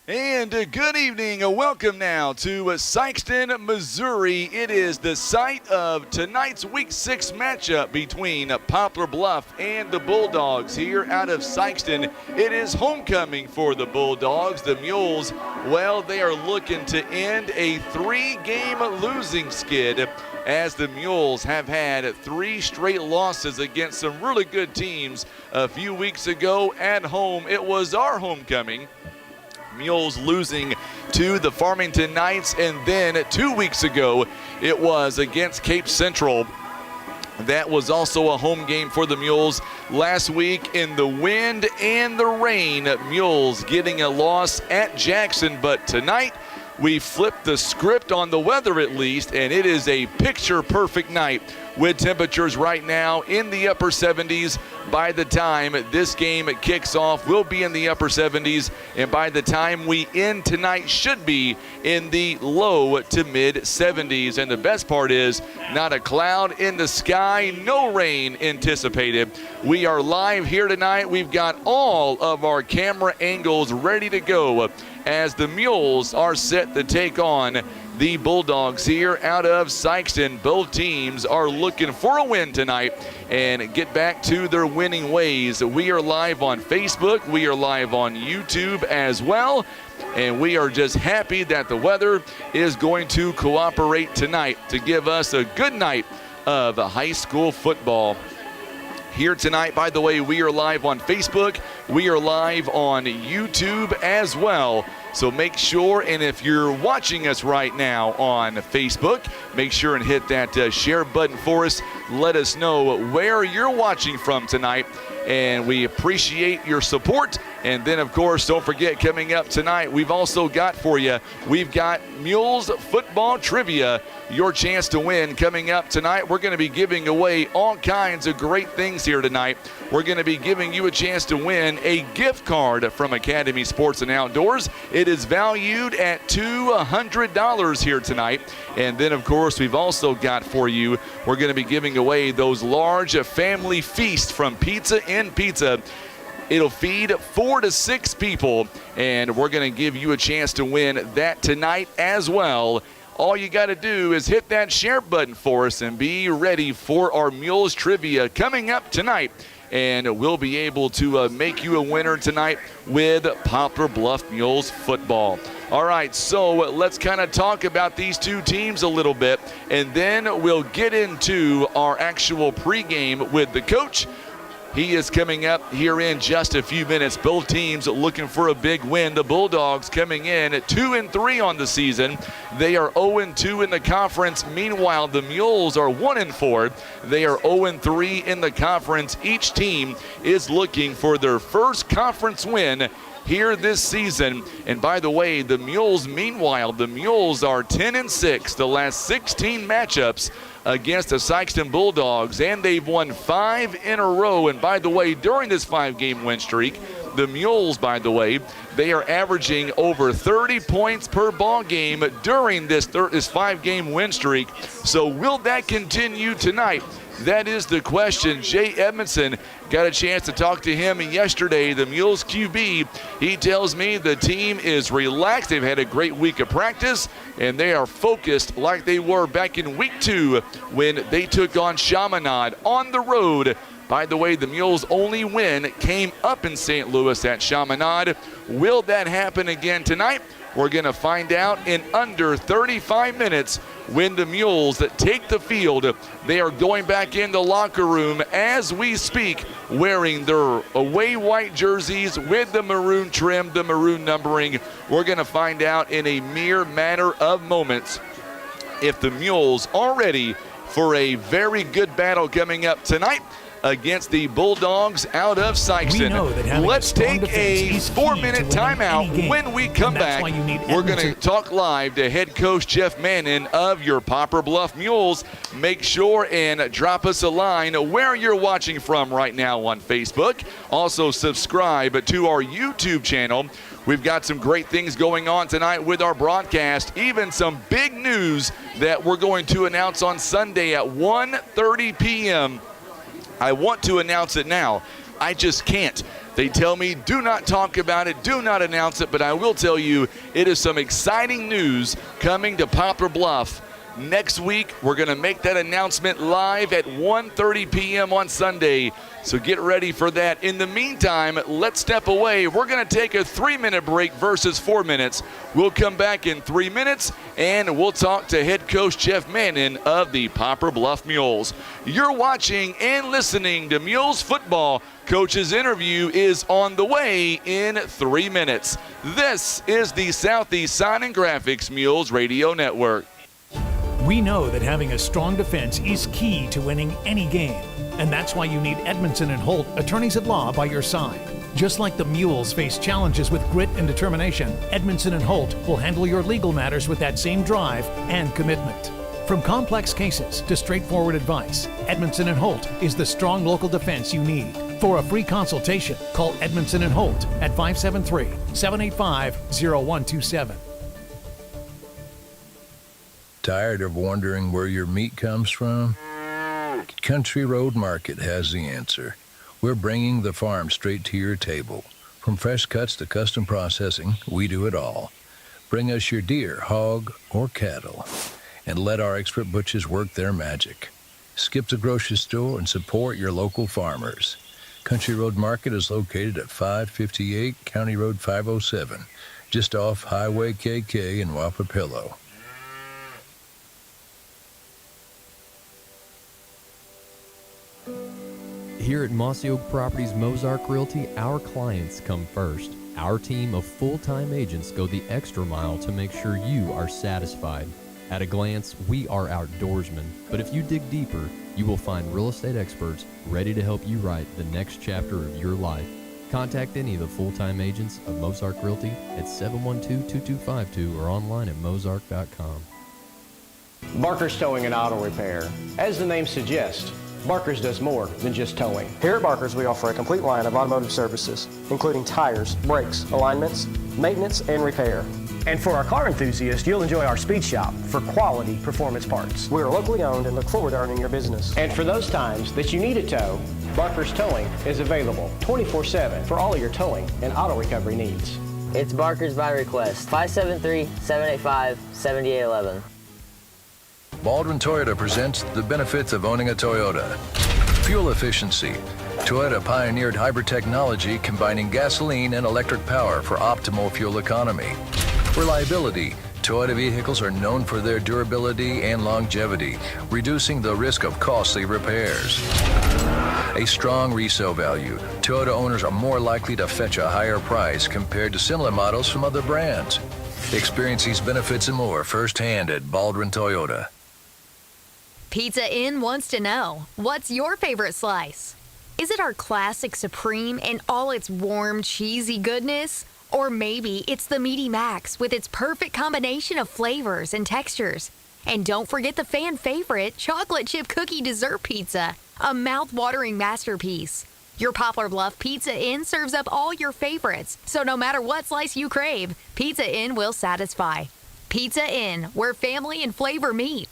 And good evening. Welcome now to Sikeston, Missouri. It is the site of tonight's Week 6 matchup between Poplar Bluff and the Bulldogs here out of Sikeston. It is homecoming for the Bulldogs. The Mules, well, they are looking to end a 3-game losing skid as the Mules have had 3 straight losses against some really good teams. A few weeks ago at home, it was our homecoming. Mules losing to the Farmington Knights, and then 2 weeks ago it was against Cape Central. That was also a home game for the Mules. Last week in the wind and the rain, Mules getting a loss at Jackson, but tonight we flipped the script on the weather at least, and it is a picture-perfect night with temperatures right now in the upper 70s. By the time this game kicks off, we'll be in the upper 70s, and by the time we end tonight, should be in the low to mid 70s. And the best part is not a cloud in the sky, no rain anticipated. We are live here tonight. We've got all of our camera angles ready to go as the Mules are set to take on the Bulldogs here out of Sikeston. Both teams are looking for a win tonight and get back to their winning ways. We are live on Facebook. We are live on YouTube as well. And we are just happy that the weather is going to cooperate tonight to give us a good night of high school football. Here tonight, by the way, we are live on Facebook. We are live on YouTube as well. So make sure, and if you're watching us right now on Facebook, make sure and hit that share button for us. Let us know where you're watching from tonight, and we appreciate your support. And then, of course, don't forget, coming up tonight, we've also got for you, we've got Mules football trivia, your chance to win coming up tonight. We're going to be giving away all kinds of great things here tonight. We're going to be giving you a chance to win a gift card from Academy Sports and Outdoors. It is valued at $200 here tonight. And then, of course, we've also got for you, we're going to be giving away those large family feasts from Pizza and Pizza. It'll feed 4 to 6 people, and we're going to give you a chance to win that tonight as well. All you got to do is hit that share button for us and be ready for our Mules trivia coming up tonight. And we'll be able to make you a winner tonight with Poplar Bluff Mules football. All right, so let's kind of talk about these two teams a little bit, and then we'll get into our actual pregame with the coach. He is coming up here in just a few minutes. Both teams looking for a big win. The Bulldogs coming in at 2-3 on the season. They are 0-2 in the conference. Meanwhile, the Mules are 1-4. They are 0-3 in the conference. Each team is looking for their first conference win here this season. And by the way, the Mules, meanwhile, the Mules are 10-6 the last 16 matchups against the Sikeston Bulldogs, and they've won 5 in a row. And by the way, during this 5-game win streak, the Mules, by the way, they are averaging over 30 points per ball game during this 5-game win streak. So will that continue tonight? That is the question. Jay Edmondson, got a chance to talk to him yesterday, the Mules QB. He tells me the team is relaxed. They've had a great week of practice, and they are focused like they were back in week 2 when they took on Chaminade on the road. By the way, the Mules' only win came up in St. Louis at Chaminade. Will that happen again tonight? We're going to find out in under 35 minutes when the Mules take the field. They are going back in the locker room as we speak, wearing their away white jerseys with the maroon trim, the maroon numbering. We're going to find out in a mere matter of moments if the Mules are ready for a very good battle coming up tonight against the Bulldogs out of Sikeston. Let's take a 4-minute timeout. When we come back, we're going to talk live to head coach Jeff Mannon of your Poplar Bluff Mules. Make sure and drop us a line where you're watching from right now on Facebook. Also subscribe to our YouTube channel. We've got some great things going on tonight with our broadcast, even some big news that we're going to announce on Sunday at 1:30 p.m. I want to announce it now. I just can't. They tell me do not talk about it, do not announce it, but I will tell you it is some exciting news coming to Poplar Bluff. Next week, we're going to make that announcement live at 1:30 p.m. on Sunday, so get ready for that. In the meantime, let's step away. We're going to take a 3-minute break versus 4 minutes. We'll come back in 3 minutes, and we'll talk to head coach Jeff Manning of the Poplar Bluff Mules. You're watching and listening to Mules Football. Coach's interview is on the way in 3 minutes. This is the Southeast Sign and Graphics Mules Radio Network. We know that having a strong defense is key to winning any game, and that's why you need Edmondson and Holt, attorneys at law, by your side. Just like the Mules face challenges with grit and determination, Edmondson and Holt will handle your legal matters with that same drive and commitment. From complex cases to straightforward advice, Edmondson and Holt is the strong local defense you need. For a free consultation, call Edmondson and Holt at 573-785-0127. Tired of wondering where your meat comes from? Country Road Market has the answer. We're bringing the farm straight to your table. From fresh cuts to custom processing, we do it all. Bring us your deer, hog, or cattle, and let our expert butchers work their magic. Skip the grocery store and support your local farmers. Country Road Market is located at 558 County Road 507, just off Highway KK in Wapapillo. Here at Mossy Oak Properties Mozark Realty, our clients come first. Our team of full-time agents go the extra mile to make sure you are satisfied. At a glance, we are outdoorsmen, but if you dig deeper, you will find real estate experts ready to help you write the next chapter of your life. Contact any of the full-time agents of Mozark Realty at 712-2252 or online at mozark.com. Barker's Towing and Auto Repair. As the name suggests, Barker's does more than just towing. Here at Barker's, we offer a complete line of automotive services, including tires, brakes, alignments, maintenance, and repair. And for our car enthusiasts, you'll enjoy our speed shop for quality performance parts. We are locally owned and look forward to earning your business. And for those times that you need a tow, Barker's Towing is available 24/7 for all of your towing and auto recovery needs. It's Barker's by request, 573-785-7811. Baldwin Toyota presents the benefits of owning a Toyota. Fuel efficiency. Toyota pioneered hybrid technology combining gasoline and electric power for optimal fuel economy. Reliability. Toyota vehicles are known for their durability and longevity, reducing the risk of costly repairs. A strong resale value. Toyota owners are more likely to fetch a higher price compared to similar models from other brands. Experience these benefits and more firsthand at Baldwin Toyota. Pizza Inn wants to know, what's your favorite slice? Is it our classic Supreme and all its warm, cheesy goodness? Or maybe it's the Meaty Max with its perfect combination of flavors and textures. And don't forget the fan favorite chocolate chip cookie dessert pizza, a mouth-watering masterpiece. Your Poplar Bluff Pizza Inn serves up all your favorites, so no matter what slice you crave, Pizza Inn will satisfy. Pizza Inn, where family and flavor meet.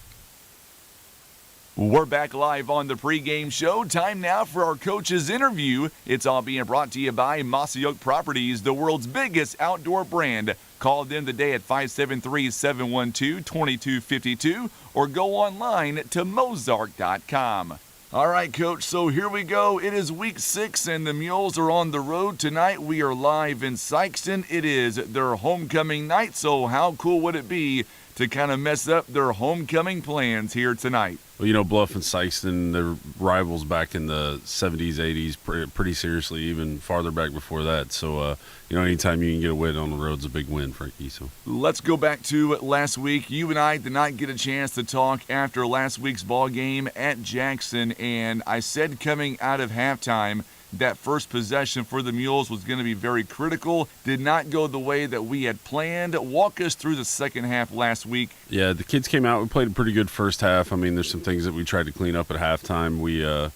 We're back live on the pregame show. Time now for our coach's interview. It's all being brought to you by Mossy Oak Properties, the world's biggest outdoor brand. Call them today at 573-712-2252 or go online to mozark.com. All right, Coach, so here we go. It is week 6, and the Mules are on the road tonight. We are live in Sikeston. It is their homecoming night, so how cool would it be to kind of mess up their homecoming plans here tonight? Well, you know, Bluff and Sikeston, they're rivals back in the 70s, 80s, pretty seriously, even farther back before that. So, you know, anytime you can get a win on the road is a big win, Frankie. So let's go back to last week. You and I did not get a chance to talk after last week's ball game at Jackson, and I said coming out of halftime that first possession for the Mules was going to be very critical. Did not go the way that we had planned. Walk us through the second half last week. Yeah, the kids came out. We played a pretty good first half. I mean, there's some things that we tried to clean up at halftime. It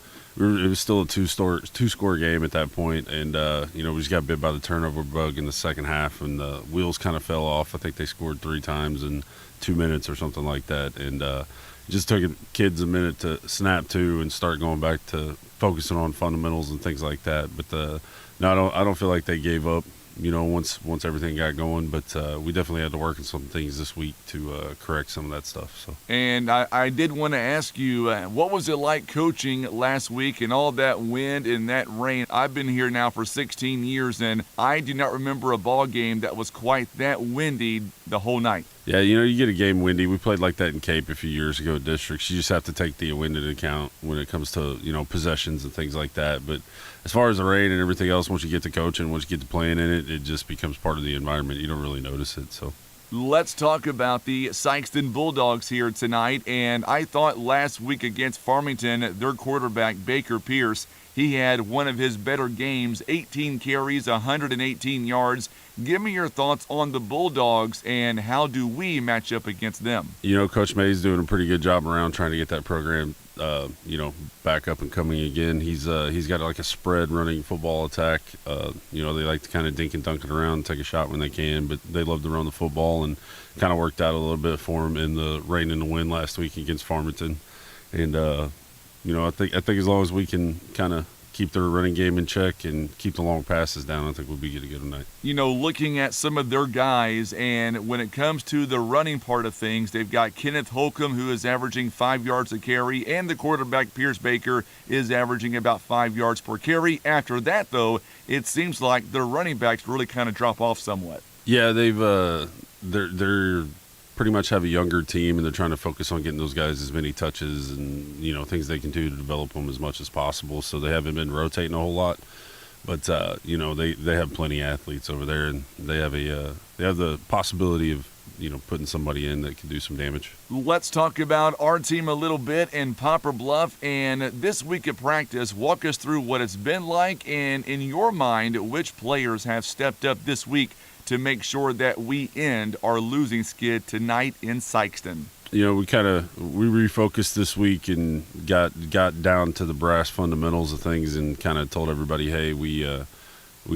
was still a two-score game at that point, and you know, we just got bit by the turnover bug in the second half, and the wheels kind of fell off. I think they scored 3 times in 2 minutes or something like that, and it just took kids a minute to snap to and start going back to focusing on fundamentals and things like that. But the No, I don't feel like they gave up, once everything got going. But we definitely had to work on some things this week to correct some of that stuff. So. And I did want to ask you, what was it like coaching last week and all that wind and that rain? I've been here now for 16 years, and I do not remember a ball game that was quite that windy the whole night. Yeah, you get a game windy. We played like that in Cape a few years ago at districts. You just have to take the wind into account when it comes to, possessions and things like that. But as far as the rain and everything else, once you get to coaching, once you get to playing in it, it just becomes part of the environment. You don't really notice it. So let's talk about the Sikeston Bulldogs here tonight. And I thought last week against Farmington, their quarterback, Baker Pierce, he had one of his better games, 18 carries, 118 yards. Give me your thoughts on the Bulldogs and how do we match up against them? Coach May's doing a pretty good job around trying to get that program, back up and coming again. He's got like a spread running football attack. They like to kind of dink and dunk it around, take a shot when they can, but they love to run the football, and kind of worked out a little bit for them in the rain and the wind last week against Farmington. And I think as long as we can kind of keep their running game in check and keep the long passes down, I think we'll be a good night. Looking at some of their guys, and when it comes to the running part of things, they've got Kenneth Holcomb, who is averaging 5 yards a carry, and the quarterback, Pierce Baker, is averaging about 5 yards per carry. After that, though, it seems like their running backs really kind of drop off somewhat. Yeah, they're pretty much have a younger team, and they're trying to focus on getting those guys as many touches and things they can do to develop them as much as possible. So they haven't been rotating a whole lot, but they have plenty of athletes over there, and they have the possibility of putting somebody in that can do some damage. Let's talk about our team a little bit in Poplar Bluff, and this week of practice, walk us through what it's been like, and in your mind, which players have stepped up this week to make sure that we end our losing skid tonight in Sikeston. We refocused this week and got down to the brass fundamentals of things, and kind of told everybody, hey, we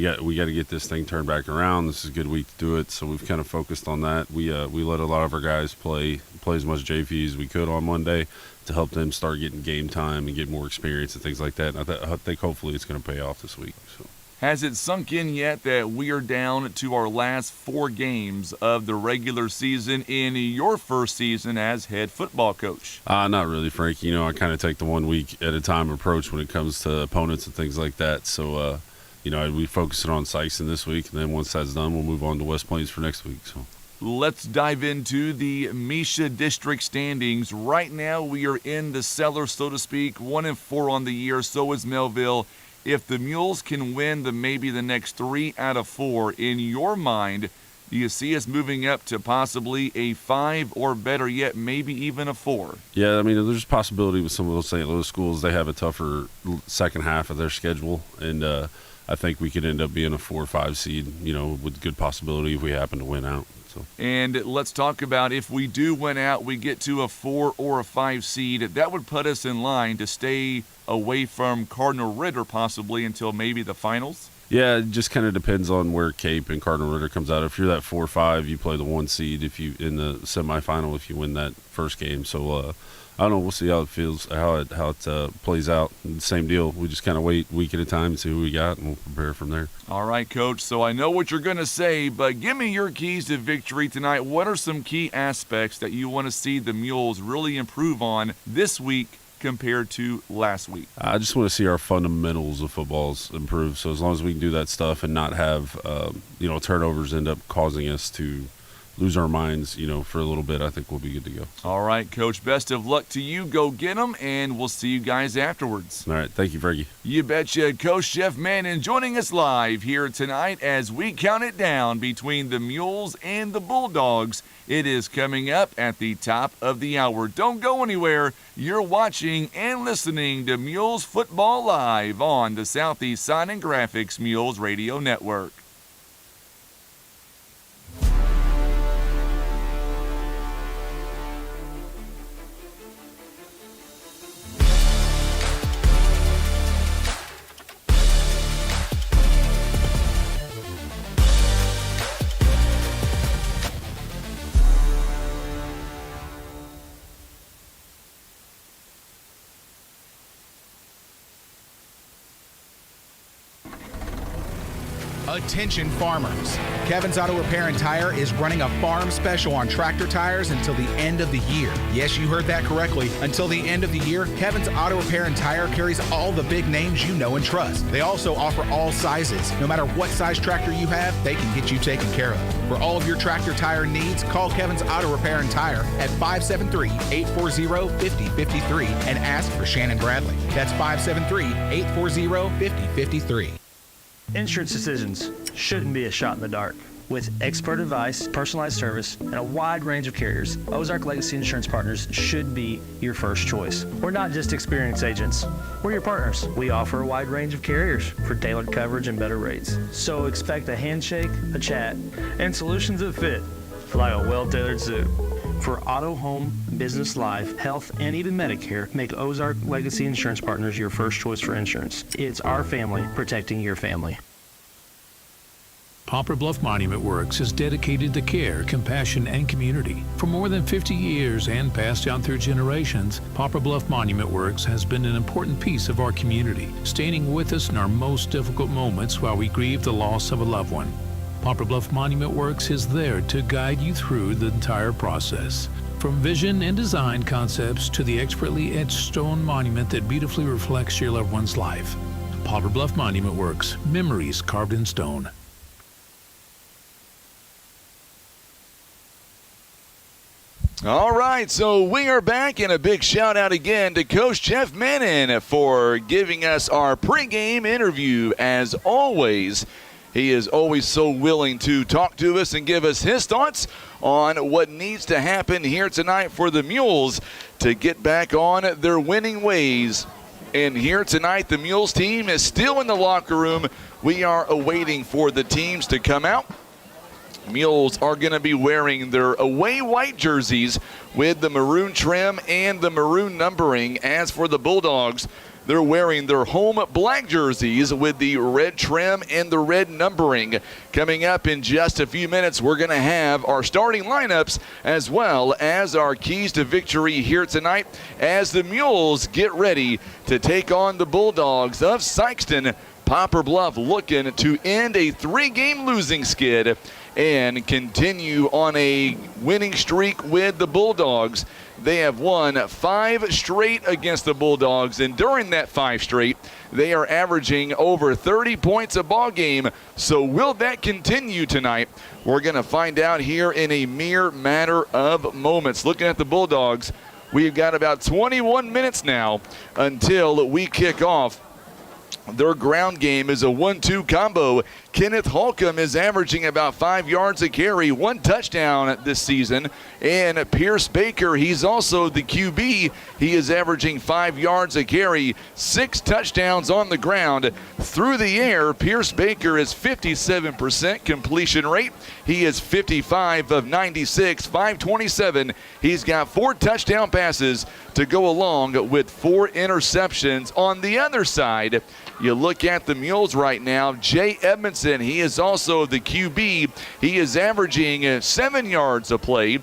got to get this thing turned back around. This is a good week to do it. So we've kind of focused on that. We let a lot of our guys play as much JV as we could on Monday to help them start getting game time and get more experience and things like that. And I think hopefully it's going to pay off this week. So. Has it sunk in yet that we are down to our last 4 games of the regular season in your first season as head football coach? Not really, Frank. I kind of take the 1 week at a time approach when it comes to opponents and things like that. So, we focus it on Sikeston this week, and then once that's done, we'll move on to West Plains for next week. So. Let's dive into the Misha District standings. Right now, we are in the cellar, so to speak, 1-4 on the year. So is Melville. If the Mules can win maybe the next 3 out of 4, in your mind, do you see us moving up to possibly a 5 or better yet, maybe even a 4? Yeah, there's a possibility with some of those St. Louis schools. They have a tougher second half of their schedule, and I think we could end up being a 4 or 5 seed, with good possibility if we happen to win out. So. And let's talk about if we do win out, we get to a 4 or a 5 seed. That would put us in line to stay away from Cardinal Ritter possibly until maybe the finals. Yeah, it just kind of depends on where Cape and Cardinal Ritter comes out. If you're that 4 or 5, you play the 1 seed if you in the semifinal if you win that first game. So I don't know. We'll see how it feels, how it plays out. Same deal. We just kind of wait week at a time and see who we got, and we'll prepare from there. All right, Coach. So I know what you're going to say, but give me your keys to victory tonight. What are some key aspects that you want to see the Mules really improve on this week compared to last week? I just want to see our fundamentals of footballs improve. So as long as we can do that stuff and not have turnovers end up causing us to lose our minds, for a little bit, I think we'll be good to go. All right, Coach. Best of luck to you. Go get them, and we'll see you guys afterwards. All right. Thank you, Fergie. You betcha. Coach Chef Manning joining us live here tonight as we count it down between the Mules and the Bulldogs. It is coming up at the top of the hour. Don't go anywhere. You're watching and listening to Mules Football Live on the Southeast Sign and Graphics Mules Radio Network. Attention farmers. Kevin's Auto Repair and Tire is running a farm special on tractor tires until the end of the year. Yes, you heard that correctly. Until the end of the year, Kevin's Auto Repair and Tire carries all the big names you know and trust. They also offer all sizes. No matter what size tractor you have, they can get you taken care of. For all of your tractor tire needs, call Kevin's Auto Repair and Tire at 573-840-5053 and ask for Shannon Bradley. That's 573-840-5053. Insurance decisions shouldn't be a shot in the dark. With expert advice, personalized service, and a wide range of carriers, Ozark Legacy Insurance Partners should be your first choice. We're not just experienced agents, we're your partners. We offer a wide range of carriers for tailored coverage and better rates. So expect a handshake, a chat, and solutions that fit like a well-tailored suit. For auto, home, business, life, health, and even Medicare, make Ozark Legacy Insurance Partners your first choice for insurance. It's our family protecting your family. Poplar Bluff Monument Works is dedicated to care, compassion, and community. For more than 50 years and passed down through generations, Poplar Bluff Monument Works has been an important piece of our community, staying with us in our most difficult moments while we grieve the loss of a loved one. Poplar Bluff Monument Works is there to guide you through the entire process. From vision and design concepts to the expertly etched stone monument that beautifully reflects your loved one's life. Poplar Bluff Monument Works, memories carved in stone. All right, so we are back, and a big shout out again to Coach Jeff Mannon for giving us our pregame interview. As always, he is always so willing to talk to us and give us his thoughts on what needs to happen here tonight for the Mules to get back on their winning ways. And here tonight, the Mules team is still in the locker room. We are awaiting for the teams to come out. Mules are going to be wearing their away white jerseys with the maroon trim and the maroon numbering. As for the Bulldogs, they're wearing their home black jerseys with the red trim and the red numbering. Coming up in just a few minutes, we're going to have our starting lineups as well as our keys to victory here tonight as the Mules get ready to take on the Bulldogs of Sikeston. Poplar Bluff looking to end a 3-game losing skid and continue on a winning streak with the Bulldogs. They have won 5 straight against the Bulldogs, and during that 5 straight, they are averaging over 30 points a ball game. So will that continue tonight? We're going to find out here in a mere matter of moments. Looking at the Bulldogs, we've got about 21 minutes now until we kick off. Their ground game is a 1-2 combo. Kenneth Holcomb is averaging about 5 yards a carry, 1 touchdown this season. And Pierce Baker, he's also the QB. He is averaging 5 yards a carry, 6 touchdowns on the ground. Through the air, Pierce Baker is 57% completion rate. He is 55 of 96, 527. He's got 4 touchdown passes to go along with 4 interceptions. On the other side, you look at the Mules right now, Jay Edmondson, he is also the QB. He is averaging 7 yards a play,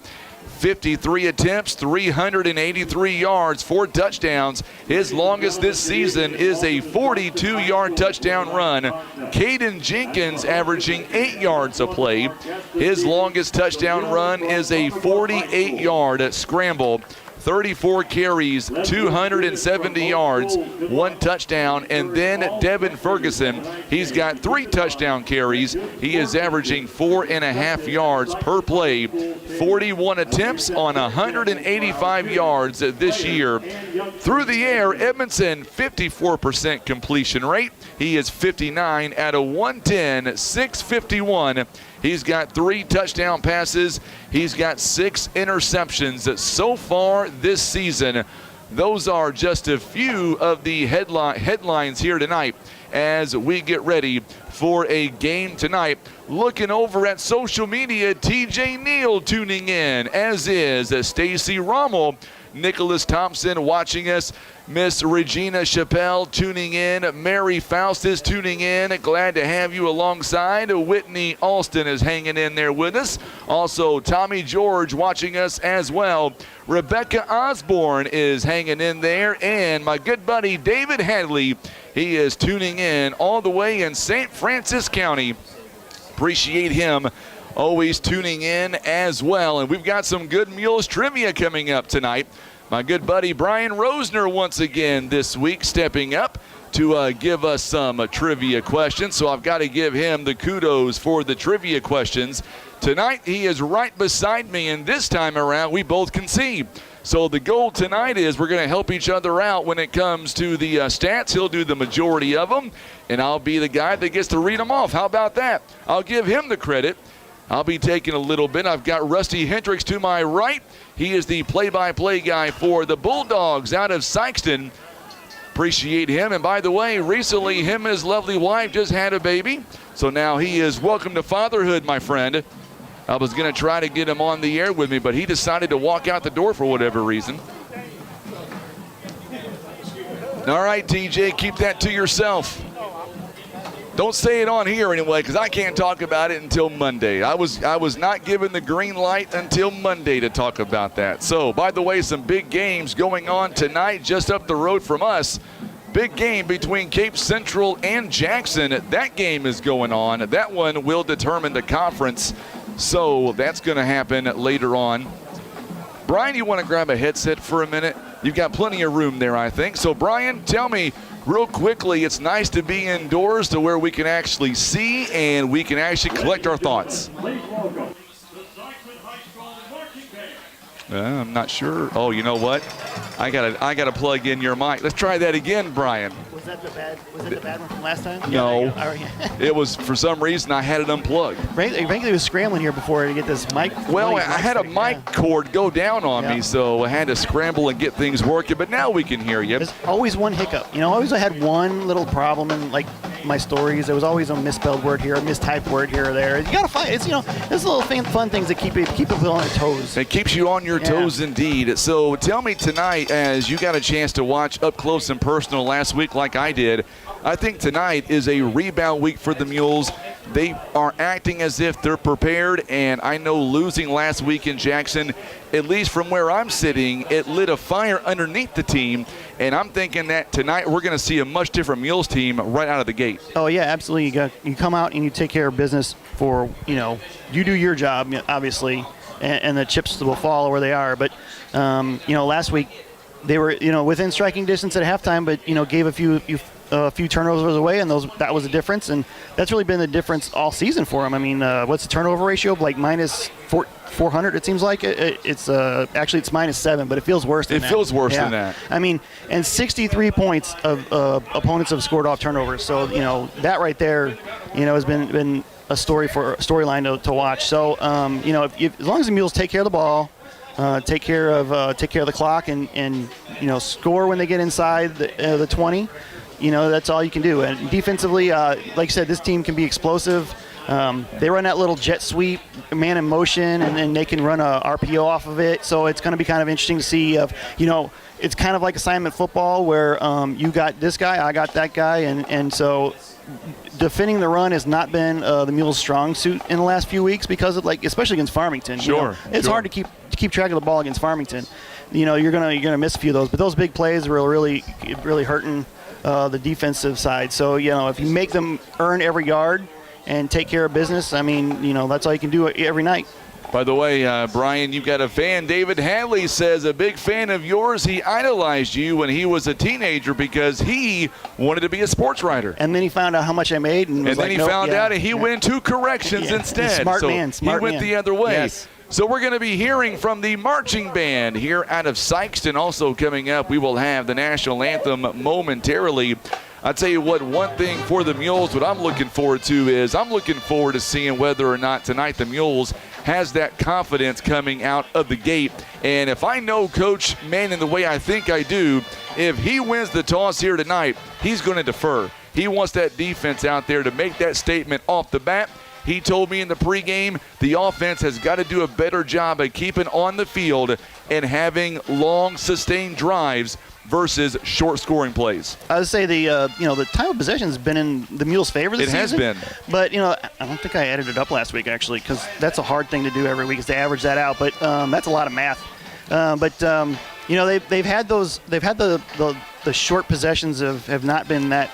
53 attempts, 383 yards, 4 touchdowns. His longest this season is a 42-yard touchdown run. Caden Jenkins averaging 8 yards a play. His longest touchdown run is a 48-yard scramble. 34 carries, 270 yards, 1 touchdown. And then Devin Ferguson, he's got 3 touchdown carries. He is averaging 4.5 yards per play, 41 attempts on 185 yards this year. Through the air, Edmondson, 54% completion rate. He is 59 out of 110, 651. He's got 3 touchdown passes. He's got 6 interceptions so far this season. Those are just a few of the headlines here tonight as we get ready for a game tonight. Looking over at social media, TJ Neal tuning in, as is Stacy Rommel. Nicholas Thompson watching us. Miss Regina Chappelle tuning in. Mary Faust is tuning in. Glad to have you alongside. Whitney Alston is hanging in there with us. Also, Tommy George watching us as well. Rebecca Osborne is hanging in there. And my good buddy David Hadley, he is tuning in all the way in St. Francis County. Appreciate him always tuning in as well. And we've got some good Mules trivia coming up tonight. My good buddy Brian Rosner once again this week stepping up to give us some trivia questions. So I've got to give him the kudos for the trivia questions. Tonight he is right beside me, and this time around we both can see. So the goal tonight is we're going to help each other out when it comes to the stats. He'll do the majority of them, and I'll be the guy that gets to read them off. How about that? I'll give him the credit. I'll be taking a little bit. I've got Rusty Hendricks to my right. He is the play-by-play guy for the Bulldogs out of Sikeston. Appreciate him. And by the way, recently him and his lovely wife just had a baby. So now he is welcome to fatherhood, my friend. I was going to try to get him on the air with me, but he decided to walk out the door for whatever reason. All right, TJ, keep that to yourself. Don't say it on here anyway, because I can't talk about it until Monday. I was not given the green light until Monday to talk about that. So, by the way, some big games going on tonight just up the road from us. Big game between Cape Central and Jackson. That game is going on. That one will determine the conference. So that's going to happen later on. Brian, you want to grab a headset for a minute? You've got plenty of room there, I think. So, Brian, tell me real quickly, it's nice to be indoors to where we can actually see and we can actually collect our thoughts. I'm not sure. Oh, you know what? I gotta plug in your mic. Let's try that again, Brian. Was that the bad one from last time? No. Yeah, it was, for some reason, I had it unplugged. Frankly, was scrambling here before to get this mic. Well, I had a mic cord go down on me, so I had to scramble and get things working, but now we can hear you. There's always one hiccup. You know, always I had one little problem in, like, my stories. There was always a misspelled word here, a mistyped word here or there. You gotta find it's, there's little fun things that keep people on their toes. It keeps you on your toes indeed. So tell me tonight, as you got a chance to watch up close and personal last week like I did, I think tonight is a rebound week for the Mules. They are acting as if they're prepared, and I know losing last week in Jackson, at least from where I'm sitting, it lit a fire underneath the team, and I'm thinking that tonight we're going to see a much different Mules team right out of the gate. Oh, yeah, absolutely. You come out and you take care of business for, you do your job, obviously, and the chips will fall where they are. But, last week they were, within striking distance at halftime, but, gave a few turnovers away, and that was the difference, and that's really been the difference all season for them. I mean, what's the turnover ratio? Like minus 400, it seems like. It's actually it's -7, but it feels worse than that. It feels worse than that. I mean, and 63 points of opponents have scored off turnovers. So that right there, has been a storyline to watch. So as long as the Mules take care of the ball, take care of the clock, and score when they get inside the 20. That's all you can do. And defensively, like I said, this team can be explosive. They run that little jet sweep, man in motion, and then they can run a RPO off of it. So it's going to be kind of interesting to see. It's kind of like assignment football where you got this guy, I got that guy, and so defending the run has not been the Mules' strong suit in the last few weeks because of, especially against Farmington. It's hard to keep track of the ball against Farmington. You're gonna miss a few of those, but those big plays are really hurting the defensive side. So if you make them earn every yard and take care of business, I mean, that's all you can do every night. By the way, Brian, you've got a fan. David Hadley says, a big fan of yours. He idolized you when he was a teenager because he wanted to be a sports writer. And then he found out how much I made. And then he found out, and he went 2 corrections instead. Smart man. He went the other way. Yes. So we're going to be hearing from the marching band here out of Sikeston. Also coming up, we will have the national anthem momentarily. I tell you what, one thing for the Mules, what I'm looking forward to is I'm looking forward to seeing whether or not tonight the Mules has that confidence coming out of the gate. And if I know Coach Manning the way I think I do, if he wins the toss here tonight, he's going to defer. He wants that defense out there to make that statement off the bat. He told me in the pregame the offense has got to do a better job of keeping on the field and having long, sustained drives versus short scoring plays. I would say the time of possession has been in the Mules' favor this season. It has been. But I don't think I added it up last week actually, because that's a hard thing to do every week is to average that out. But that's a lot of math. They've had the short possessions have not been that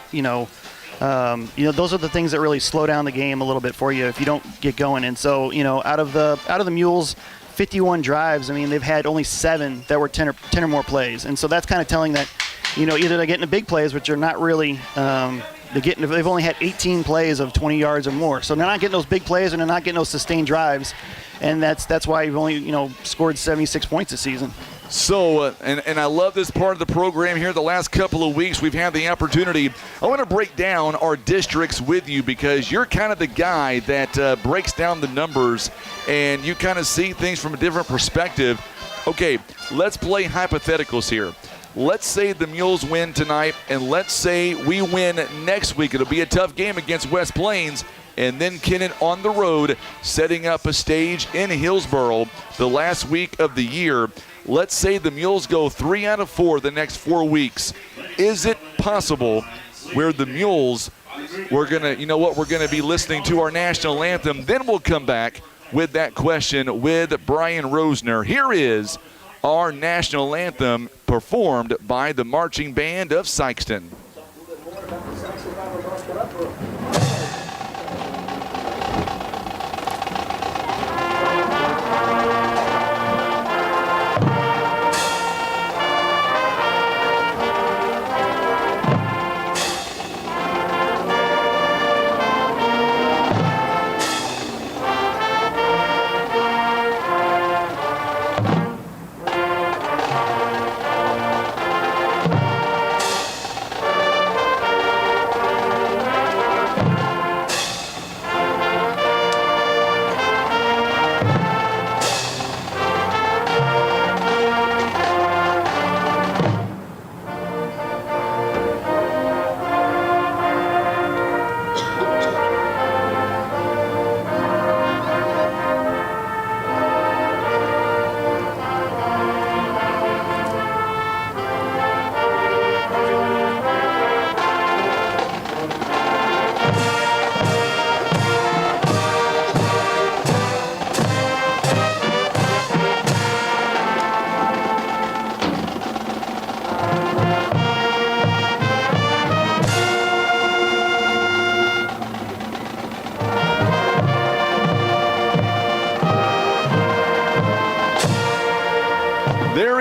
those are the things that really slow down the game a little bit for you if you don't get going. And so, out of the Mules' 51 drives, I mean, they've had only 7 that were 10 or more plays. And so that's kind of telling that, either they're getting the big plays, which are not really they've only had 18 plays of 20 yards or more. So they're not getting those big plays, and they're not getting those sustained drives. And that's why you've only, scored 76 points this season. So, and I love this part of the program here. The last couple of weeks we've had the opportunity. I want to break down our districts with you because you're kind of the guy that breaks down the numbers and you kind of see things from a different perspective. Okay, let's play hypotheticals here. Let's say the Mules win tonight, and let's say we win next week. It'll be a tough game against West Plains. And then Kennet on the road, setting up a stage in Hillsboro the last week of the year. Let's say the Mules go 3 out of 4 the next 4 weeks. Is it possible where the Mules, we're going to be listening to our national anthem. Then we'll come back with that question with Brian Rosner. Here is our national anthem performed by the marching band of Sikeston.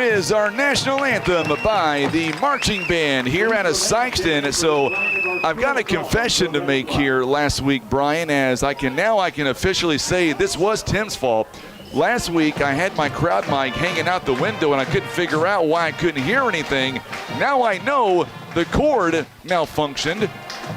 Is our national anthem by the marching band here out of Sikeston. So I've got a confession to make here last week, Brian, as I can officially say this was Tim's fault. Last week I had my crowd mic hanging out the window and I couldn't figure out why I couldn't hear anything. Now I know the cord malfunctioned,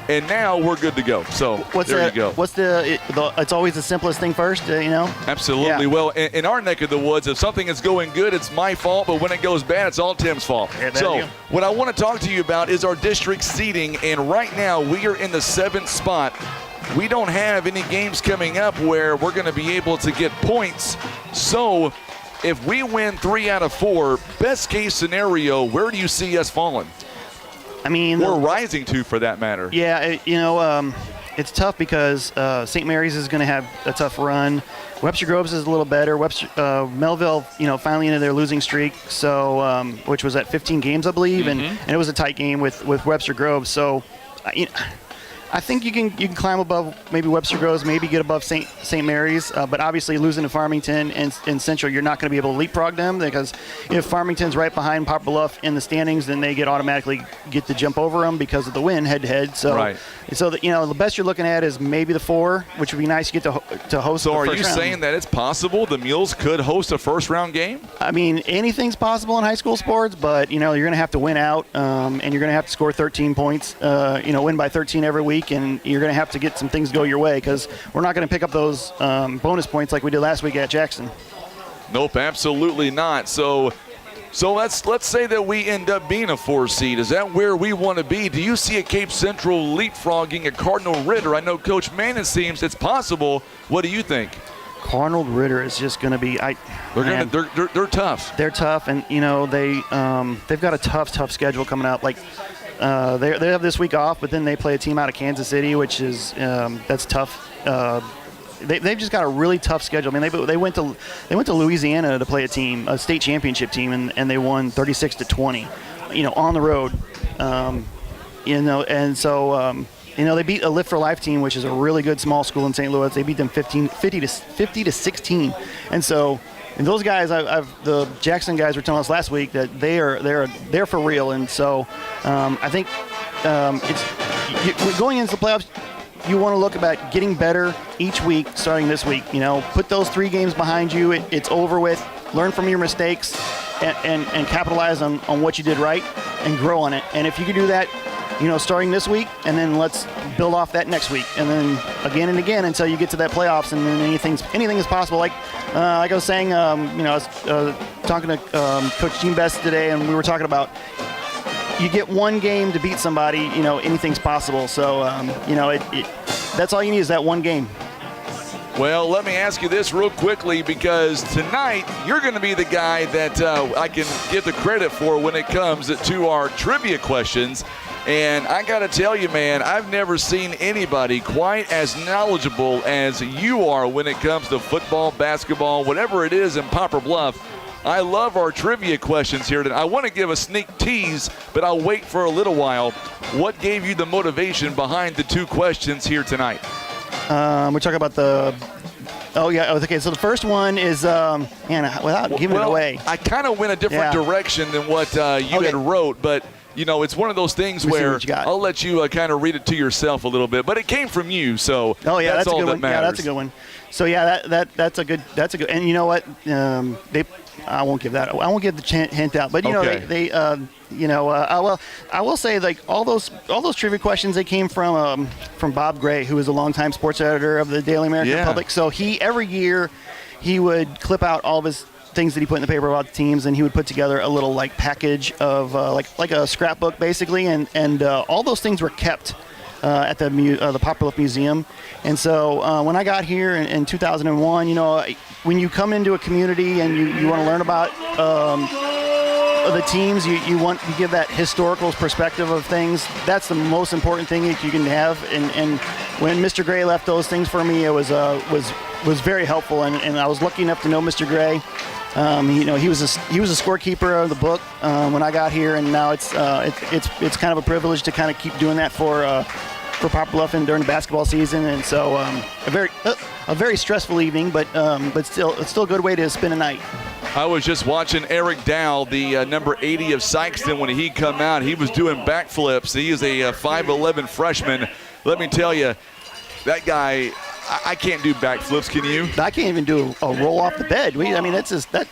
and now we're good to go. So there you go. It's always the simplest thing first, Absolutely. Yeah. Well, in our neck of the woods, if something is going good, it's my fault, but when it goes bad, it's all Tim's fault. Yeah, so what I want to talk to you about is our district seeding, and right now we are in the 7th spot. We don't have any games coming up where we're going to be able to get points. So if we win 3 out of 4, best case scenario, where do you see us falling? I mean, we're rising to, for that matter. Yeah, it's tough because St. Mary's is going to have a tough run. Webster Groves is a little better. Melville, finally into their losing streak, so which was at 15 games, I believe, and it was a tight game with Webster Groves. So, I think you can climb above maybe Webster Groves, maybe get above St. Mary's, but obviously losing to Farmington and Central, you're not going to be able to leapfrog them because if Farmington's right behind Poplar Bluff in the standings, then they automatically get to jump over them because of the win head-to-head. So, right. So the best you're looking at is maybe the 4, which would be nice to get to host. So, are you saying that it's possible the Mules could host a first-round game? I mean, anything's possible in high school sports, but you're going to have to win out, and you're going to have to score 13 points. Win by 13 every week. And you're going to have to get some things go your way because we're not going to pick up those bonus points like we did last week at Jackson. Nope, absolutely not. So let's say that we end up being a 4 seed. Is that where we want to be? Do you see a Cape Central leapfrogging a Cardinal Ritter? I know Coach Manning seems it's possible. What do you think? Cardinal Ritter is just going to be. They're tough. They're tough, and they've got a tough schedule coming up. Like. They have this week off, but then they play a team out of Kansas City, which is that's tough. They've just got a really tough schedule. I mean, they went to Louisiana to play a state championship team, and they won 36-20, on the road. And so they beat a Lift for Life team, which is a really good small school in St. Louis. They beat them 50 to 16. And so, and those guys, the Jackson guys were telling us last week that they're for real. And so, I think going into the playoffs, you want to look about getting better each week, starting this week. Put those 3 games behind you. It's over with. Learn from your mistakes and capitalize on what you did right and grow on it. And if you can do that, starting this week, and then let's build off that next week, and then again and again until you get to that playoffs, and then anything is possible. Like I was saying, I was talking to Coach Gene Best today, and we were talking about you get one game to beat somebody, anything's possible. So, that's all you need is that one game. Well, let me ask you this real quickly, because tonight you're going to be the guy that I can give the credit for when it comes to our trivia questions. And I got to tell you, man, I've never seen anybody quite as knowledgeable as you are when it comes to football, basketball, whatever it is in Poplar Bluff. I love our trivia questions here tonight. I want to give a sneak tease, but I'll wait for a little while. What gave you the motivation behind the 2 questions here tonight? We're talking about okay, so the first one is, without giving it away. I kind of went a different direction than what you had wrote, but, it's one of those things where I'll let you kind of read it to yourself a little bit, but it came from you, so that's all that matters. Yeah, that's a good one. So, that's a good, and you know what, I won't give the hint out, but I will say, like, all those trivia questions, they came from Bob Gray, who was a longtime sports editor of the Daily American Republic. So every year he would clip out all of his things that he put in the paper about the teams, and he would put together a little package of like a scrapbook basically, and all those things were kept at the Poplar Bluff Museum. And so when I got here in 2001, when you come into a community and you want to learn about the teams, you give that historical perspective of things. That's the most important thing that you can have. And when Mr. Gray left those things for me, it was very helpful. And I was lucky enough to know Mr. Gray. He was a scorekeeper of the book when I got here, and now it's kind of a privilege to kind of keep doing that for Poplar Bluff and during the basketball season. And so a very stressful evening, but still a good way to spend a night. I was just watching Eric Dow, the number 80 of Sikeston, when he come out. He was doing backflips. He is a 5'11 freshman. Let me tell you, that guy, I can't do backflips. Can you? I can't even do a roll off the bed. That's just that.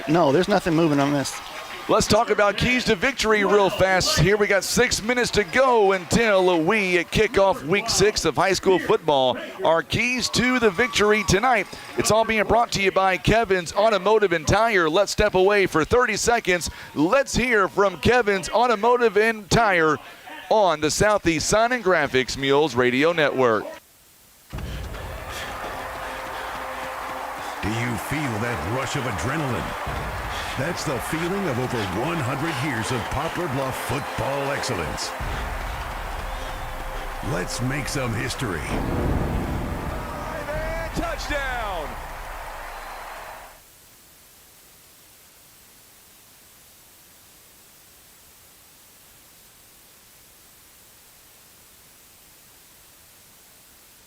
No, there's nothing moving on this. Let's talk about keys to victory real fast. Here we got 6 minutes to go until we kick off week 6 of high school football. Our keys to the victory tonight. It's all being brought to you by Kevin's Automotive and Tire. Let's step away for 30 seconds. Let's hear from Kevin's Automotive and Tire on the Southeast Sign and Graphics Mules Radio Network. Do you feel that rush of adrenaline? That's the feeling of over 100 years of Poplar Bluff football excellence. Let's make some history. And touchdown!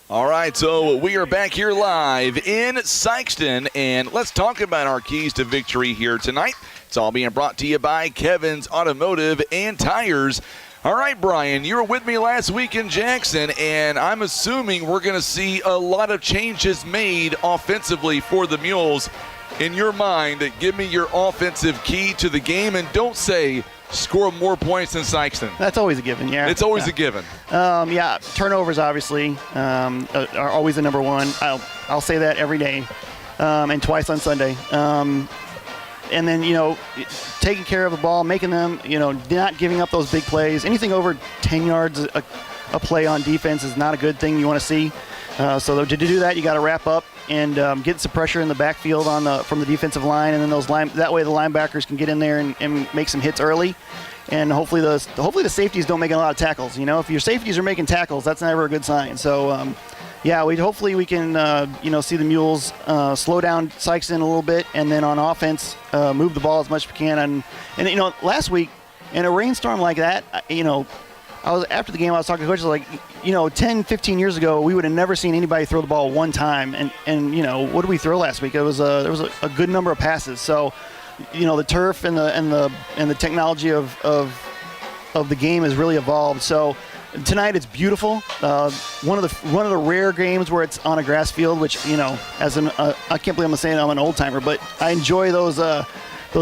All right, so we are back here live in Sikeston, and let's talk about our keys to victory here tonight. It's all being brought to you by Kevin's Automotive and Tires. All right, Brian, you were with me last week in Jackson, and I'm assuming we're going to see a lot of changes made offensively for the Mules. In your mind, give me your offensive key to the game, and don't say score more points than Sikeston. That's always a given, yeah. It's always a given. Turnovers obviously are always the number one. I'll say that every day, and twice on Sunday. And then, taking care of the ball, making them, not giving up those big plays. Anything over 10 yards a play on defense is not a good thing you want to see. So to do that, you got to wrap up and get some pressure in the backfield from the defensive line, and then that way the linebackers can get in there and make some hits early. And hopefully the safeties don't make a lot of tackles. If your safeties are making tackles, that's never a good sign. So hopefully we can see the Mules slow down Sikeston a little bit, and then on offense move the ball as much as we can. And last week in a rainstorm like that, after the game, I was talking to coaches like, 10, 15 years ago, we would have never seen anybody throw the ball one time. And what did we throw last week? There was a good number of passes. So, the turf and the technology of the game has really evolved. So tonight it's beautiful. One of the rare games where it's on a grass field, which I can't believe I'm saying I'm an old timer, but I enjoy those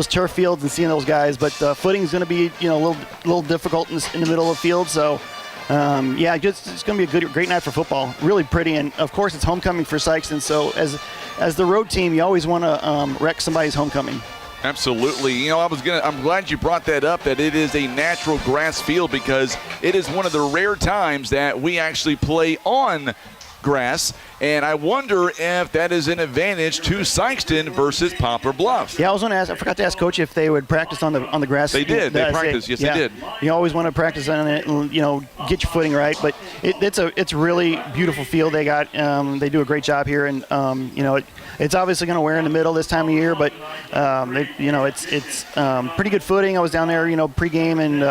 turf fields and seeing those guys. But footing is going to be a little difficult in the middle of the field. So it's going to be a great night for football. Really pretty, and of course it's homecoming for Sikeston. So as the road team, you always want to wreck somebody's homecoming. Absolutely. I'm glad you brought that up, that it is a natural grass field, because it is one of the rare times that we actually play on grass, and I wonder if that is an advantage to Sikeston versus Poplar Bluff. Yeah, I forgot to ask Coach if they would practice on the grass. They did. They practiced. Yes, they did. You always want to practice on it and get your footing right. But it's a really beautiful field they got. They do a great job here, and it's obviously going to wear in the middle this time of year. But it's pretty good footing. I was down there pregame, and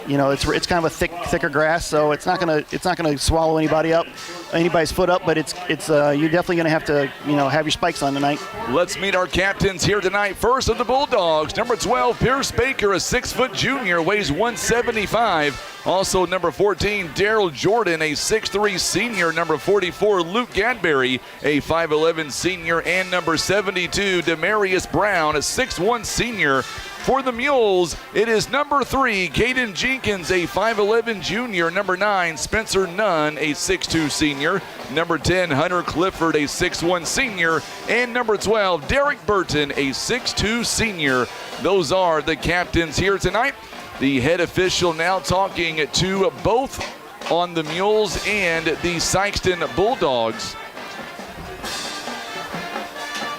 it's kind of a thicker grass, so it's not gonna swallow anybody's foot up. But you're definitely going to have to have your spikes on tonight. Let's meet our captains here tonight. First of the Bulldogs, number 12, Pierce Baker, a 6-foot junior, weighs 175. Also number 14, Daryl Jordan, a 6'3 senior. Number 44, Luke Gadberry, a 5'11 senior. And number 72, Demarius Brown, a 6'1 senior. For the Mules, it is number 3, Caden Jenkins, a 5'11 junior. Number 9, Spencer Nunn, a 6'2 senior. Number 10, Hunter Clifford, a 6'1 senior. And number 12, Derek Burton, a 6'2 senior. Those are the captains here tonight. The head official now talking to both on the Mules and the Sikeston Bulldogs.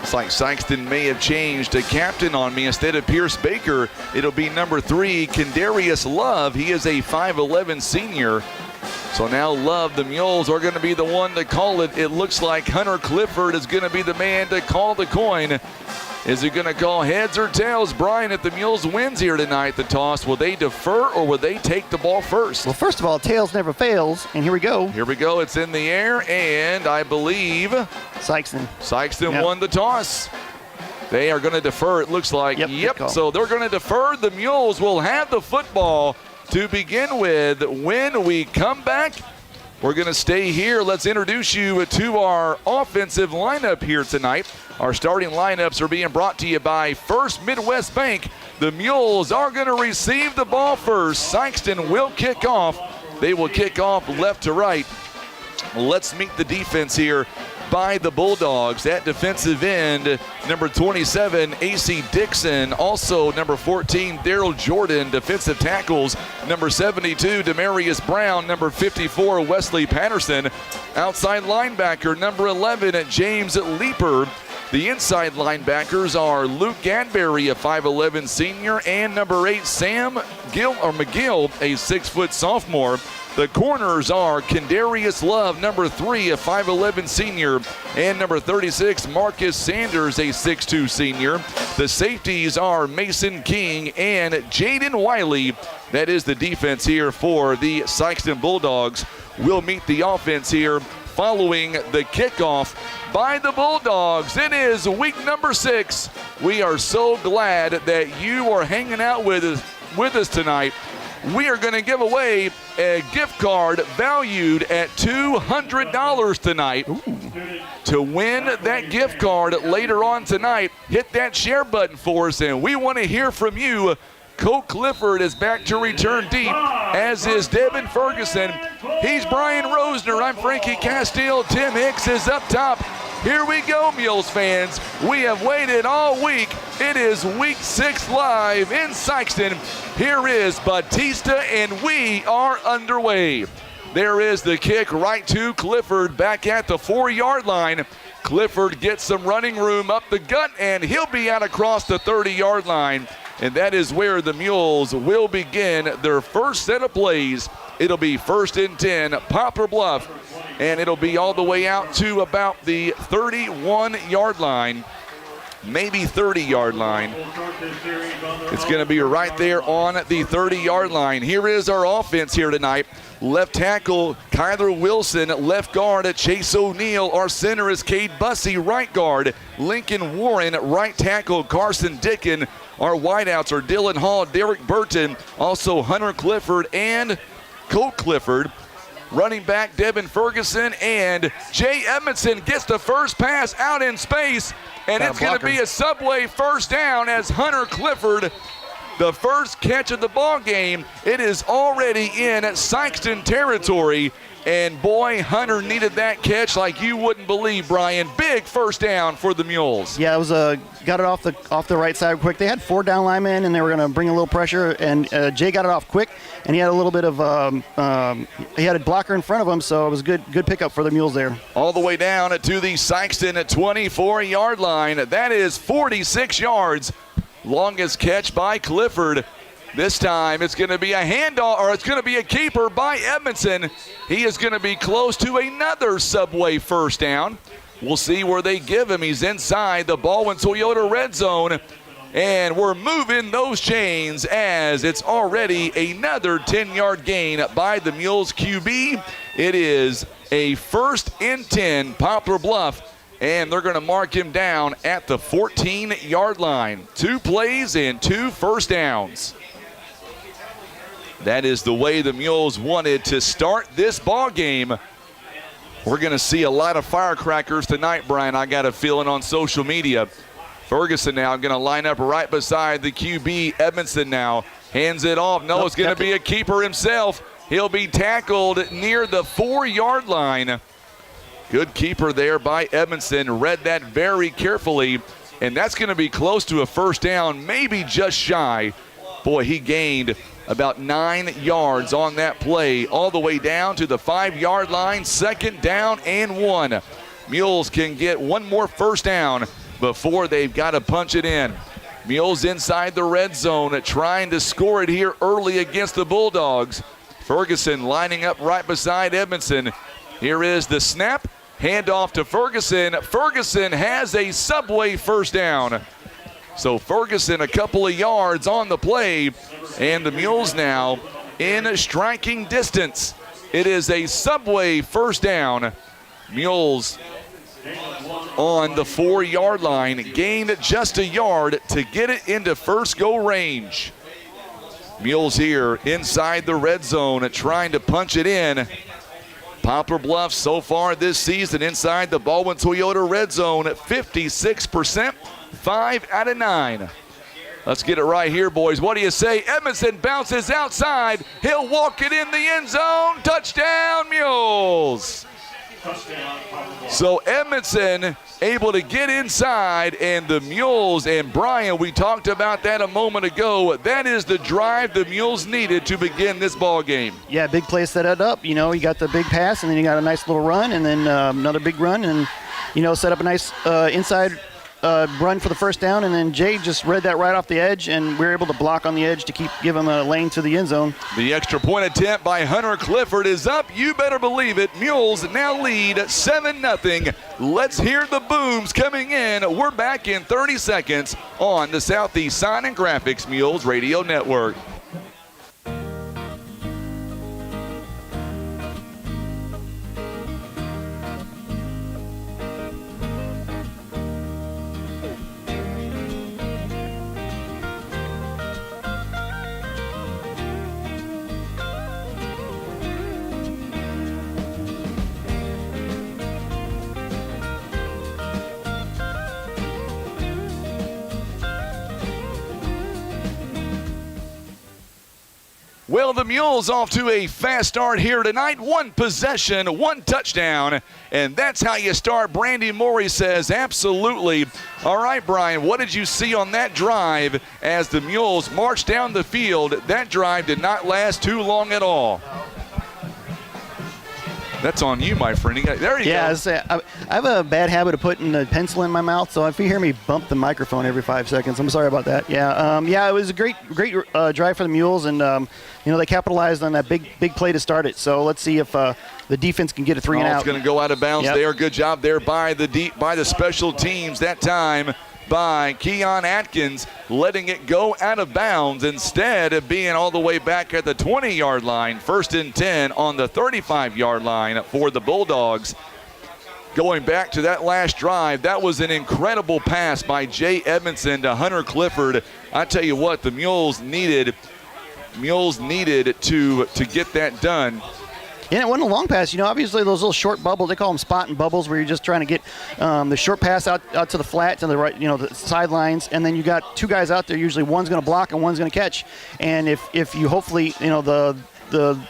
It's like Sikeston may have changed a captain on me. Instead of Pierce Baker, it'll be number 3, Kendarius Love. He is a 5'11 senior. So now Love, the Mules are going to be the one to call it. It looks like Hunter Clifford is going to be the man to call the coin. Is he going to call heads or tails? Brian, if the Mules wins here tonight, the toss, will they defer or will they take the ball first? Well, first of all, tails never fails, and here we go. Here we go. It's in the air, and I believe Sikeston won the toss. They are going to defer, it looks like. Yep. So they're going to defer. The Mules will have the football to begin with. When we come back, we're going to stay here. Let's introduce you to our offensive lineup here tonight. Our starting lineups are being brought to you by First Midwest Bank. The Mules are going to receive the ball first. Sikeston will kick off. They will kick off left to right. Let's meet the defense here by the Bulldogs. At defensive end, number 27, A.C. Dixon. Also, number 14, Daryl Jordan. Defensive tackles, number 72, Demarius Brown. Number 54, Wesley Patterson. Outside linebacker, number 11, James Leeper. The inside linebackers are Luke Gadberry, a 5'11 senior, and number 8, McGill, a 6-foot sophomore. The corners are Kendarius Love, number 3, a 5'11 senior, and number 36, Marcus Sanders, a 6'2 senior. The safeties are Mason King and Jaden Wiley. That is the defense here for the Sikeston Bulldogs. We'll meet the offense here following the kickoff by the Bulldogs. It is week number 6. We are so glad that you are hanging out with us tonight. We are going to give away a gift card valued at $200 tonight. Ooh. To win that gift card later on tonight, hit that share button for us, and we want to hear from you. Colt Clifford is back to return deep, as is Devin Ferguson. He's Brian Rosner. I'm Frankie Castile. Tim Hicks is up top. Here we go, Mules fans. We have waited all week. It is week 6 live in Sikeston. Here is Batista, and we are underway. There is the kick right to Clifford back at the 4-yard line. Clifford gets some running room up the gut, and he'll be out across the 30-yard line. And that is where the Mules will begin their first set of plays. It'll be 1st and 10, Poplar Bluff, and it'll be all the way out to about the 31-yard line, maybe 30-yard line. It's going to be right there on the 30-yard line. Here is our offense here tonight. Left tackle, Kyler Wilson. Left guard, Chase O'Neal. Our center is Cade Bussey. Right guard, Lincoln Warren. Right tackle, Carson Dickin. Our wideouts are Dylan Hall, Derek Burton, also Hunter Clifford and Colt Clifford. Running back, Devin Ferguson, and Jay Edmondson gets the first pass out in space, and it's going to be a Subway first down as Hunter Clifford, the first catch of the ball game. It is already in Sikeston territory, and boy, Hunter needed that catch like you wouldn't believe, Brian. Big first down for the Mules. Yeah, it was got it off the right side quick. They had 4 down linemen, and they were going to bring a little pressure, and Jay got it off quick, and he had a little bit of he had a blocker in front of him, so it was good pickup for the Mules there. All the way down to the Sikeston 24-yard line. That is 46 yards. Longest catch by Clifford. This time it's going to be a handoff, or it's going to be a keeper by Edmondson. He is going to be close to another Subway first down. We'll see where they give him. He's inside the Baldwin Toyota red zone. And we're moving those chains as it's already another 10-yard gain by the Mules QB. It is a 1st and 10, Poplar Bluff. And they're going to mark him down at the 14-yard line. 2 plays and 2 first downs. That is the way the Mules wanted to start this ball game. We're going to see a lot of firecrackers tonight, Brian. I got a feeling on social media. Ferguson now going to line up right beside the QB. Edmondson now hands it off. No, it's going to be a keeper himself. He'll be tackled near the 4-yard line. Good keeper there by Edmondson. Read that very carefully, and that's going to be close to a first down, maybe just shy. Boy, he gained about 9 yards on that play, all the way down to the 5-yard line. 2nd down and 1. Mules can get one more first down before they've got to punch it in. Mules inside the red zone, trying to score it here early against the Bulldogs. Ferguson lining up right beside Edmondson. Here is the snap. Handoff to Ferguson. Ferguson has a Subway first down. So Ferguson a couple of yards on the play, and the Mules now in striking distance. It is a Subway first down. Mules on the 4-yard line, gained just a yard to get it into first goal range. Mules here inside the red zone trying to punch it in. Poplar Bluff so far this season inside the Baldwin Toyota red zone at 56%, 5 out of 9. Let's get it right here, boys. What do you say? Edmondson bounces outside. He'll walk it in the end zone. Touchdown, Mules. So Edmondson able to get inside, and the Mules, and Brian, we talked about that a moment ago. That is the drive the Mules needed to begin this ball game. Yeah, big play set it up. You know, you got the big pass, and then you got a nice little run, and then another big run, and, you know, set up a nice inside run for the first down, and then Jay just read that right off the edge, and we were able to block on the edge to give him a lane to the end zone. The extra point attempt by Hunter Clifford is up. You better believe it. Mules now lead 7-0. Let's hear the booms coming in. We're back in 30 seconds on the Southeast Sign and Graphics Mules Radio Network. Well, the Mules off to a fast start here tonight. 1 possession, 1 touchdown, and that's how you start. Brandy Morey says absolutely. All right, Brian, what did you see on that drive as the Mules marched down the field? That drive did not last too long at all. That's on you, my friend. There you go. Yeah, I have a bad habit of putting a pencil in my mouth, so if you hear me bump the microphone every 5 seconds, I'm sorry about that. Yeah, it was a great drive for the Mules, and you know, they capitalized on that big play to start it. So let's see if the defense can get a 3 and out. It's going to go out of bounds there. Good job there by the special teams that time. by Keon Atkins, letting it go out of bounds instead of being all the way back at the 20-yard line. 1st and 10 on the 35-yard line for the Bulldogs. Going back to that last drive, that was an incredible pass by Jay Edmondson to Hunter Clifford. I tell you what, the Mules needed to get that done. And it wasn't a long pass. Obviously those little short bubbles, they call them spot and bubbles, where you're just trying to get the short pass out to the flat, to the right, the sidelines, and then you got two guys out there. Usually one's going to block and one's going to catch. And if you hopefully, the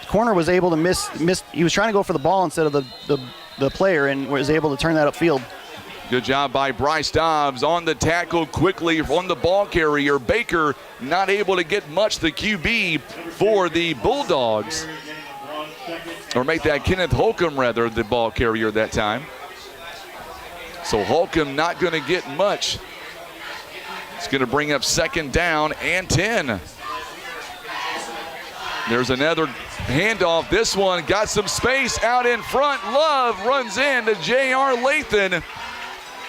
corner was able to miss. He was trying to go for the ball instead of the player, and was able to turn that upfield. Good job by Bryce Dobbs on the tackle quickly on the ball carrier. Baker not able to get much, the QB for the Bulldogs. Or make that Kenneth Holcomb, rather, the ball carrier that time. So Holcomb not going to get much. It's going to bring up 2nd down and 10. There's another handoff. This one got some space out in front. Love runs in to J.R. Lathan.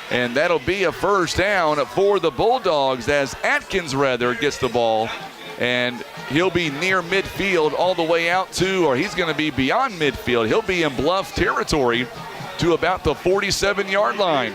And that'll be a 1st down for the Bulldogs as Atkins, gets the ball. And he'll be near midfield all the way out to, or he's going to be beyond midfield. He'll be in Bluff territory to about the 47-yard line.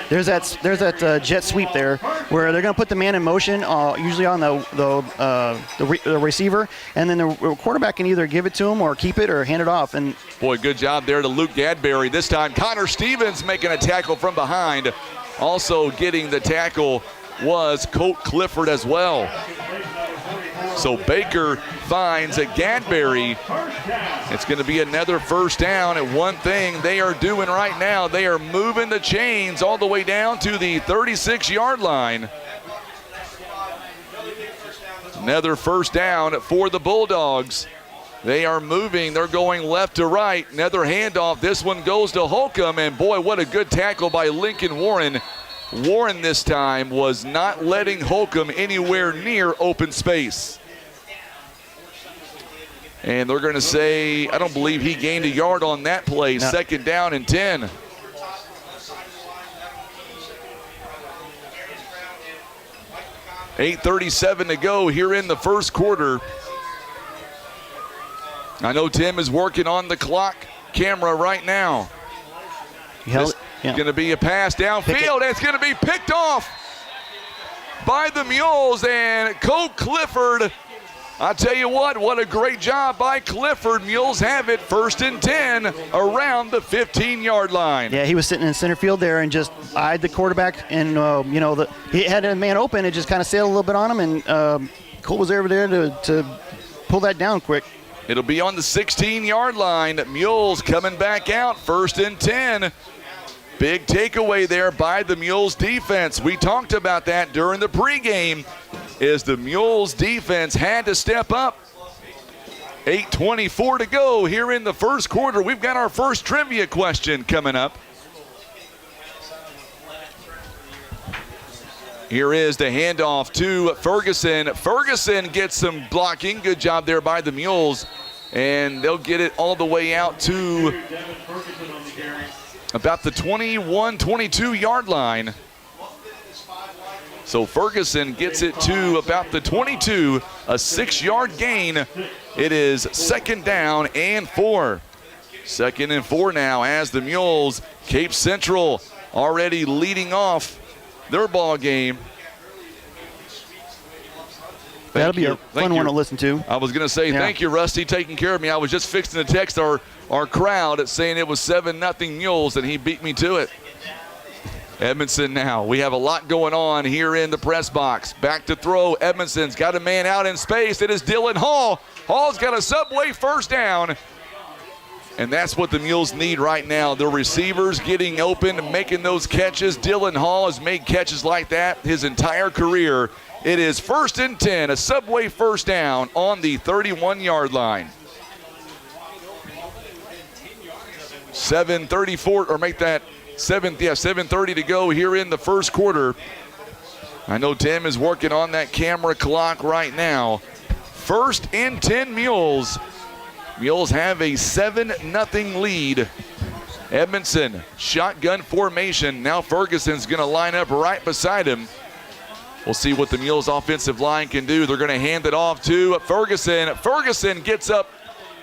There's that jet sweep there where they're going to put the man in motion, usually on the receiver, and then the quarterback can either give it to him or keep it or hand it off. And boy, good job there to Luke Gadberry. This time Connor Stevens making a tackle from behind. Also getting the tackle was Colt Clifford as well. So Baker finds a Gadberry. It's going to be another 1st down. And one thing they are doing right now, they are moving the chains all the way down to the 36-yard line. Another 1st down for the Bulldogs. They are moving. They're going left to right. Another handoff. This one goes to Holcomb. And boy, what a good tackle by Lincoln Warren. Warren this time was not letting Holcomb anywhere near open space. And they're going to say, I don't believe he gained a yard on that play. No. 2nd down and 10. $8:37 to go here in the 1st quarter. I know Tim is working on the clock camera right now. This going to be a pass downfield. It's going to be picked off by the Mules, and Colt Clifford, I tell you what a great job by Clifford. Mules have it 1st and 10 around the 15-yard line. Yeah, he was sitting in center field there and just eyed the quarterback, and he had a man open. It just kind of sailed a little bit on him, and Colt was over there to pull that down quick. It'll be on the 16-yard line. Mules coming back out, 1st and 10. Big takeaway there by the Mules defense. We talked about that during the pregame, is the Mules defense had to step up. 8:24 to go here in the 1st quarter. We've got our first trivia question coming up. Here is the handoff to Ferguson. Ferguson gets some blocking. Good job there by the Mules. And they'll get it all the way out to about the 21-22 line. So Ferguson gets it to about the 22, a 6-yard gain. It is 2nd down and 4. 2nd and 4 now as the Mules, Cape Central already leading off their ball game. That'll be a fun one to listen to. I was going to say, thank you, Rusty, taking care of me. I was just fixing to text our crowd saying it was 7-0 Mules, and he beat me to it. Edmondson now. We have a lot going on here in the press box. Back to throw. Edmondson's got a man out in space. It is Dylan Hall. Hall's got a Subway 1st down. And that's what the Mules need right now. The receivers getting open, making those catches. Dylan Hall has made catches like that his entire career. It is 1st and 10, a Subway 1st down on the 31-yard line. 7:34, or make that 7:30 to go here in the 1st quarter. I know Tim is working on that camera clock right now. 1st and 10 Mules. Mules have a 7-0 lead. Edmondson, shotgun formation. Now Ferguson's going to line up right beside him. We'll see what the Mules offensive line can do. They're going to hand it off to Ferguson. Ferguson gets up.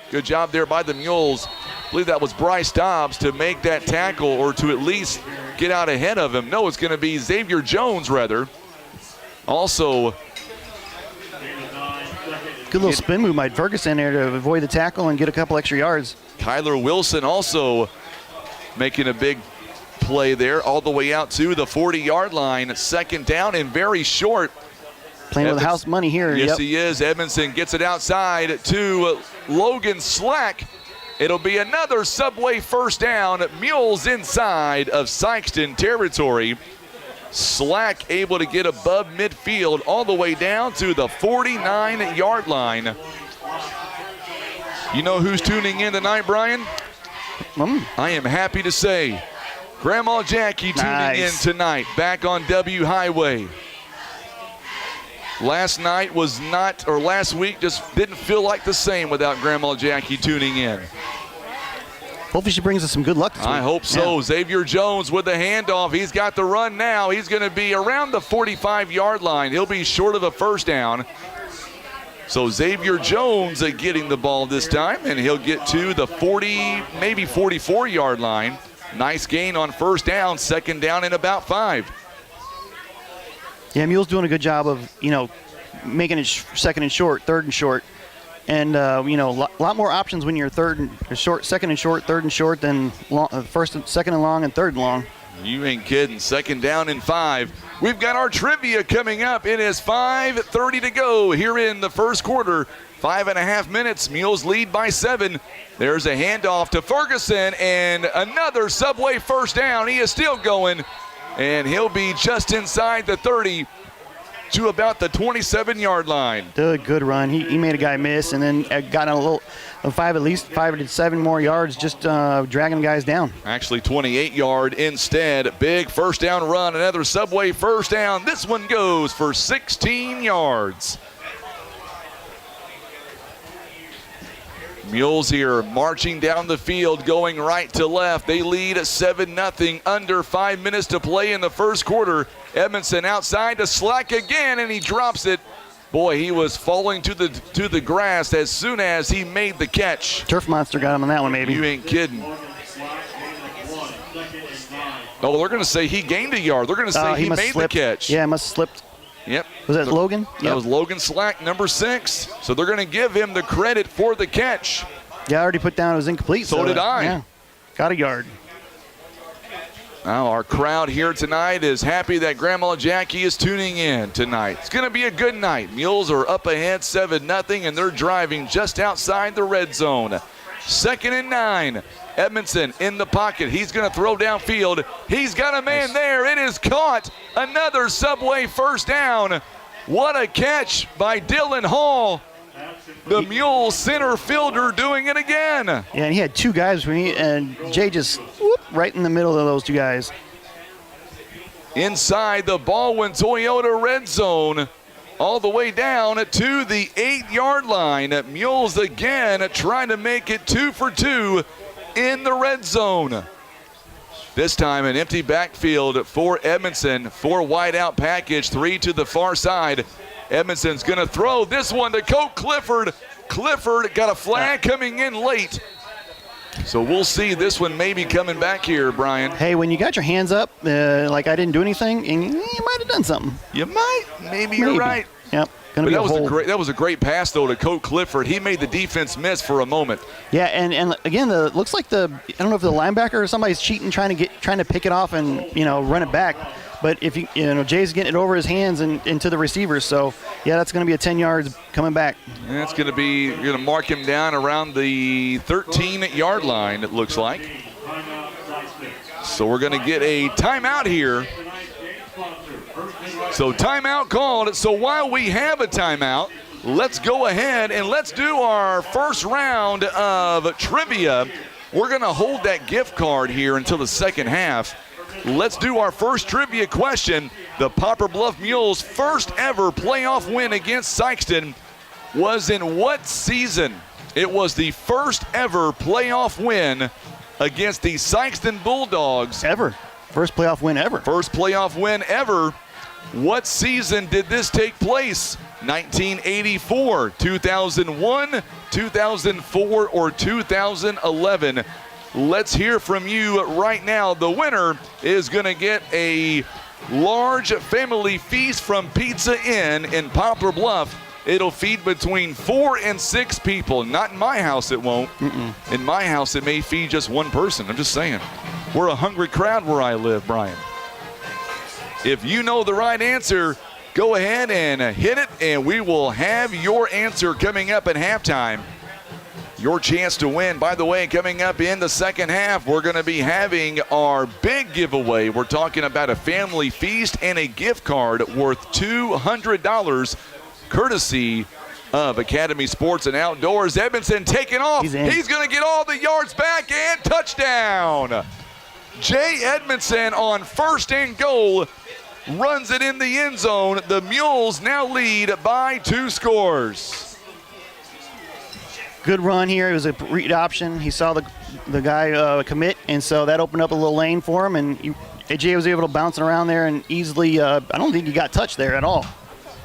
Good job there by the Mules. I believe that was Bryce Dobbs to make that tackle, or to at least get out ahead of him. No, it's going to be Xavier Jones, rather. Also, good little spin move by Ferguson there to avoid the tackle and get a couple extra yards. Kyler Wilson also making a big play there, all the way out to the 40-yard line. Second down and very short. Playing with house money here. Yes, he is. Edmondson gets it outside to Logan Slack. It'll be another Subway first down. Mules inside of Sikeston territory. Slack able to get above midfield all the way down to the 49-yard line. You know who's tuning in tonight, Brian? I am happy to say Grandma Jackie tuning in tonight, back on W Highway. Last week just didn't feel like the same without Grandma Jackie tuning in. Hopefully she brings us some good luck this week. I hope so. Yeah. Xavier Jones with the handoff. He's got the run now. He's going to be around the 45-yard line. He'll be short of a first down. So Xavier Jones getting the ball this time, and he'll get to the 40, maybe 44-yard line. Nice gain on first down, second down and about 5. Yeah, Mule's doing a good job of, making it second and short, third and short. And, a lot more options when you're second and short, third and short than second and long and third and long. You ain't kidding. Second down and 5. We've got our trivia coming up. It is 5:30 to go here in the first quarter. 5.5 minutes. Mules lead by 7. There's a handoff to Ferguson and another Subway first down. He is still going, and he'll be just inside the 30 to about the 27-yard line. Good run. He made a guy miss, and then got a little at least 5 to 7 more yards, just dragging guys down. Actually 28-yard instead. Big first down run, another Subway first down. This one goes for 16 yards. Mules here marching down the field, going right to left. They lead at 7-0, under 5 minutes to play in the first quarter. Edmondson outside to Slack again, and he drops it. Boy, he was falling to the grass as soon as he made the catch. Turf Monster got him on that one, maybe. You ain't kidding. Oh, they're going to say he gained a yard. They're going to say he made the catch. Yeah, must have slipped. Yep. Was that Logan? That was Logan Slack, number 6. So they're going to give him the credit for the catch. Yeah, I already put down it was incomplete. So did I. Yeah, got a yard. Now our crowd here tonight is happy that Grandma Jackie is tuning in tonight. It's going to be a good night. Mules are up ahead 7-0, and they're driving just outside the red zone. 2nd and 9. Edmondson in the pocket. He's going to throw downfield. He's got a man there. It is caught. Another Subway first down. What a catch by Dylan Hall. The Mule center fielder doing it again. Yeah, and he had 2 guys, and Jay just right in the middle of those 2 guys. Inside the Baldwin Toyota red zone, all the way down to the 8-yard line. Mules again trying to make it 2 for 2 in the red zone. This time an empty backfield for Edmondson. 4 wide out package, 3 to the far side. Edmondson's going to throw this one to Colt Clifford. Clifford got a flag coming in late. So we'll see this one maybe coming back here, Brian. Hey, when you got your hands up, like I didn't do anything, and you might have done something. You might. Maybe you're right. Yep. But that was a great pass, though, to Colt Clifford. He made the defense miss for a moment. Yeah, and again, looks like I don't know if the linebacker or somebody's cheating, trying to pick it off and run it back. But if Jay's getting it over his hands and into the receivers, so yeah, that's going to be a 10 yards coming back. And that's going to be, you're going to mark him down around the 13-yard line. It looks like. So we're going to get a timeout here. So timeout called. So while we have a timeout, let's go ahead and let's do our first round of trivia. We're going to hold that gift card here until the second half. Let's do our first trivia question. The Poplar Bluff Mules' first ever playoff win against Sikeston was in what season? It was the first ever playoff win against the Sikeston Bulldogs. Ever. First playoff win ever. First playoff win ever. What season did this take place? 1984, 2001, 2004, or 2011? Let's hear from you right now. The winner is going to get a large family feast from Pizza Inn in Poplar Bluff. It'll feed between 4 and 6 people. Not in my house, it won't. In my house, it may feed just one person. I'm just saying. We're a hungry crowd where I live, Brian. If you know the right answer, go ahead and hit it, and we will have your answer coming up at halftime. Your chance to win. By the way, coming up in the second half, we're going to be having our big giveaway. We're talking about a family feast and a gift card worth $200, courtesy of Academy Sports and Outdoors. Edmondson taking off. He's going to get all the yards back, and touchdown. Jay Edmondson on 1st and goal runs it in the end zone. The Mules now lead by 2 scores. Good run here. It was a read option. He saw the guy commit, and so that opened up a little lane for him, and AJ was able to bounce it around there and easily, I don't think he got touched there at all,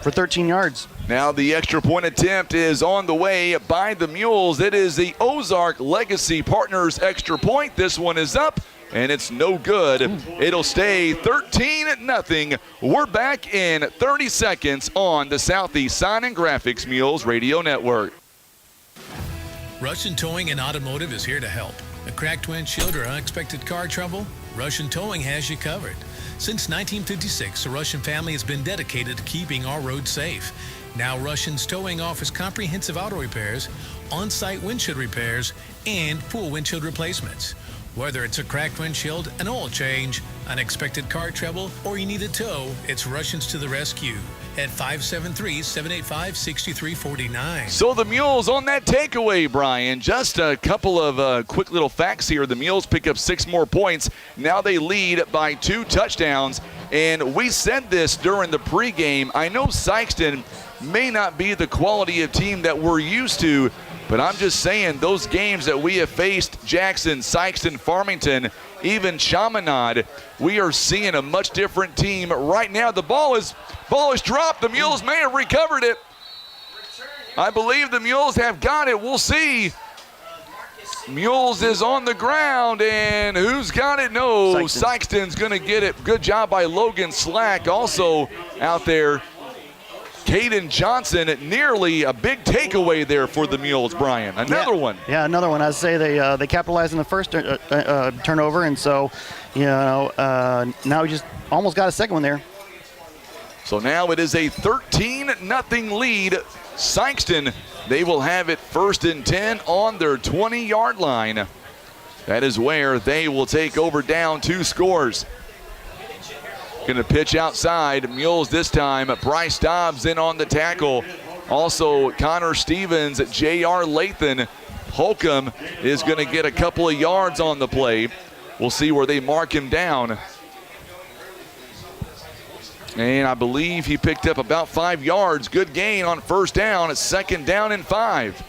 for 13 yards. Now the extra point attempt is on the way by the Mules. It is the Ozark Legacy Partners extra point. This one is up, and it's no good. It'll stay 13-0. We're back in 30 seconds on the Southeast Sign and Graphics Mules Radio Network. Russian Towing and Automotive is here to help. A cracked windshield or unexpected car trouble? Russian Towing has you covered. Since 1956, the Russian family has been dedicated to keeping our roads safe. Now Russian's Towing offers comprehensive auto repairs, on-site windshield repairs, and full windshield replacements. Whether it's a cracked windshield, an oil change, unexpected car trouble, or you need a tow, it's Russians to the rescue at 573-785-6349. So the Mules on that takeaway, Brian. Just a couple of quick little facts here. The Mules pick up 6 more points. Now they lead by 2 touchdowns. And we said this during the pregame. I know Sikeston may not be the quality of team that we're used to, but I'm just saying those games that we have faced, Jackson, Sikeston, Farmington, even Chaminade, we are seeing a much different team right now. The ball is dropped. The Mules may have recovered it. I believe the Mules have got it. We'll see. Mules is on the ground, and who's got it? No, Sikeston's going to get it. Good job by Logan Slack, also out there. Caden Johnson, nearly a big takeaway there for the Mules, Brian. Another one. Yeah, another one. I'd say they capitalized on the first turnover, and so, now we just almost got a second one there. So now it is a 13-0 lead. Sikeston, they will have it 1st and 10 on their 20-yard line. That is where they will take over down 2 scores. Going to pitch outside. Mules this time. Bryce Dobbs in on the tackle. Also Connor Stevens, J.R. Lathan. Holcomb is going to get a couple of yards on the play. We'll see where they mark him down. And I believe he picked up about 5 yards. Good gain on 1st down. It's 2nd down and 5.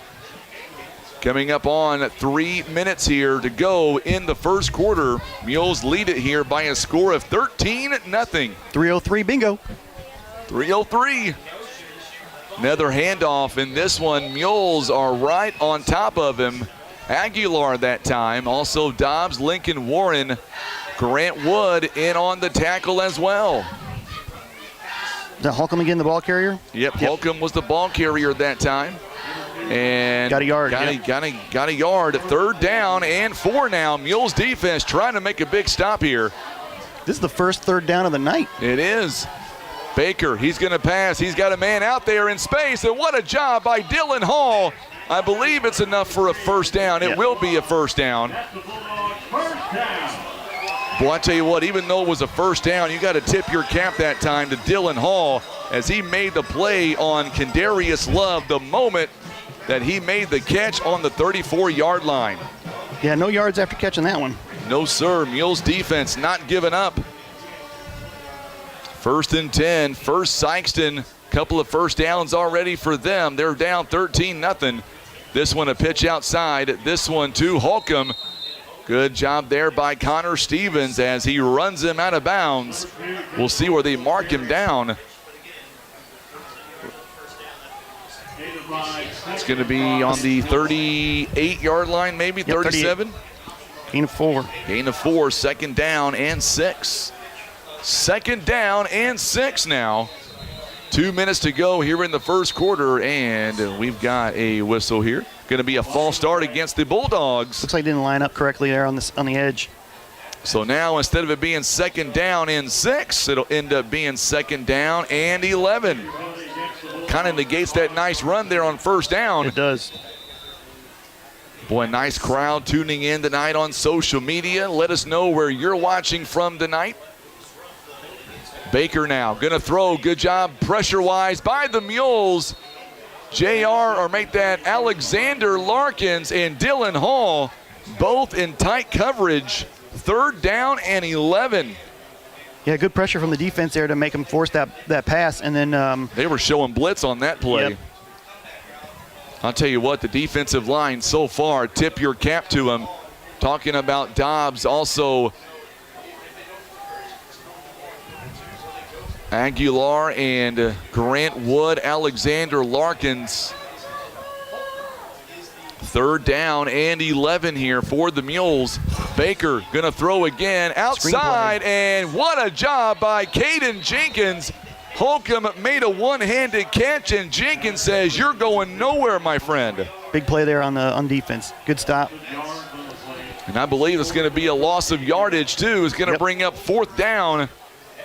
Coming up on 3 minutes here to go in the first quarter. Mules lead it here by a score of 13-0. 303 bingo. 303. Another handoff in this one. Mules are right on top of him. Aguilar that time. Also Dobbs, Lincoln Warren, Grant Wood in on the tackle as well. Is that Holcomb again, the ball carrier? Yep, Holcomb was the ball carrier that time. And got a yard. Got a yard. 3rd down and 4 now. Mules defense trying to make a big stop here. This is the first 3rd down of the night. It is. Baker, he's going to pass. He's got a man out there in space, and what a job by Dylan Hall. I believe it's enough for a 1st down. It will be a 1st down. Boy, I tell you what, even though it was a 1st down, you got to tip your cap that time to Dylan Hall as he made the play on Kendarius Love the moment that he made the catch on the 34-yard line. Yeah, no yards after catching that one. No, sir. Mules defense not giving up. 1st and 10. First Sikeston. Couple of 1st downs already for them. They're down 13-0. This one a pitch outside. This one to Holcomb. Good job there by Connor Stevens as he runs him out of bounds. We'll see where they mark him down. It's going to be on the 38-yard line, maybe, 37. Gain of 4. Gain of 4, 2nd down and 6. 2nd down and 6 now. 2 minutes to go here in the first quarter, and we've got a whistle here. Going to be a false start against the Bulldogs. Looks like they didn't line up correctly there on the edge. So now instead of it being 2nd down and 6, it'll end up being 2nd down and 11. Kind of negates that nice run there on 1st down. It does. Boy, nice crowd tuning in tonight on social media. Let us know where you're watching from tonight. Baker now going to throw. Good job pressure-wise by the Mules. Alexander Larkins and Dylan Hall, both in tight coverage. 3rd down and 11. Yeah, good pressure from the defense there to make them force that pass. And then they were showing blitz on that play. Yep. I'll tell you what, the defensive line so far, tip your cap to them. Talking about Dobbs, also Aguilar and Grant Wood, Alexander Larkins. 3rd down and 11 here for the Mules. Baker gonna throw again outside, and what a job by Caden Jenkins. Holcomb made a one-handed catch, and Jenkins says, "You're going nowhere, my friend." Big play there on defense. Good stop. And I believe it's going to be a loss of yardage too. It's going to bring up 4th down.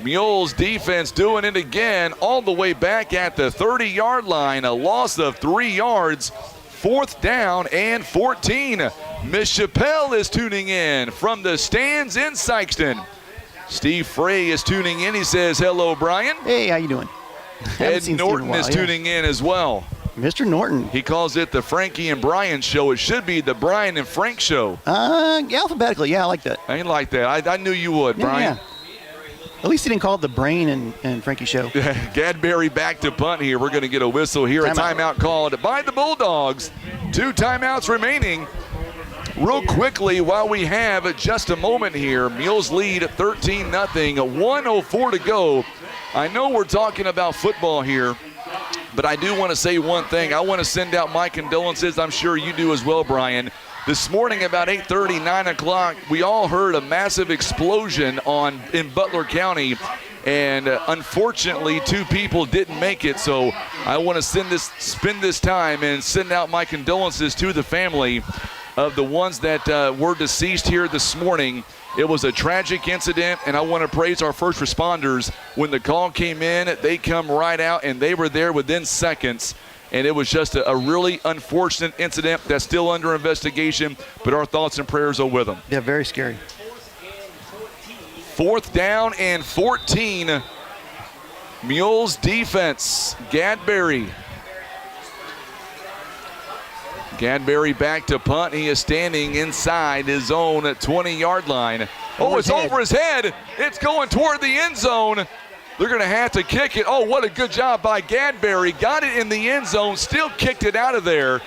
Mules defense doing it again, all the way back at the 30-yard line. A loss of 3 yards. 4th down and 14. Miss Chappelle is tuning in from the stands in Sikeston. Steve Frey is tuning in. He says, "Hello, Brian." Hey, how you doing? Ed Norton is tuning in as well. Mr. Norton. He calls it the Frankie and Brian show. It should be the Brian and Frank show. Alphabetically, yeah, I like that. I like that. I knew you would, Brian. Yeah. At least he didn't call it the Brain and Frankie show. Gadberry back to punt here. We're going to get a whistle here. A timeout called by the Bulldogs. 2 timeouts remaining. Real quickly, while we have just a moment here, Mules lead 13-0, 1:04 to go. I know we're talking about football here, but I do want to say one thing. I want to send out my condolences. I'm sure you do as well, Brian. This morning about 8:30, 9 o'clock, we all heard a massive explosion in Butler County, and unfortunately 2 people didn't make it. So I want to spend this time and send out my condolences to the family of the ones that were deceased here this morning. It was a tragic incident, and I want to praise our first responders. When the call came in, they come right out, and they were there within seconds. And it was just a really unfortunate incident that's still under investigation, but our thoughts and prayers are with them. Yeah, very scary. 4th down and 14. Mules defense. Gadberry back to punt. He is standing inside his own 20-yard line. Oh, it's over his head. It's going toward the end zone. They're going to have to kick it. Oh, what a good job by Gadberry. Got it in the end zone, still kicked it out of there.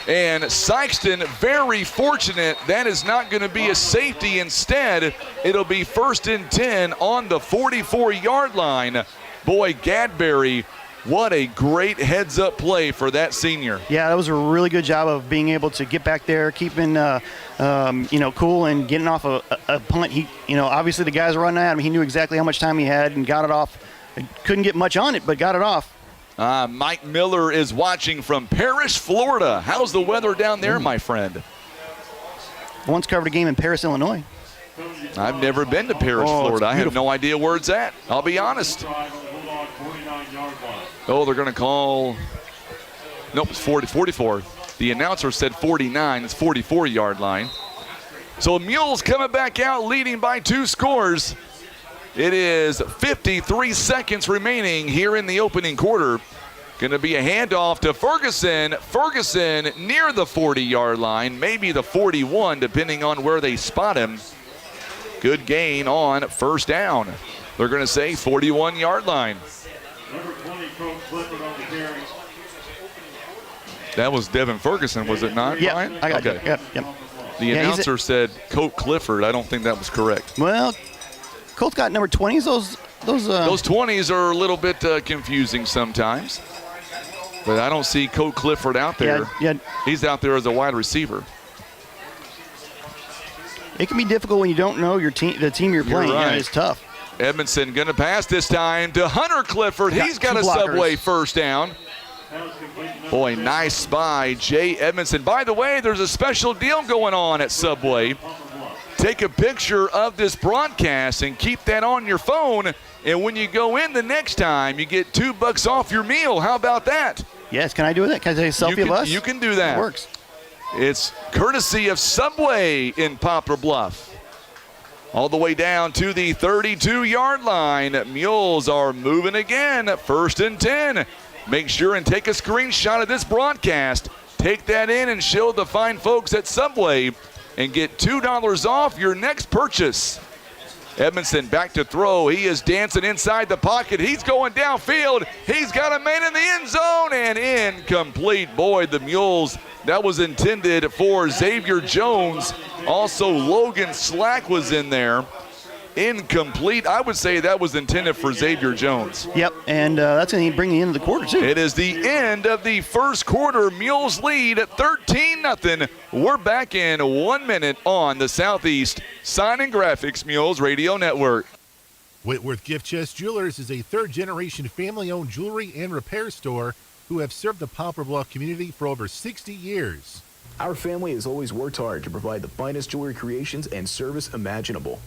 And Sikeston, very fortunate. That is not going to be a safety. Instead, it'll be 1st and 10 on the 44-yard line. Boy, Gadberry, what a great heads-up play for that senior. Yeah, that was a really good job of being able to get back there, keeping cool and getting off a punt. He, obviously the guys were running at him. He knew exactly how much time he had and got it off. Couldn't get much on it, but got it off. Mike Miller is watching from Parrish, Florida. How's the weather down there, my friend? Once covered a game in Paris, Illinois. I've never been to Parrish, Florida. I have no idea where it's at. I'll be honest. Oh, they're going to call. Nope, it's 44. The announcer said 49. It's 44-yard line. So Mules coming back out leading by 2 scores. It is 53 seconds remaining here in the opening quarter. Going to be a handoff to Ferguson. Ferguson near the 40-yard line, maybe the 41, depending on where they spot him. Good gain on 1st down. They're going to say 41-yard line. That was Devin Ferguson, was it not, yeah, Brian? I got okay. Yep. The announcer said Colt Clifford. I don't think that was correct. Well, Colt's got number 20s. Those 20s are a little bit confusing sometimes. But I don't see Colt Clifford out there. Yeah. He's out there as a wide receiver. It can be difficult when you don't know the team you're playing. Right. Yeah, it's tough. Edmondson going to pass this time to Hunter Clifford. He's got a Subway first down. Boy, nice spy, Jay Edmondson. By the way, there's a special deal going on at Subway. Take a picture of this broadcast and keep that on your phone. And when you go in the next time, you get $2 off your meal. How about that? Yes, can I do that? Can I take a selfie of us? You can do that. It works. It's courtesy of Subway in Poplar Bluff. All the way down to the 32-yard line. Mules are moving again. 1st and 10. Make sure and take a screenshot of this broadcast. Take that in and show the fine folks at Subway and get $2 off your next purchase. Edmondson back to throw. He is dancing inside the pocket. He's going downfield. He's got a man in the end zone and incomplete. Boy, the Mules, that was intended for Xavier Jones. Also, Logan Slack was in there. Incomplete. I would say that was intended for Xavier Jones. Yep, and that's going to bring the end of the quarter, too. It is the end of the first quarter. Mules lead at 13-0. We're back in 1 minute on the Southeast Sign and Graphics Mules Radio Network. Whitworth Gift Chest Jewelers is a third-generation family-owned jewelry and repair store who have served the Poplar Bluff community for over 60 years. Our family has always worked hard to provide the finest jewelry creations and service imaginable.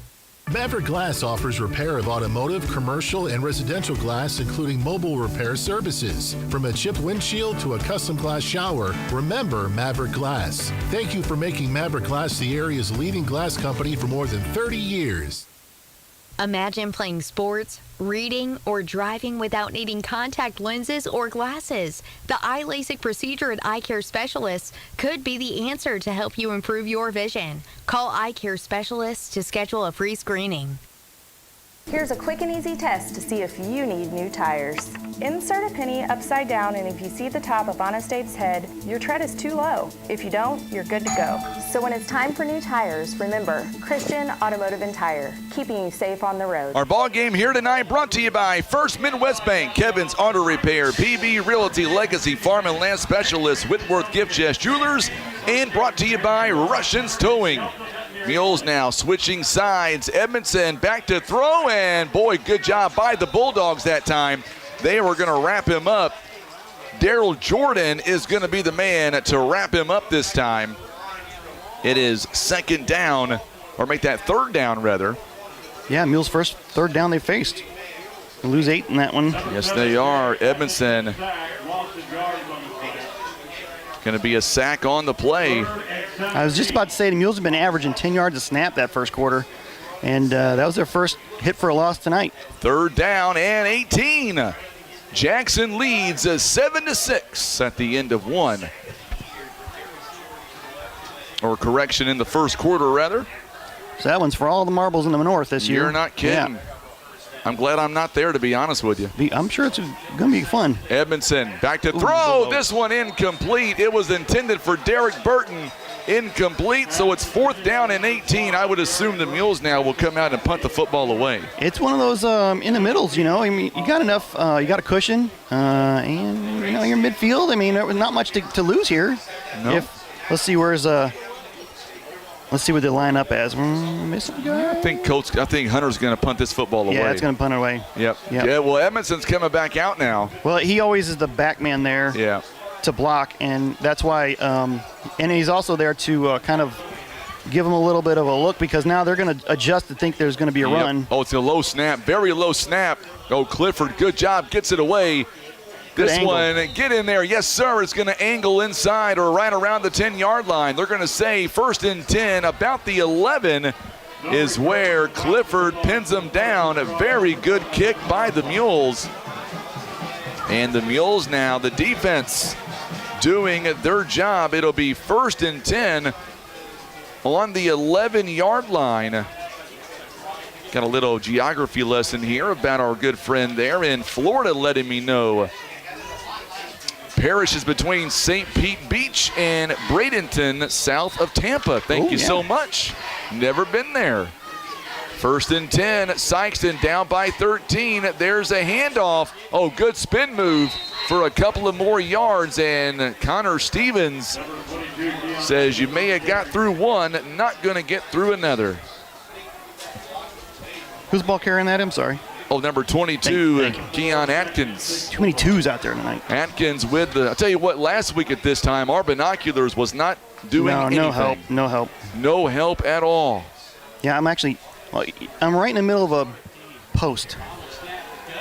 Maverick Glass offers repair of automotive, commercial, and residential glass, including mobile repair services. From a chipped windshield to a custom glass shower, remember Maverick Glass. Thank you for making Maverick Glass the area's leading glass company for more than 30 years. Imagine playing sports, reading, or driving without needing contact lenses or glasses. The eye LASIK procedure at Eye Care Specialists could be the answer to help you improve your vision. Call Eye Care Specialists to schedule a free screening. Here's a quick and easy test to see if you need new tires. Insert a penny upside down, and if you see the top of Honest Abe's head, your tread is too low. If you don't, you're good to go. So when it's time for new tires, remember Christian Automotive and Tire, keeping you safe on the road. Our ball game here tonight brought to you by First Midwest Bank, Kevin's Auto Repair, PB Realty, Legacy Farm and Land Specialists, Whitworth Gift Chest Jewelers, and brought to you by Russians Towing. Mules now switching sides. Edmondson back to throw, and boy, good job by the Bulldogs that time. They were going to wrap him up. Daryl Jordan is going to be the man to wrap him up this time. It is 2nd down, or make that 3rd down rather. Yeah, Mules' first 3rd down they faced. They lose 8 in that one. Yes, they are. Edmondson. Going to be a sack on the play. I was just about to say the Mules have been averaging 10 yards a snap that first quarter, and that was their first hit for a loss tonight. 3rd down and 18. Jackson leads 7-6 at the end of 1. Or correction, in the first quarter, rather. So that one's for all the marbles in the north this year. You're not kidding. Yeah. I'm glad I'm not there, to be honest with you. I'm sure it's going to be fun. Edmondson back to throw. This one incomplete. It was intended for Derek Burton. Incomplete, so it's 4th down and 18. I would assume the Mules now will come out and punt the football away. It's one of those in the middles, you know. I mean, you got enough, you got a cushion, and, you know, you're midfield. I mean, there was not much to lose here. Nope. Let's see where's let's see what they line up as. Missing guy? I think Hunter's going to punt this football away. Yeah, it's going to punt it away. Yep. Yeah, well, Edmondson's coming back out now. Well, he always is the back man there. Yeah. To block, and that's why, and he's also there to kind of give them a little bit of a look, because now they're going to adjust to think there's going to be a run. Oh, it's a low snap, very low snap. Oh, Clifford, good job, gets it away. This one, get in there. Yes, sir. It's going to angle inside or right around the 10-yard line. They're going to say 1st and 10, about the 11 is where Clifford pins them down. A very good kick by the Mules. And the Mules now, the defense, doing their job. It'll be 1st and 10 on the 11-yard line. Got a little geography lesson here about our good friend there in Florida letting me know. parishes between St. Pete Beach and Bradenton, south of Tampa. Thank you so much. Never been there. 1st and 10, Sikeston down by 13. There's a handoff. Oh, good spin move for a couple of more yards, and Connor Stevens says you may have got through one, not going to get through another. Who's ball carrying that? I'm sorry. Oh, number 22, Keon Atkins. Too many twos out there tonight. Atkins with the, I'll tell you what, last week at this time, our binoculars was not doing anything. No help. No help. No help at all. Yeah, I'm right in the middle of a post.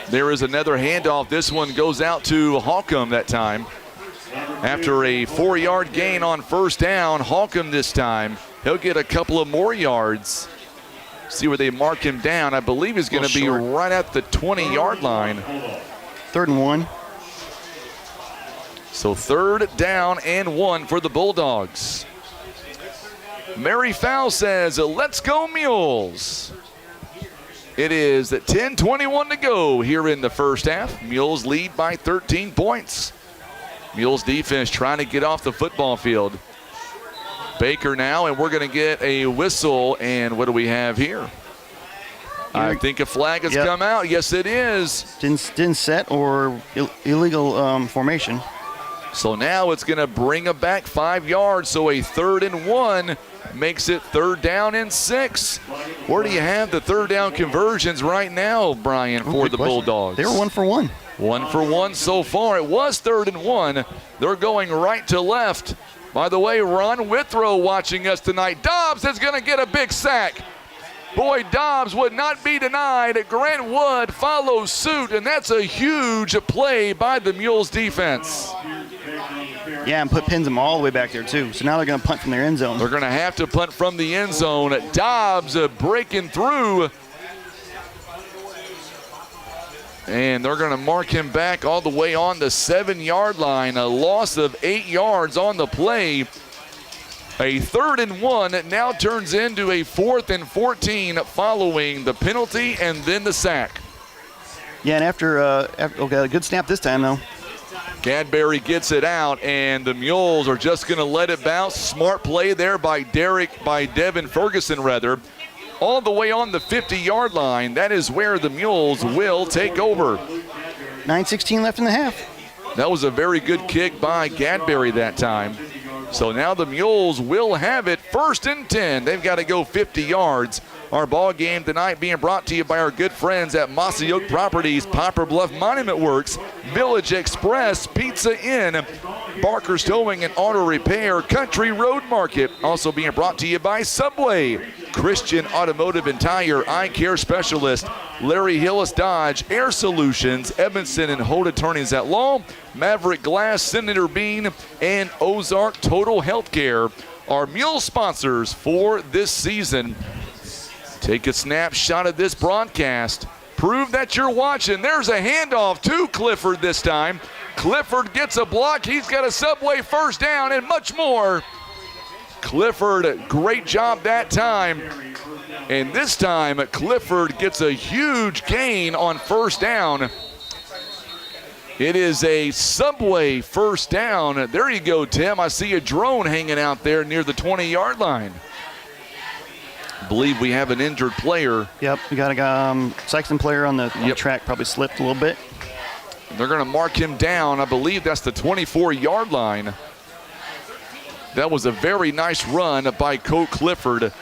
There is another handoff. This one goes out to Holcomb that time. After a 4-yard gain on 1st down, Holcomb this time, he'll get a couple of more yards. See where they mark him down. I believe he's going to be right at the 20-yard line. 3rd and 1. So 3rd down and 1 for the Bulldogs. Mary Fowl says, let's go Mules. It is 10:21 to go here in the first half. Mules lead by 13 points. Mules defense trying to get off the football field. Baker now, and we're going to get a whistle, and what do we have here? I think a flag has come out. Yes, it is. Didn't set or illegal formation. So now it's going to bring them back 5 yards, so a 3rd and 1 makes it 3rd down and 6. Where do you have the 3rd down conversions right now, Brian, for the Bulldogs? They were 1 for 1. 1 for 1 so far. It was 3rd and 1. They're going right to left. By the way, Ron Withrow watching us tonight. Dobbs is going to get a big sack. Boy, Dobbs would not be denied. Grant Wood follows suit, and that's a huge play by the Mules defense. Yeah, and pins them all the way back there, too. So now they're going to punt from their end zone. They're going to have to punt from the end zone. Dobbs breaking through. And they're going to mark him back all the way on the 7-yard line. A loss of 8 yards on the play. A 3rd and 1 now turns into a 4th and 14 following the penalty and then the sack. Yeah, and after a good snap this time, though. Gadberry gets it out, and the Mules are just going to let it bounce. Smart play there by Devin Ferguson, rather. All the way on the 50-yard line. That is where the Mules will take over. 9:16 left in the half. That was a very good kick by Gadberry that time. So now the Mules will have it 1st and 10. They've got to go 50 yards. Our ball game tonight being brought to you by our good friends at Mossy Oak Properties, Poplar Bluff Monument Works, Village Express, Pizza Inn, Barker's Towing and Auto Repair, Country Road Market. Also being brought to you by Subway, Christian Automotive and Tire, Eye Care Specialist, Larry Hillis Dodge, Air Solutions, Evanston and Holt Attorneys at Law, Maverick Glass, Senator Bean, and Ozark Total Healthcare. Our Mule sponsors for this season. Take a snapshot of this broadcast. Prove that you're watching. There's a handoff to Clifford this time. Clifford gets a block. He's got a Subway 1st down and much more. Clifford, great job that time. And this time, Clifford gets a huge gain on 1st down. It is a Subway 1st down. There you go, Tim. I see a drone hanging out there near the 20-yard line. I believe we have an injured player. Yep, we got a Sikeston player on the track, probably slipped a little bit. They're going to mark him down. I believe that's the 24-yard line. That was a very nice run by Colt Clifford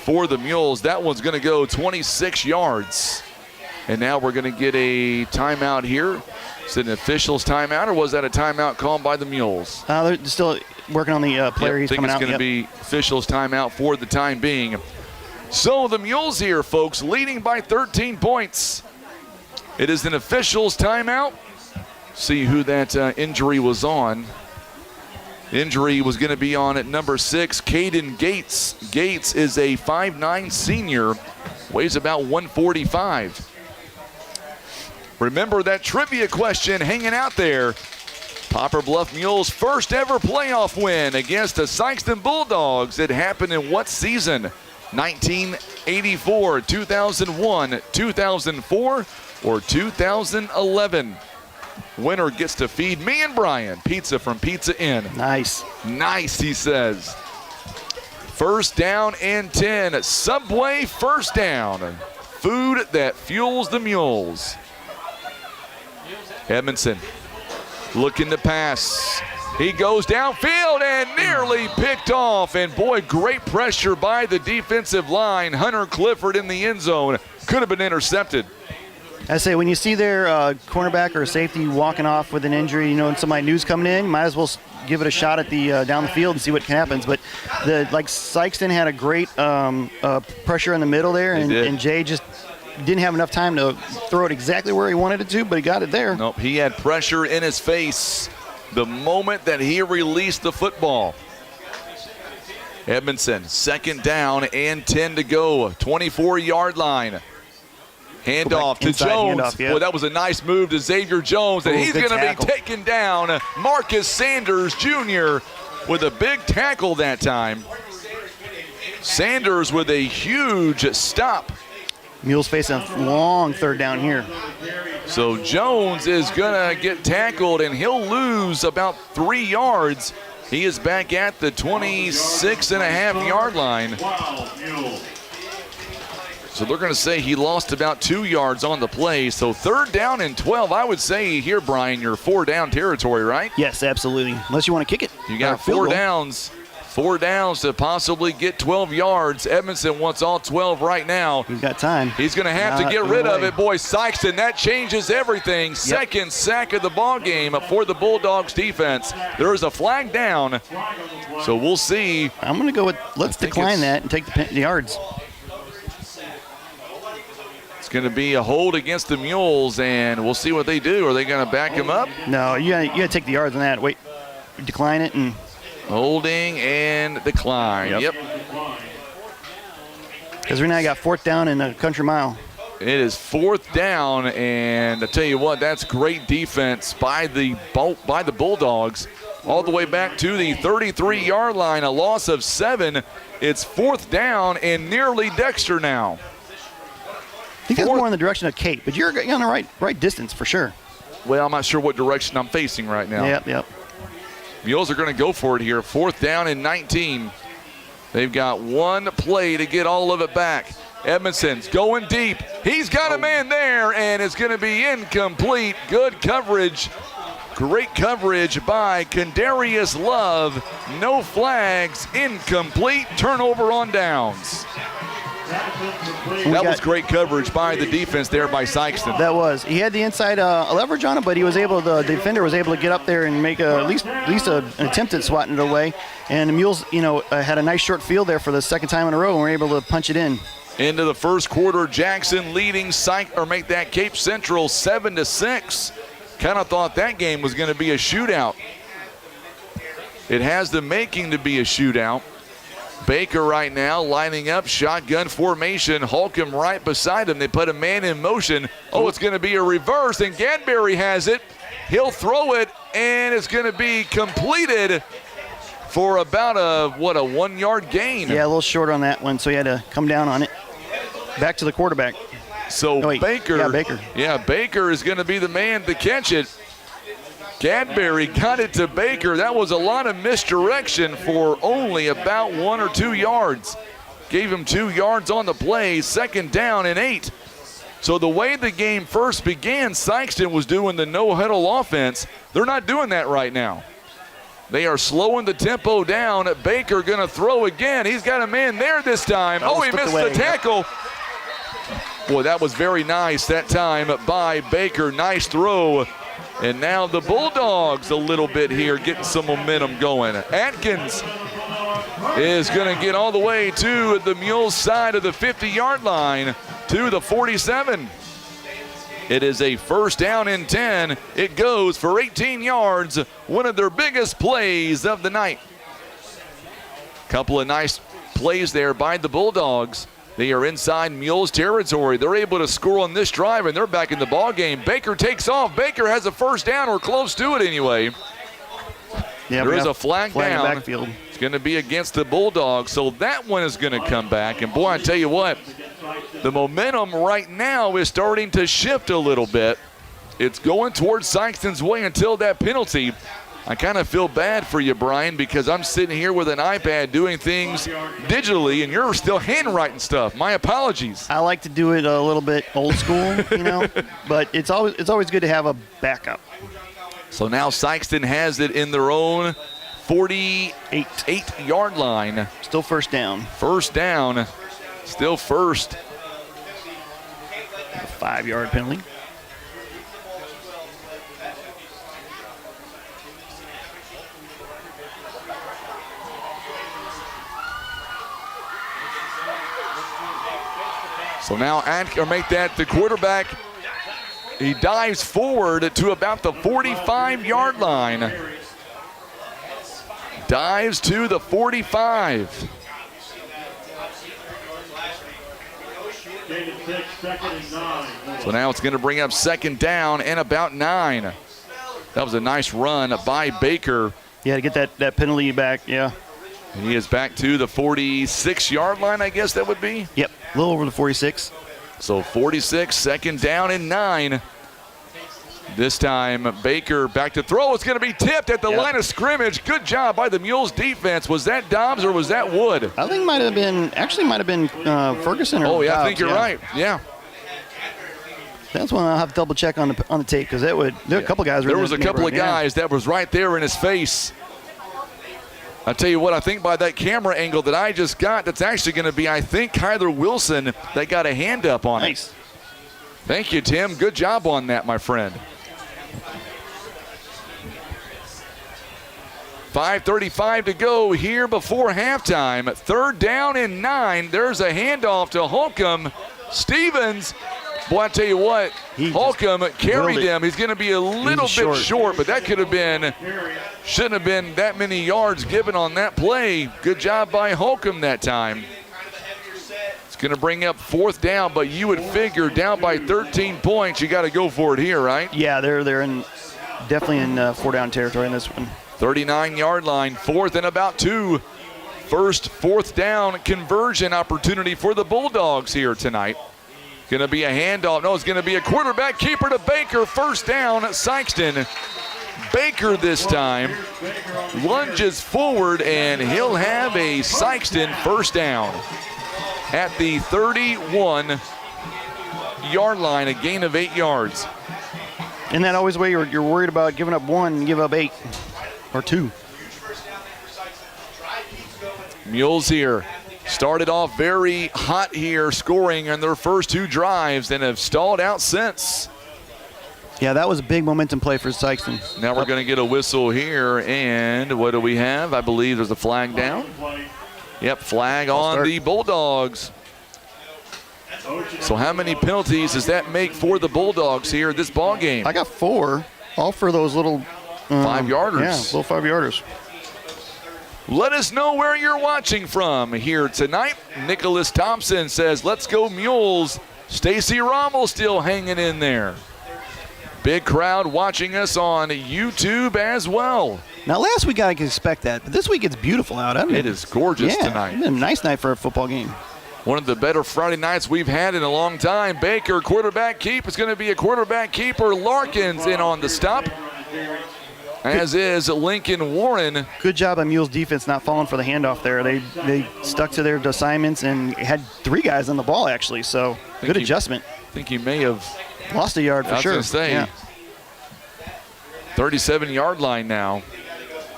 for the Mules. That one's going to go 26 yards. And now we're going to get a timeout here. Is it an official's timeout, or was that a timeout called by the Mules? They're still working on the player. He's coming out. I think it's going to be official's timeout for the time being. So the Mules here, folks, leading by 13 points. It is an official's timeout. See who that injury was on. Injury was going to be on at number 6, Caden Gates. Gates is a 5'9 senior, weighs about 145. Remember that trivia question hanging out there. Poplar Bluff Mules' first ever playoff win against the Sikeston Bulldogs. It happened in what season? 1984, 2001, 2004, or 2011? Winner gets to feed me and Brian pizza from Pizza Inn. Nice. Nice, he says. First down and 10. Subway first down. Food that fuels the Mules. Edmondson looking to pass. He goes downfield and nearly picked off. And boy, great pressure by the defensive line. Hunter Clifford in the end zone. Could have been intercepted. I say, when you see their cornerback or safety walking off with an injury, and somebody new's coming in, you might as well give it a shot at the down the field and see what happens. But Sikeston had a great pressure in the middle there, and Jay just didn't have enough time to throw it exactly where he wanted it to, but he got it there. Nope, he had pressure in his face the moment that he released the football. Edmondson, second down and 10 to go, 24-yard line. Handoff to Jones. Handoff, yeah. Boy, that was a nice move to Xavier Jones, and he's going to be taken down. Marcus Sanders Jr. with a big tackle that time. Sanders with a huge stop. Mules facing a long third down here. So Jones is going to get tackled, and he'll lose about 3 yards. He is back at the 26.5-yard line. So they're going to say he lost about 2 yards on the play. So third down and 12. I would say here, Brian, you're 4 down territory, right? Yes, absolutely. Unless you want to kick it. You got 4 downs. 4 downs to possibly get 12 yards. Edmondson wants all 12 right now. He's got time. He's going to have to get rid of it. Boy, Sikeston, that changes everything. Second sack of the ball game for the Bulldogs defense. There is a flag down. So we'll see. I'm going to go with let's decline that and take the yards. It's going to be a hold against the Mules, and we'll see what they do. Are they going to back him up? No, you got to take the yards on that. Wait, decline it and holding and decline. Yep. Because right now you got 4th down in a country mile. It is 4th down, and I tell you what, that's great defense by the Bulldogs. All the way back to the 33-yard line, a loss of 7. It's 4th down and nearly Dexter now. I think that's more in the direction of Kate, but you're on the right distance for sure. Well, I'm not sure what direction I'm facing right now. Yep. Mules are going to go for it here. 4th down and 19. They've got one play to get all of it back. Edmondson's going deep. He's got a man there, and it's going to be incomplete. Good coverage. Great coverage by Kendarius Love. No flags. Incomplete. Turnover on downs. That was great coverage by the defense there by Sikeston. That was. He had the inside leverage on it, but the defender was able to get up there and make at least an attempt at swatting it away. And the Mules, had a nice short field there for the second time in a row, and were able to punch it in. Into the first quarter, Jackson leading make that Cape Central 7-6. Kind of thought that game was going to be a shootout. It has the making to be a shootout. Baker right now lining up, shotgun formation. Holcomb right beside him. They put a man in motion. Oh, it's going to be a reverse, and Gadberry has it. He'll throw it, and it's going to be completed for about a 1-yard gain. Yeah, a little short on that one, so he had to come down on it. Back to the quarterback. So Baker. Yeah, Baker. Yeah, Baker is going to be the man to catch it. Gadberry got it to Baker. That was a lot of misdirection for only about 1 or 2 yards. Gave him 2 yards on the play. 2nd down and 8. So the way the game first began, Sikeston was doing the no-huddle offense. They're not doing that right now. They are slowing the tempo down. Baker going to throw again. He's got a man there this time. Oh, he missed the tackle. Boy, that was very nice that time by Baker. Nice throw. And now the Bulldogs a little bit here, getting some momentum going. Atkins is going to get all the way to the Mules side of the 50-yard line to the 47. It is a 1st down and 10. It goes for 18 yards, one of their biggest plays of the night. Couple of nice plays there by the Bulldogs. They are inside Mules territory. They're able to score on this drive, and they're back in the ball game. Baker takes off. Baker has a 1st down, or close to it anyway. Yeah, there is a flag down. Backfield. It's going to be against the Bulldogs, so that one is going to come back. And boy, I tell you what, the momentum right now is starting to shift a little bit. It's going towards Sikeston's way until that penalty. I kind of feel bad for you, Brian, because I'm sitting here with an iPad doing things digitally, and you're still handwriting stuff. My apologies. I like to do it a little bit old school, but it's always good to have a backup. So now Sikeston has it in their own 48-yard line. Still first down. First down. Still first. A 5-yard penalty. So now make that the quarterback. He dives forward to about the 45-yard line. Dives to the 45. So now it's going to bring up second down and about 9. That was a nice run by Baker. Yeah, to get that penalty back, yeah. And he is back to the 46-yard line, I guess that would be? Yep, a little over the 46. So 46, second down and 9. This time, Baker back to throw. It's going to be tipped at the line of scrimmage. Good job by the Mules defense. Was that Dobbs or was that Wood? I think might have been Ferguson or Oh, yeah, Dobbs, I think you're right. Yeah. That's one I'll have to double check on the tape because there were a couple guys. There was a couple of guys that was right there in his face. I'll tell you what, I think by that camera angle that I just got, that's actually going to be, I think, Kyler Wilson that got a hand up on it. Thank you, Tim. Good job on that, my friend. 5:35 to go here before halftime. Third down and 9. There's a handoff to Holcomb. Stevens, boy, I tell you what, Holcomb carried him. He's going to be a little bit short, but that could have been, shouldn't have been that many yards given on that play. Good job by Holcomb that time. It's going to bring up fourth down, but you would figure down by 13 points, you got to go for it here, right? Yeah, they're definitely in 4-down territory in this one. 39-yard line, fourth and about 2. First fourth down conversion opportunity for the Bulldogs here tonight. Going to be a handoff. No, it's going to be a quarterback keeper to Baker. First down, Sikeston. Baker this time lunges forward, and he'll have a Sikeston first down at the 31-yard line, a gain of 8 yards. Isn't that always the way you're worried about giving up 1 and give up 8 or 2? Mules here started off very hot here, scoring in their first 2 drives and have stalled out since. Yeah, that was a big momentum play for Sikeston. Now we're going to get a whistle here, and what do we have? I believe there's a flag down. Yep, flag on the Bulldogs. So how many penalties does that make for the Bulldogs here this ball game? I got 4, all for those little 5-yarders. Yeah, little 5-yarders. Let us know where you're watching from here tonight. Nicholas Thompson says, let's go Mules. Stacy Rommel still hanging in there. Big crowd watching us on YouTube as well. Now, last week I could expect that, but this week it's beautiful out. It is gorgeous tonight. It's been a nice night for a football game. One of the better Friday nights we've had in a long time. Baker, quarterback keep. It's going to be a quarterback keeper. Larkins in on the stop, as is Lincoln Warren. Good job on Mules defense not falling for the handoff there. They stuck to their assignments and had 3 guys on the ball, actually, so good adjustment. I think he may have lost a yard for sure. I was going to say, 37-yard line now.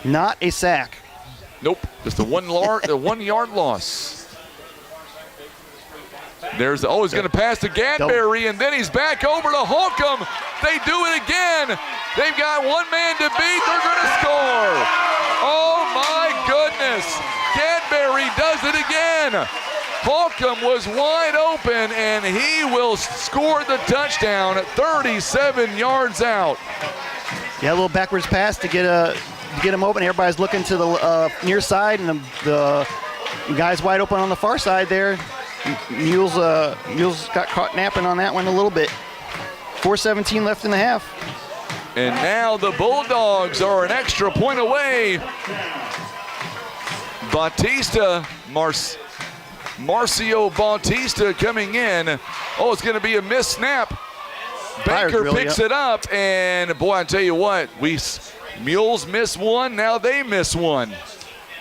Not a sack. Nope, just a 1-yard loss. There's he's going to pass to Gadberry, and then he's back over to Holcomb. They do it again. They've got 1 man to beat. They're going to score. Oh, my goodness. Gadberry does it again. Holcomb was wide open, and he will score the touchdown at 37 yards out. Yeah, a little backwards pass to get him open. Everybody's looking to the near side, and the guy's wide open on the far side there. Mules got caught napping on that one a little bit. 4:17 left in the half. And now the Bulldogs are an extra point away. Marcio Bautista coming in. Oh, it's going to be a missed snap. Baker picks it up, and boy, I tell you what, Mules miss one, now they miss one.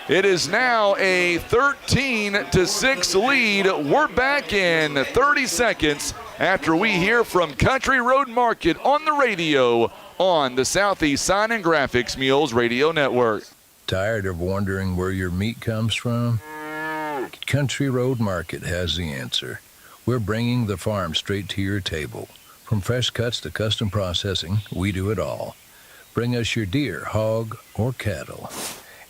It is now a 13-6 lead. We're back in 30 seconds after we hear from Country Road Market on the radio on the Southeast Sign and Graphics Mules Radio Network. Tired of wondering where your meat comes from? Country Road Market has the answer. We're bringing the farm straight to your table. From fresh cuts to custom processing, we do it all. Bring us your deer, hog, or cattle,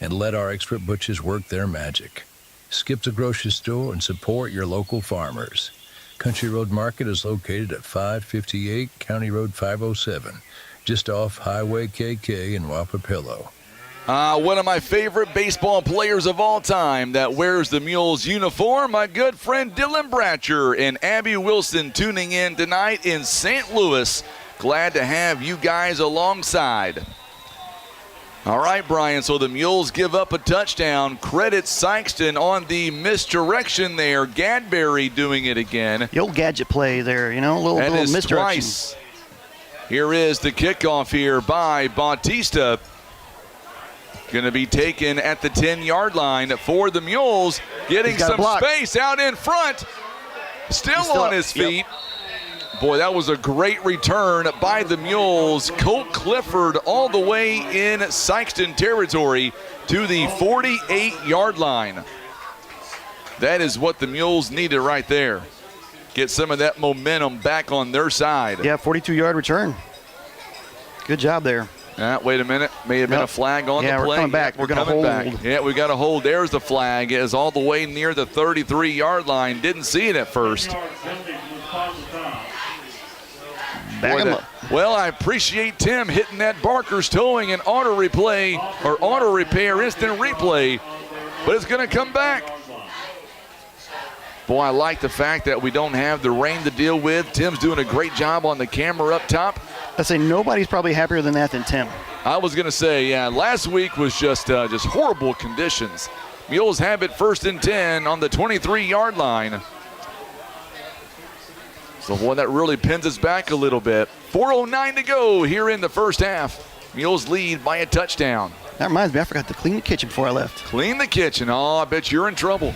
and let our expert butchers work their magic. Skip the grocery store and support your local farmers. Country Road Market is located at 558 County Road 507, just off Highway KK in Wapapillo. One of my favorite baseball players of all time that wears the Mules uniform, my good friend Dylan Bratcher and Abby Wilson tuning in tonight in St. Louis. Glad to have you guys alongside. All right, Brian, so the Mules give up a touchdown. Credit Sikeston on the misdirection there. Gadberry doing it again. The old gadget play there, a little misdirection. Twice. Here is the kickoff here by Bautista. Going to be taken at the 10-yard line for the Mules. Getting some space out in front. Still on his feet. Yep. Boy, that was a great return by the Mules. Colt Clifford all the way in Sikeston territory to the 48-yard line. That is what the Mules needed right there. Get some of that momentum back on their side. Yeah, 42-yard return. Good job there. Wait a minute. May have been a flag on the play. We're coming back. We're going to hold. Back. Yeah, we got to hold. There's the flag. It is all the way near the 33-yard line. Didn't see it at first. Well, I appreciate Tim hitting that Barker's towing and auto replay or auto repair instant replay, but it's going to come back. Boy, I like the fact that we don't have the rain to deal with. Tim's doing a great job on the camera up top. I say nobody's probably happier than that than Tim. I was going to say, yeah, last week was just horrible conditions. Mules have it 1st and 10 on the 23-yard line. So, boy, that really pins us back a little bit. 4:09 to go here in the first half. Mules lead by a touchdown. That reminds me, I forgot to clean the kitchen before I left. Clean the kitchen. Oh, I bet you're in trouble.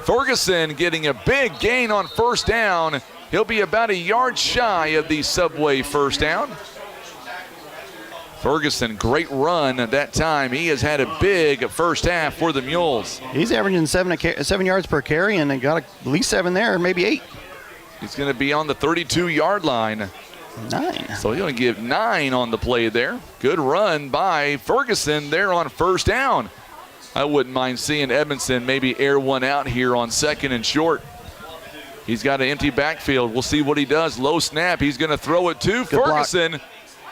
Ferguson getting a big gain on first down. He'll be about a yard shy of the Subway first down. Ferguson, great run at that time. He has had a big first half for the Mules. He's averaging 7 yards per carry, and they got at least 7 there, maybe 8. He's going to be on the 32-yard line. 9. So he'll give 9 on the play there. Good run by Ferguson there on first down. I wouldn't mind seeing Edmondson maybe air one out here on 2nd and short. He's got an empty backfield. We'll see what he does. Low snap. He's going to throw it to Ferguson. Block.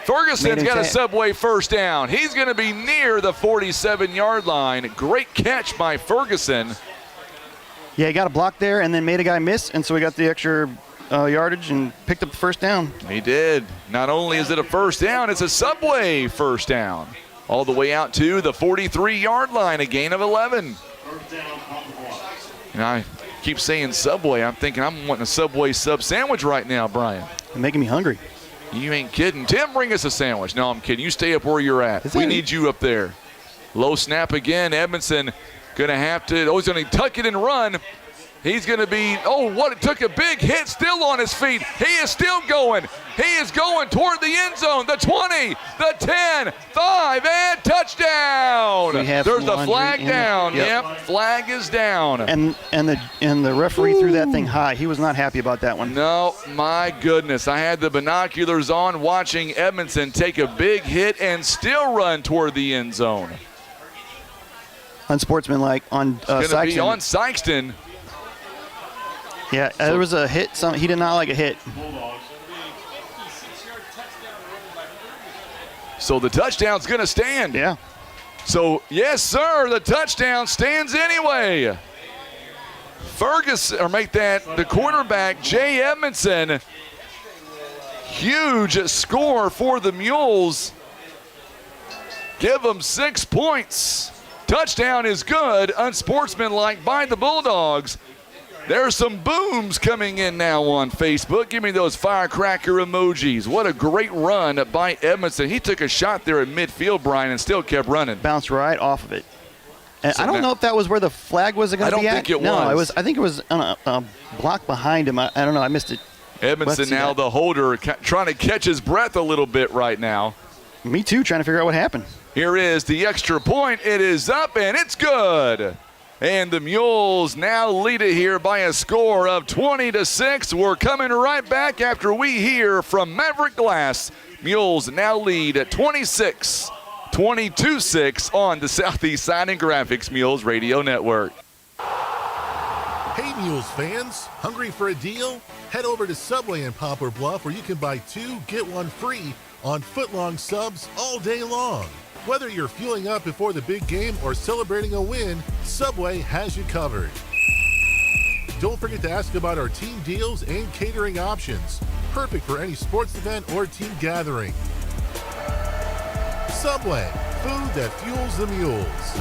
Ferguson's got a Subway first down. He's going to be near the 47-yard line. Great catch by Ferguson. Yeah, he got a block there and then made a guy miss, and so we got the extra yardage and picked up the first down. He did. Not only is it a first down, it's a Subway first down. All the way out to the 43-yard line, a gain of 11. And I keep saying Subway. I'm thinking I'm wanting a Subway sub sandwich right now, Brian. You're making me hungry. You ain't kidding. Tim, bring us a sandwich. No, I'm kidding. You stay up where you're at. We need you up there. Low snap again. Edmondson going to have to, he's going to tuck it and run. He's going to be, it took a big hit, still on his feet. He is still going. He is going toward the end zone. The 20, the 10, 5, and touchdown. There's the flag down. Yep, flag is down. And the referee threw that thing high. He was not happy about that one. No, my goodness. I had the binoculars on watching Edmondson take a big hit and still run toward the end zone. Unsportsmanlike on Sikeston. It's going to be on Sikeston. Yeah, there was a hit. He did not like a hit. So the touchdown's going to stand. Yeah. So, yes, sir, the touchdown stands anyway. Ferguson, or make that the quarterback, Jay Edmondson. Huge score for the Mules. Give them 6 points. Touchdown is good, unsportsmanlike by the Bulldogs. There's some booms coming in now on Facebook. Give me those firecracker emojis. What a great run by Edmondson. He took a shot there at midfield, Brian, and still kept running. Bounced right off of it. And So I don't know if that was where the flag was going to be at. I don't think it No, was. I think it was on a block behind him. I don't know. I missed it. Edmondson now the holder, trying to catch his breath a little bit right now. Me too, trying to figure out what happened. Here is the extra point. It is up, and it's good. And the Mules now lead it here by a score of 20-6. We're coming right back after we hear from Maverick Glass. Mules now lead at 22-6 on the Southeast Sign and Graphics Mules Radio Network. Hey Mules fans, hungry for a deal? Head over to Subway in Poplar Bluff where you can buy 2, get 1 free on footlong subs all day long. Whether you're fueling up before the big game or celebrating a win, Subway has you covered. Don't forget to ask about our team deals and catering options. Perfect for any sports event or team gathering. Subway, food that fuels the Mules.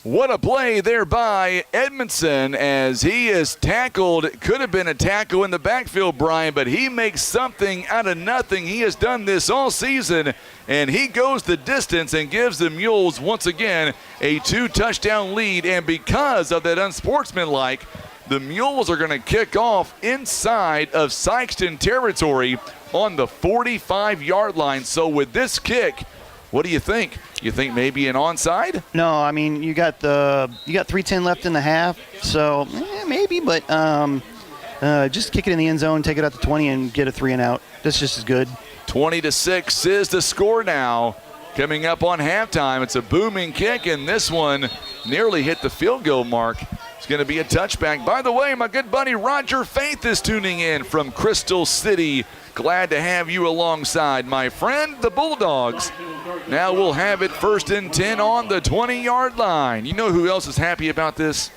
What a play there by Edmondson as he is tackled. It could have been a tackle in the backfield, Brian, but he makes something out of nothing. He has done this all season, and he goes the distance and gives the Mules once again a 2-touchdown lead. And because of that unsportsmanlike, the Mules are going to kick off inside of Sikeston territory on the 45-yard line. So with this kick, what do you think? You think maybe an onside? No, I mean you got 3:10 left in the half, so maybe, but just kick it in the end zone, take it out to 20, and get a 3 and out. That's just as good. 20-6 is the score now. Coming up on halftime, it's a booming kick, and this one nearly hit the field goal mark. It's going to be a touchback. By the way, my good buddy Roger Faith is tuning in from Crystal City. Glad to have you alongside, my friend. The Bulldogs now we'll have it 1st and 10 on the 20-yard line. You know who else is happy about this?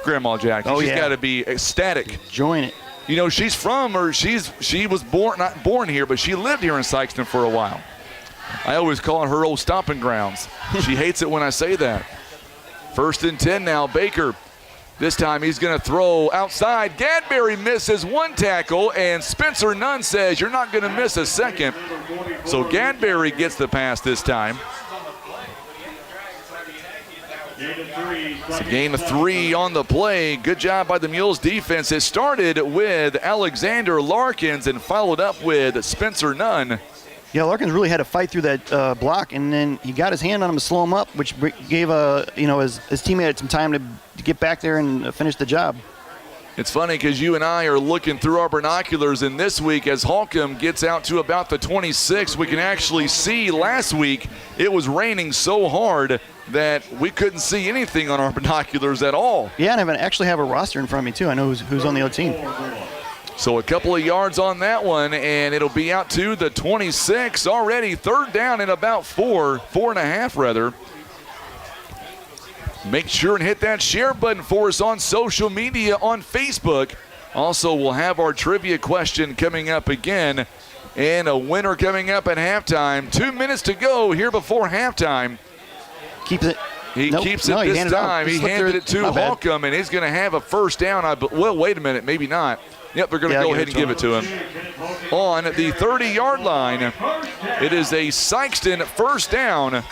Grandma Jackie. Oh, She's yeah. got to be ecstatic. Join it. You know, she's from, or she was not born here, but she lived here in Sikeston for a while. I always call it her old stomping grounds. She hates it when I say that. 1st and 10 now, Baker. This time he's going to throw outside. Gadberry misses 1 tackle, and Spencer Nunn says you're not going to miss a second. So Gadberry gets the pass this time. It's a gain of 3 on the play. Good job by the Mules defense. It started with Alexander Larkins and followed up with Spencer Nunn. Yeah, Larkins really had to fight through that block, and then he got his hand on him to slow him up, which gave his teammate some time to get back there and finish the job. It's funny because you and I are looking through our binoculars, and this week as Holcomb gets out to about the 26, we can actually see last week it was raining so hard that we couldn't see anything on our binoculars at all. Yeah, and I actually have a roster in front of me, too. I know who's on the other team. So a couple of yards on that one, and it'll be out to the 26. Already 3rd down and about 4.5 rather. Make sure and hit that share button for us on social media on Facebook. Also, we'll have our trivia question coming up again, and a winner coming up at halftime. 2 minutes to go here before halftime. Keeps it. He keeps it he this time. He handed it to Holcomb, and he's going to have a 1st down. Well, wait a minute, maybe not. Yep, they're going to go ahead and give it to him. On the 30-yard line, it is a Sikeston 1st down.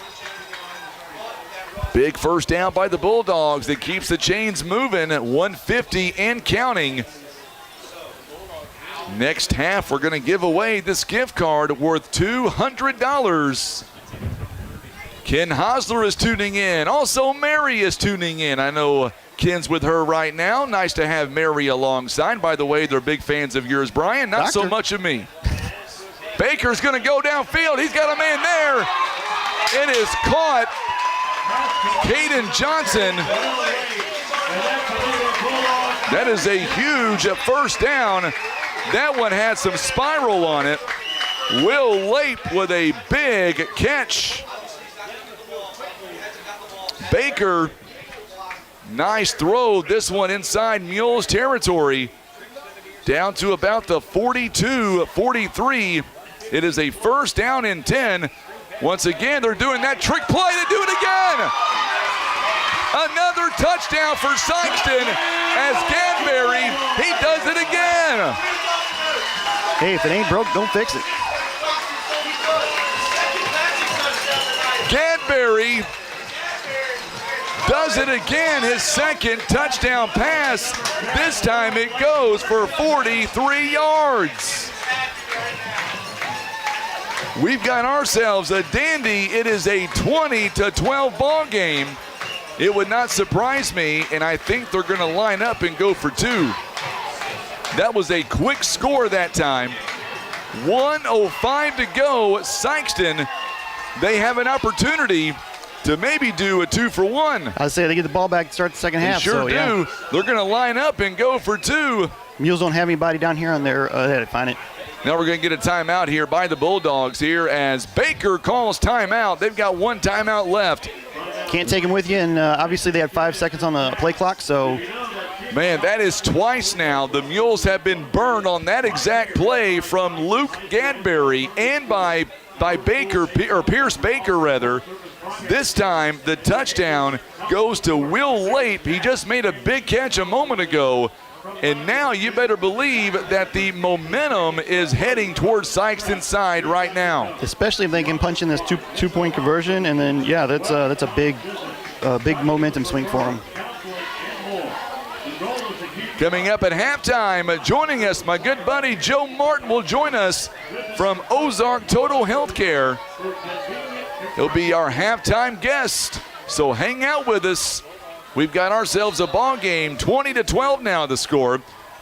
Big 1st down by the Bulldogs that keeps the chains moving at 150 and counting. Next half, we're going to give away this gift card worth $200. Ken Hosler is tuning in. Also, Mary is tuning in. I know Ken's with her right now. Nice to have Mary alongside. By the way, they're big fans of yours, Brian. Not so much of me. Baker's going to go downfield. He's got a man there. It is caught. Caden Johnson. That is a huge 1st down. That one had some spiral on it. Will Lape with a big catch. Baker, nice throw. This one inside Mules territory. Down to about the 42-43. It is a 1st down and 10. Once again, they're doing that trick play. They do it again. Another touchdown for Sikeston as Gadberry, he does it again. Hey, if it ain't broke, don't fix it. Gadberry does it again, his second touchdown pass. This time it goes for 43 yards. We've got ourselves a dandy. It is a 20-12 ball game. It would not surprise me, and I think they're going to line up and go for two. That was a quick score that time. 1:05 to go. Sikeston, they have an opportunity to maybe do a 2-for-1. I'd say they get the ball back to start the second half. They sure do. Yeah. They're going to line up and go for two. Mules don't have anybody down here on their they had to find it. Now we're going to get a timeout here by the Bulldogs here as Baker calls timeout. They've got one timeout left. Can't take them with you, and obviously they had 5 seconds on the play clock, so. Man, that is twice now. The Mules have been burned on that exact play from Luke Gadberry and by Baker, or Pierce Baker rather. This time the touchdown goes to Will Lape. He just made a big catch a moment ago. And now you better believe that the momentum is heading towards Sikeston's side right now. Especially if they can punch in this two-point conversion, and then, yeah, that's a big momentum swing for them. Coming up at halftime, joining us, my good buddy Joe Martin will join us from Ozark Total Healthcare. He'll be our halftime guest, so hang out with us. We've got ourselves a ball game, 20-12 now the score.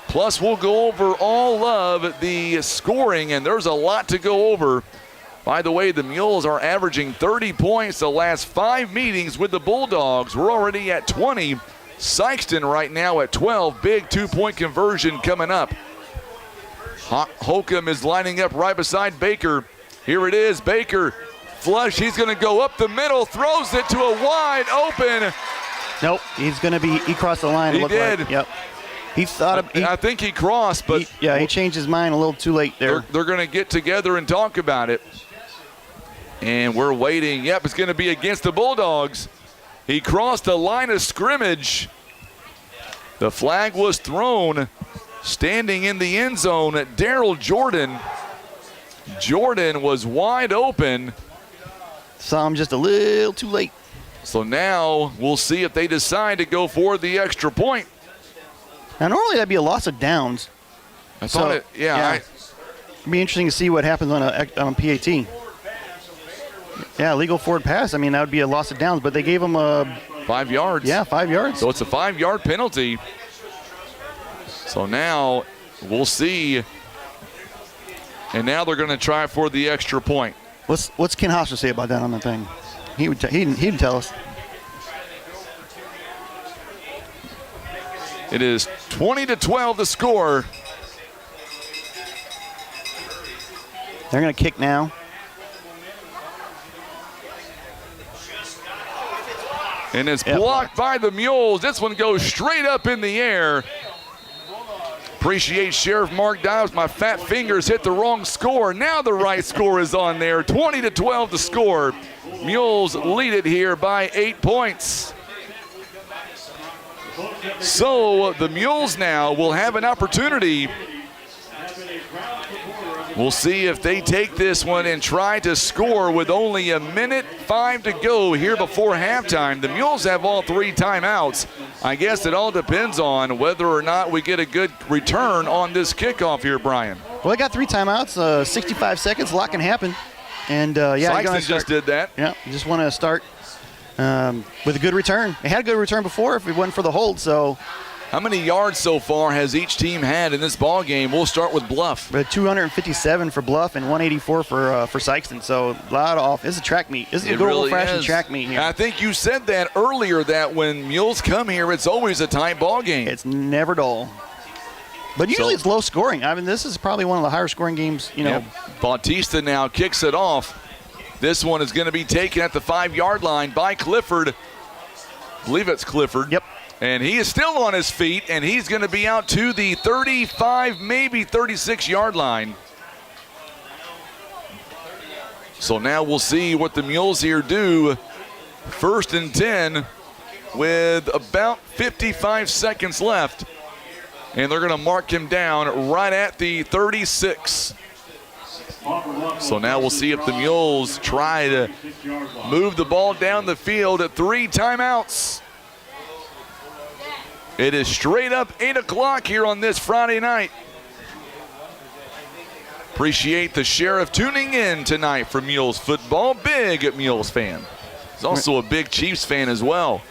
Plus we'll go over all of the scoring, and there's a lot to go over. By the way, the Mules are averaging 30 points the last 5 meetings with the Bulldogs. We're already at 20. Sikeston right now at 12. Big 2-point conversion coming up. Holcomb is lining up right beside Baker. Here it is, Baker. Flush, he's going to go up the middle, throws it to a wide open. Nope, he's going to be, he crossed the line. He did. Like, yep. He thought I think he crossed, but he changed his mind a little too late there. They're going to get together and talk about it. And we're waiting. Yep, it's going to be against the Bulldogs. He crossed the line of scrimmage. The flag was thrown. Standing in the end zone, Daryl Jordan. Jordan was wide open. Saw him just a little too late. So now we'll see if they decide to go for the extra point. Now normally that'd be a loss of downs. I thought it, yeah. It'd be interesting to see what happens on a PAT. Yeah, legal forward pass. I mean, that would be a loss of downs, but they gave him a 5 yards. Yeah, 5 yards. So it's a 5-yard penalty. So now we'll see. And now they're going to try for the extra point. What's Ken Hofstra say about that on the thing? He'd tell us. It is 20-12 the score. They're going to kick now. And it's blocked by the Mules. This one goes straight up in the air. Appreciate Sheriff Mark Dives. My fat fingers hit the wrong score. Now the right score is on there. 20-12 the score. Mules lead it here by 8 points. So the Mules now will have an opportunity. We'll see if they take this one and try to score with only 1:05 to go here before halftime. The Mules have all 3 timeouts. I guess it all depends on whether or not we get a good return on this kickoff here, Brian. Well, they got 3 timeouts, 65 seconds, a lot can happen. And Sikeston just did that. Yeah, you just want to start with a good return. They had a good return before if it wasn't for the hold, so. How many yards so far has each team had in this ball game? We'll start with Bluff. 257 for Bluff and 184 for Sikeston. So a lot off. This is a track meet. This is a good old-fashioned track meet here. I think you said that earlier, that when Mules come here, it's always a tight ball game. It's never dull. But usually it's low scoring. I mean, this is probably one of the higher scoring games, Yep. Bautista now kicks it off. This one is going to be taken at the 5-yard line by Clifford. I believe it's Clifford. Yep. And he is still on his feet, and he's going to be out to the 35, maybe 36-yard line. So now we'll see what the Mules here do. 1st and 10 with about 55 seconds left. And they're going to mark him down right at the 36. So now we'll see if the Mules try to move the ball down the field at 3 timeouts. It is straight up 8 o'clock here on this Friday night. Appreciate the Sheriff tuning in tonight for Mules football. Big Mules fan. He's also a big Chiefs fan as well.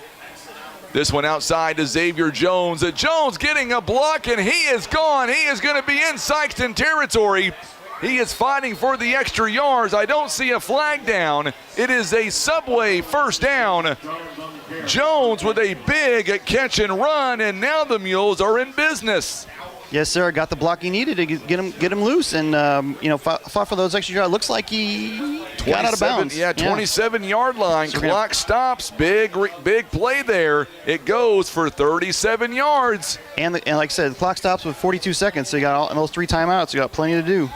This one outside to Xavier Jones. Jones getting a block, and he is gone. He is going to be in Sikeston territory. He is fighting for the extra yards. I don't see a flag down. It is a Subway first down. Jones with a big catch and run, and now the Mules are in business. Yes, sir. Got the block he needed to get him loose, and fought for those extra yards. Looks like he got out of bounds. Yeah, 27-yard line. So clock stops. Big play there. It goes for 37 yards. And like I said, the clock stops with 42 seconds. So you got those 3 timeouts. You got plenty to do.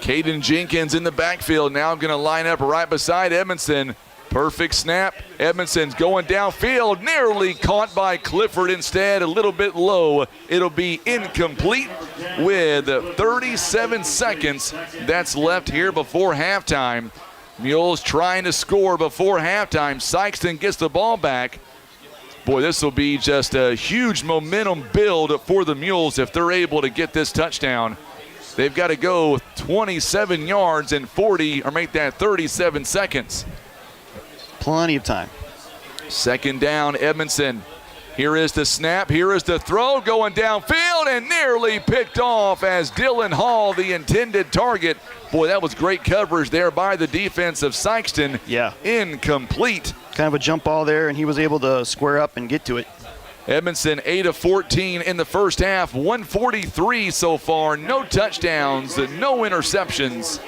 Caden Jenkins in the backfield. Now going to line up right beside Edmondson. Perfect snap. Edmondson's going downfield, nearly caught by Clifford instead, a little bit low. It'll be incomplete with 37 seconds that's left here before halftime. Mules trying to score before halftime. Sikeston gets the ball back. Boy, this will be just a huge momentum build for the Mules if they're able to get this touchdown. They've got to go 27 yards and 40, or make that 37 seconds. Plenty of time. Second down, Edmondson. Here is the snap. Here is the throw going downfield and nearly picked off as Dylan Hall, the intended target. Boy, that was great coverage there by the defense of Sikeston. Yeah. Incomplete. Kind of a jump ball there, and he was able to square up and get to it. Edmondson 8 of 14 in the first half, 143 so far, no touchdowns, no interceptions.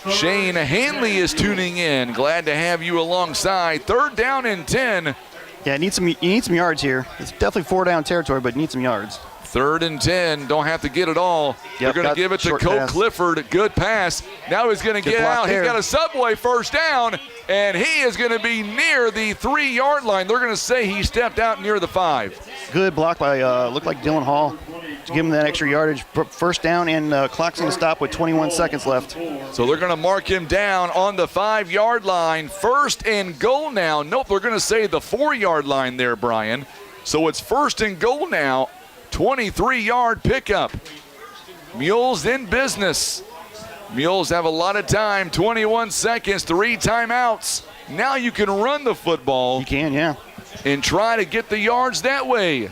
Shane Hanley is tuning in. Glad to have you alongside. 3rd down and 10. Yeah, you need some yards here. It's definitely 4-down territory, but need some yards. 3rd and 10. Don't have to get it all. They're going to give it to Colt Clifford. Good pass. Now he's going to get out. He's got a Subway first down, and he is going to be near the 3-yard line. They're going to say he stepped out near the 5. Good block by, looked like Dylan Hall to give him that extra yardage. First down, and clock's going to stop with 21 seconds left. So they're going to mark him down on the 5-yard line. 1st and goal now. Nope, they're going to say the 4-yard line there, Brian. So it's 1st and goal now. 23-yard pickup. Mules in business. Mules have a lot of time. 21 seconds, 3 timeouts. Now you can run the football. You can, yeah. And try to get the yards that way.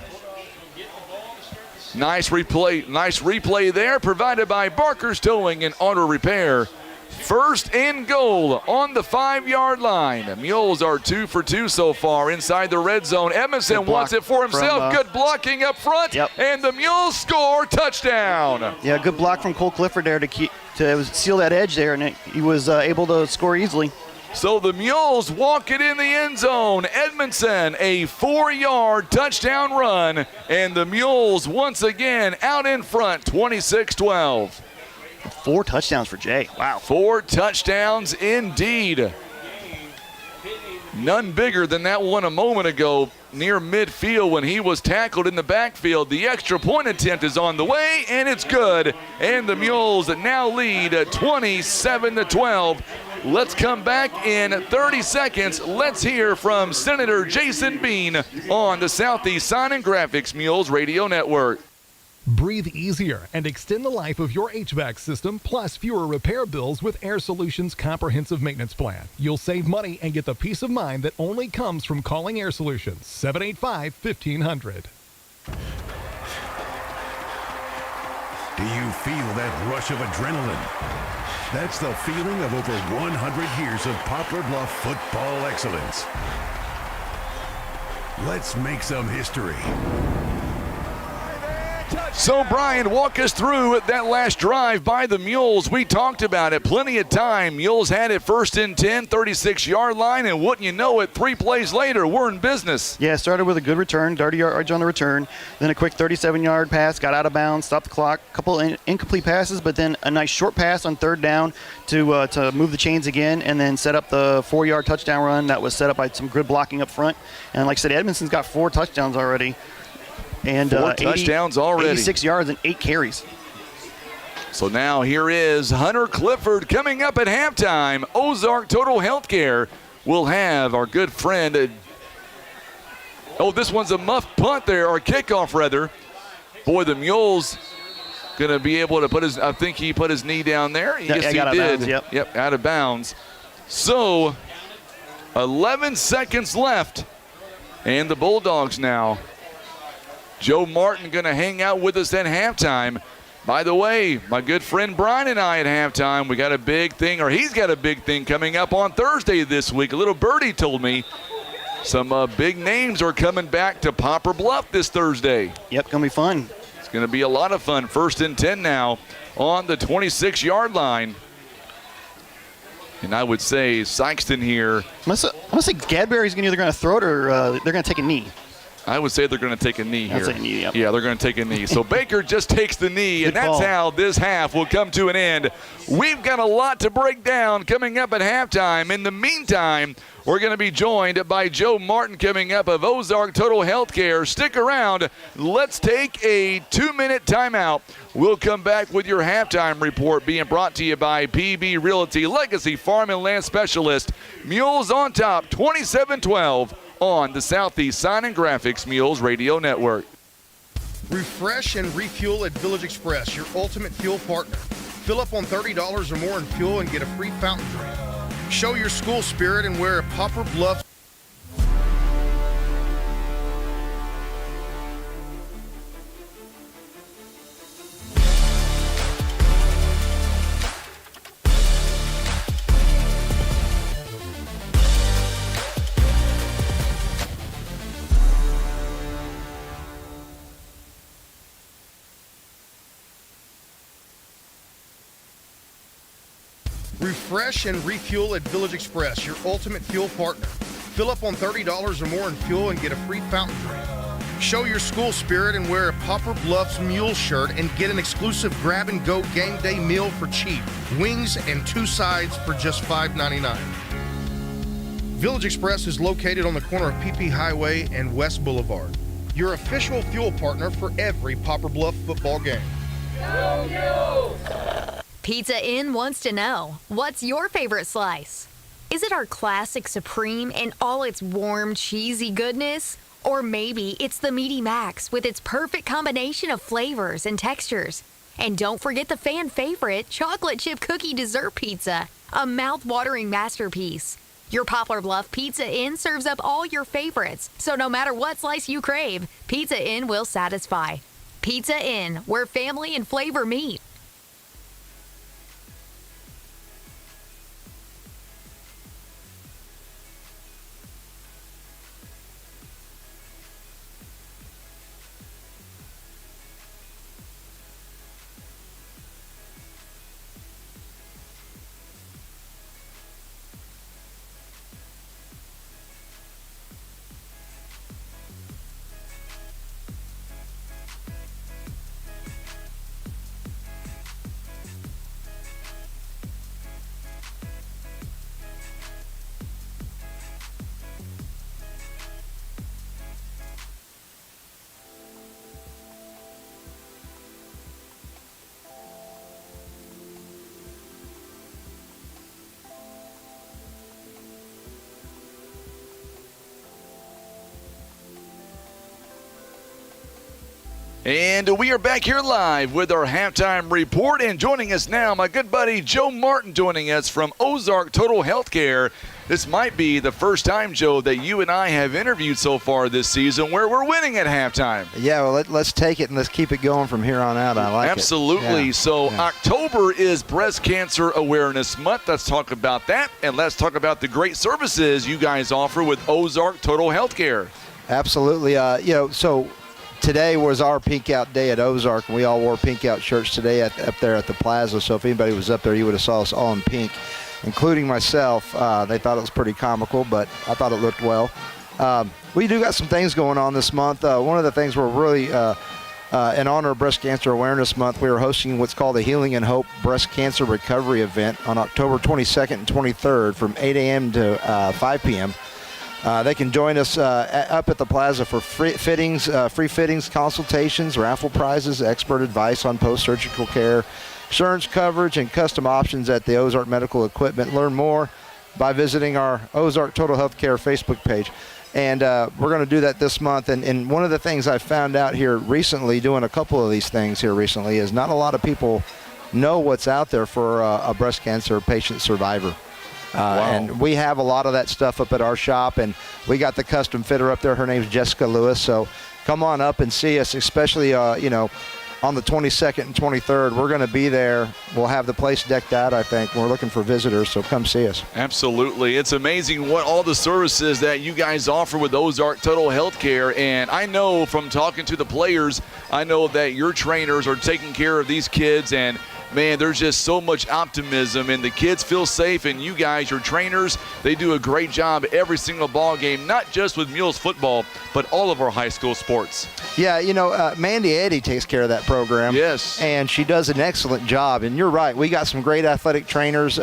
Nice replay there, provided by Barker's Towing and Auto Repair. 1st and goal on the 5-yard line. The Mules are 2 for 2 so far inside the red zone. Edmondson wants it for himself. Good blocking up front, and the Mules score. Touchdown. Yeah, good block from Cole Clifford there to seal that edge there, and he was able to score easily. So the Mules walk it in the end zone. Edmondson, a 4-yard touchdown run, and the Mules once again out in front, 26-12. 4 touchdowns for Jay. Wow. 4 touchdowns indeed. None bigger than that one a moment ago near midfield when he was tackled in the backfield. The extra point attempt is on the way, and it's good. And the Mules now lead 27-12. Let's come back in 30 seconds. Let's hear from Senator Jason Bean on the Southeast Sign and Graphics Mules Radio Network. Breathe easier and extend the life of your HVAC system, plus fewer repair bills with Air Solutions Comprehensive Maintenance Plan. You'll save money and get the peace of mind that only comes from calling Air Solutions. 785-1500. Do you feel that rush of adrenaline? That's the feeling of over 100 years of Poplar Bluff football excellence. Let's make some history. So, Brian, walk us through that last drive by the Mules. We talked about it. Plenty of time. Mules had it 1st and 10, 36-yard line, and wouldn't you know it, 3 plays later, we're in business. Yeah, started with a good return, 30 yards on the return, then a quick 37-yard pass, got out of bounds, stopped the clock, a couple incomplete passes, but then a nice short pass on 3rd down to move the chains again, and then set up the 4-yard touchdown run that was set up by some good blocking up front. And like I said, Edmondson's got 4 touchdowns already. And 4 touchdowns already. 86 yards and 8 carries. So now here is Hunter Clifford coming up at halftime. Ozark Total Healthcare will have our good friend. This one's a muff punt there, or kickoff rather. Boy, the Mules going to be able to put his, I think he put his knee down there. Yes, he did. Yep, out of bounds. So 11 seconds left. And the Bulldogs now. Joe Martin going to hang out with us at halftime. By the way, my good friend Brian and I at halftime, we got a big thing, or he's got a big thing coming up on Thursday this week. A little birdie told me some big names are coming back to Poplar Bluff this Thursday. Yep, going to be fun. It's going to be a lot of fun. 1st and 10 now on the 26-yard line. And I would say Sikeston here. I'm going to say Gadberry's either going to throw it or they're going to take a knee. I would say they're going to take a knee here. I'll say knee, yep. Yeah, they're going to take a knee. So Baker just takes the knee, and that's how this half will come to an end. We've got a lot to break down coming up at halftime. In the meantime, we're going to be joined by Joe Martin coming up of Ozark Total Healthcare. Stick around. Let's take a 2-minute timeout. We'll come back with your halftime report being brought to you by PB Realty, Legacy Farm and Land Specialist. Mules on top, 27-12. On the Southeast Sign and Graphics Mules Radio Network. Refresh and refuel at Village Express, your ultimate fuel partner. Fill up on $30 or more in fuel and get a free fountain drink. Show your school spirit and wear a Poplar Bluff. Refresh and refuel at Village Express, your ultimate fuel partner. Fill up on $30 or more in fuel and get a free fountain drink. Show your school spirit and wear a Poplar Bluffs Mule shirt and get an exclusive grab-and-go game day meal for cheap. Wings and 2 sides for just $5.99. Village Express is located on the corner of PP Highway and West Boulevard. Your official fuel partner for every Poplar Bluff football game. Go Mules! Pizza Inn wants to know, what's your favorite slice? Is it our classic Supreme and all its warm, cheesy goodness? Or maybe it's the Meaty Max with its perfect combination of flavors and textures. And don't forget the fan favorite chocolate chip cookie dessert pizza, a mouth-watering masterpiece. Your Poplar Bluff Pizza Inn serves up all your favorites, so no matter what slice you crave, Pizza Inn will satisfy. Pizza Inn, where family and flavor meet. And we are back here live with our halftime report. And joining us now, my good buddy Joe Martin joining us from Ozark Total Healthcare. This might be the first time, Joe, that you and I have interviewed so far this season where we're winning at halftime. Yeah, well, let's take it and let's keep it going from here on out. I like Absolutely. it. Absolutely. Yeah. So October is Breast Cancer Awareness Month. Let's talk about that. And let's talk about the great services you guys offer with Ozark Total Healthcare. Absolutely. So today was our pink out day at Ozark, and we all wore pink out shirts today up there at the plaza. So if anybody was up there, you would have saw us all in pink, including myself. They thought it was pretty comical, but I thought it looked well. We do got some things going on this month. One of the things we're really, in honor of Breast Cancer Awareness Month, we are hosting what's called the Healing and Hope Breast Cancer Recovery Event on October 22nd and 23rd from 8 a.m. to 5 p.m. They can join us up at the plaza for free fittings, consultations, raffle prizes, expert advice on post-surgical care, insurance coverage, and custom options at the Ozark Medical Equipment. Learn more by visiting our Ozark Total Healthcare Facebook page. And we're going to do that this month. And one of the things I found out here recently, doing a couple of these things here recently, is not a lot of people know what's out there for a breast cancer patient survivor. And we have a lot of that stuff up at our shop, and we got the custom fitter up there. Her name's Jessica Lewis. So come on up and see us, especially, on the 22nd and 23rd. We're going to be there. We'll have the place decked out, I think. We're looking for visitors, so come see us. Absolutely. It's amazing what all the services that you guys offer with Ozark Total Healthcare. And I know from talking to the players, I know that your trainers are taking care of these kids, and man, there's just so much optimism, and the kids feel safe, and you guys, your trainers, they do a great job every single ball game, not just with Mules football, but all of our high school sports. Yeah, Mandy Eddy takes care of that program. Yes. And she does an excellent job. And you're right, we got some great athletic trainers.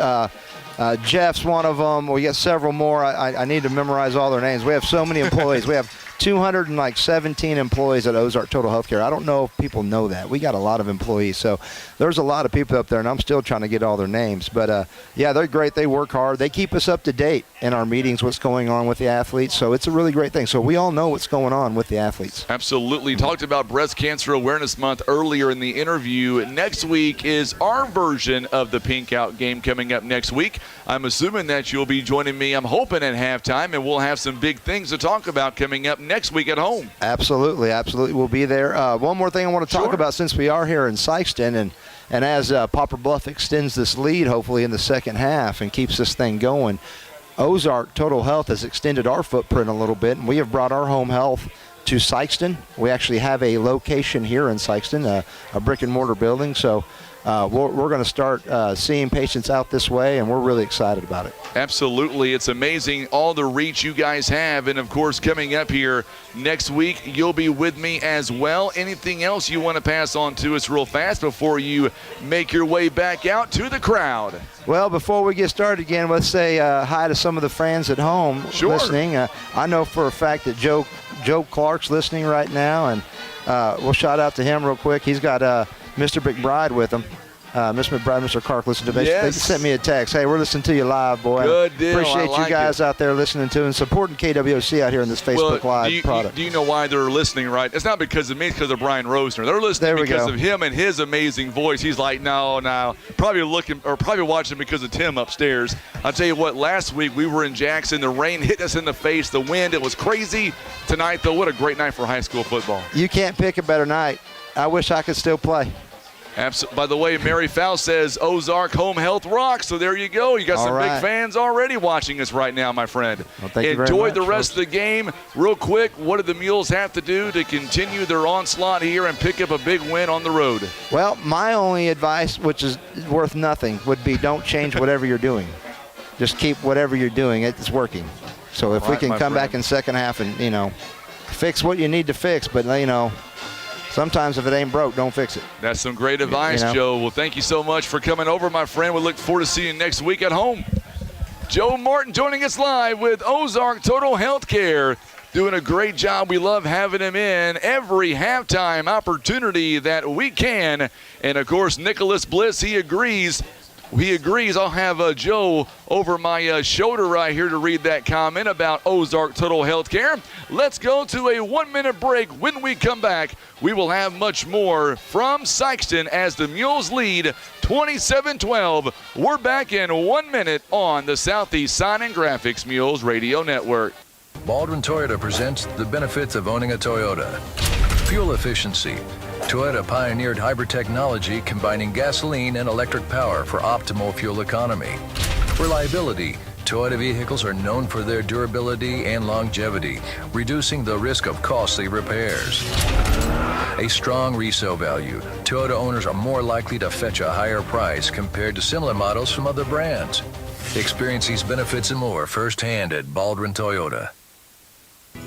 Jeff's one of them. We got several more. I need to memorize all their names. We have so many employees. We have 217 employees at Ozark Total Healthcare. I don't know if people know that. We got a lot of employees. So there's a lot of people up there, and I'm still trying to get all their names. But, yeah, they're great. They work hard. They keep us up to date in our meetings, what's going on with the athletes. So it's a really great thing. So we all know what's going on with the athletes. Absolutely. Talked about Breast Cancer Awareness Month earlier in the interview. Next week is our version of the Pink Out game coming up next week. I'm assuming that you'll be joining me, I'm hoping, at halftime, and we'll have some big things to talk about coming up next week at home. Absolutely. We'll be there. One more thing I want to talk about since we are here in Sikeston, and as Poplar Bluff extends this lead, hopefully in the second half, and keeps this thing going, Ozark Total Health has extended our footprint a little bit, and we have brought our home health to Sikeston. We actually have a location here in Sikeston, a brick and mortar building. So we're going to start seeing patients out this way, and we're really excited about it. Absolutely. It's amazing all the reach you guys have. And, of course, coming up here next week, you'll be with me as well. Anything else you want to pass on to us real fast before you make your way back out to the crowd? Well, before we get started again, let's say hi to some of the fans at home listening. I know for a fact that Joe Clark's listening right now, and we'll shout out to him real quick. He's got Mr. McBride with him. Mr. McBride, Mr. Clark listened to me. They sent me a text. Hey, we're listening to you live, boy. Good deal. Appreciate you guys out there listening to and supporting KWOC out here in this Facebook Live product. Do you know why they're listening, right? It's not because of me, it's because of Brian Rosner. They're listening because of him and his amazing voice. He's like, no. Probably watching because of Tim upstairs. I'll tell you what, last week we were in Jackson. The rain hit us in the face, the wind. It was crazy. Tonight, though, what a great night for high school football. You can't pick a better night. I wish I could still play. By the way, Mary Fowl says Ozark Home Health rocks. So there you go. You got some big fans already watching us right now, my friend. Well, thank you very Enjoy much, the rest of the game. Real quick, what do the Mules have to do to continue their onslaught here and pick up a big win on the road? Well, my only advice, which is worth nothing, would be don't change whatever you're doing. Just keep whatever you're doing. It's working. So if we can come back in second half and, fix what you need to fix, but, sometimes if it ain't broke, don't fix it. That's some great advice, Joe. Well, thank you so much for coming over, my friend. We look forward to seeing you next week at home. Joe Martin joining us live with Ozark Total Healthcare. Doing a great job. We love having him in every halftime opportunity that we can. And, of course, Nicholas Bliss, he agrees. I'll have Joe over my shoulder right here to read that comment about Ozark Total Healthcare. Let's go to a 1-minute break. When we come back, we will have much more from Sikeston as the Mules lead 27-12. We're back in 1 minute on the Southeast Sign and Graphics Mules Radio Network. Baldwin Toyota presents the benefits of owning a Toyota. Fuel efficiency. Toyota pioneered hybrid technology combining gasoline and electric power for optimal fuel economy. Reliability. Toyota vehicles are known for their durability and longevity, reducing the risk of costly repairs. A strong resale value. Toyota owners are more likely to fetch a higher price compared to similar models from other brands. Experience these benefits and more firsthand at Baldwin Toyota.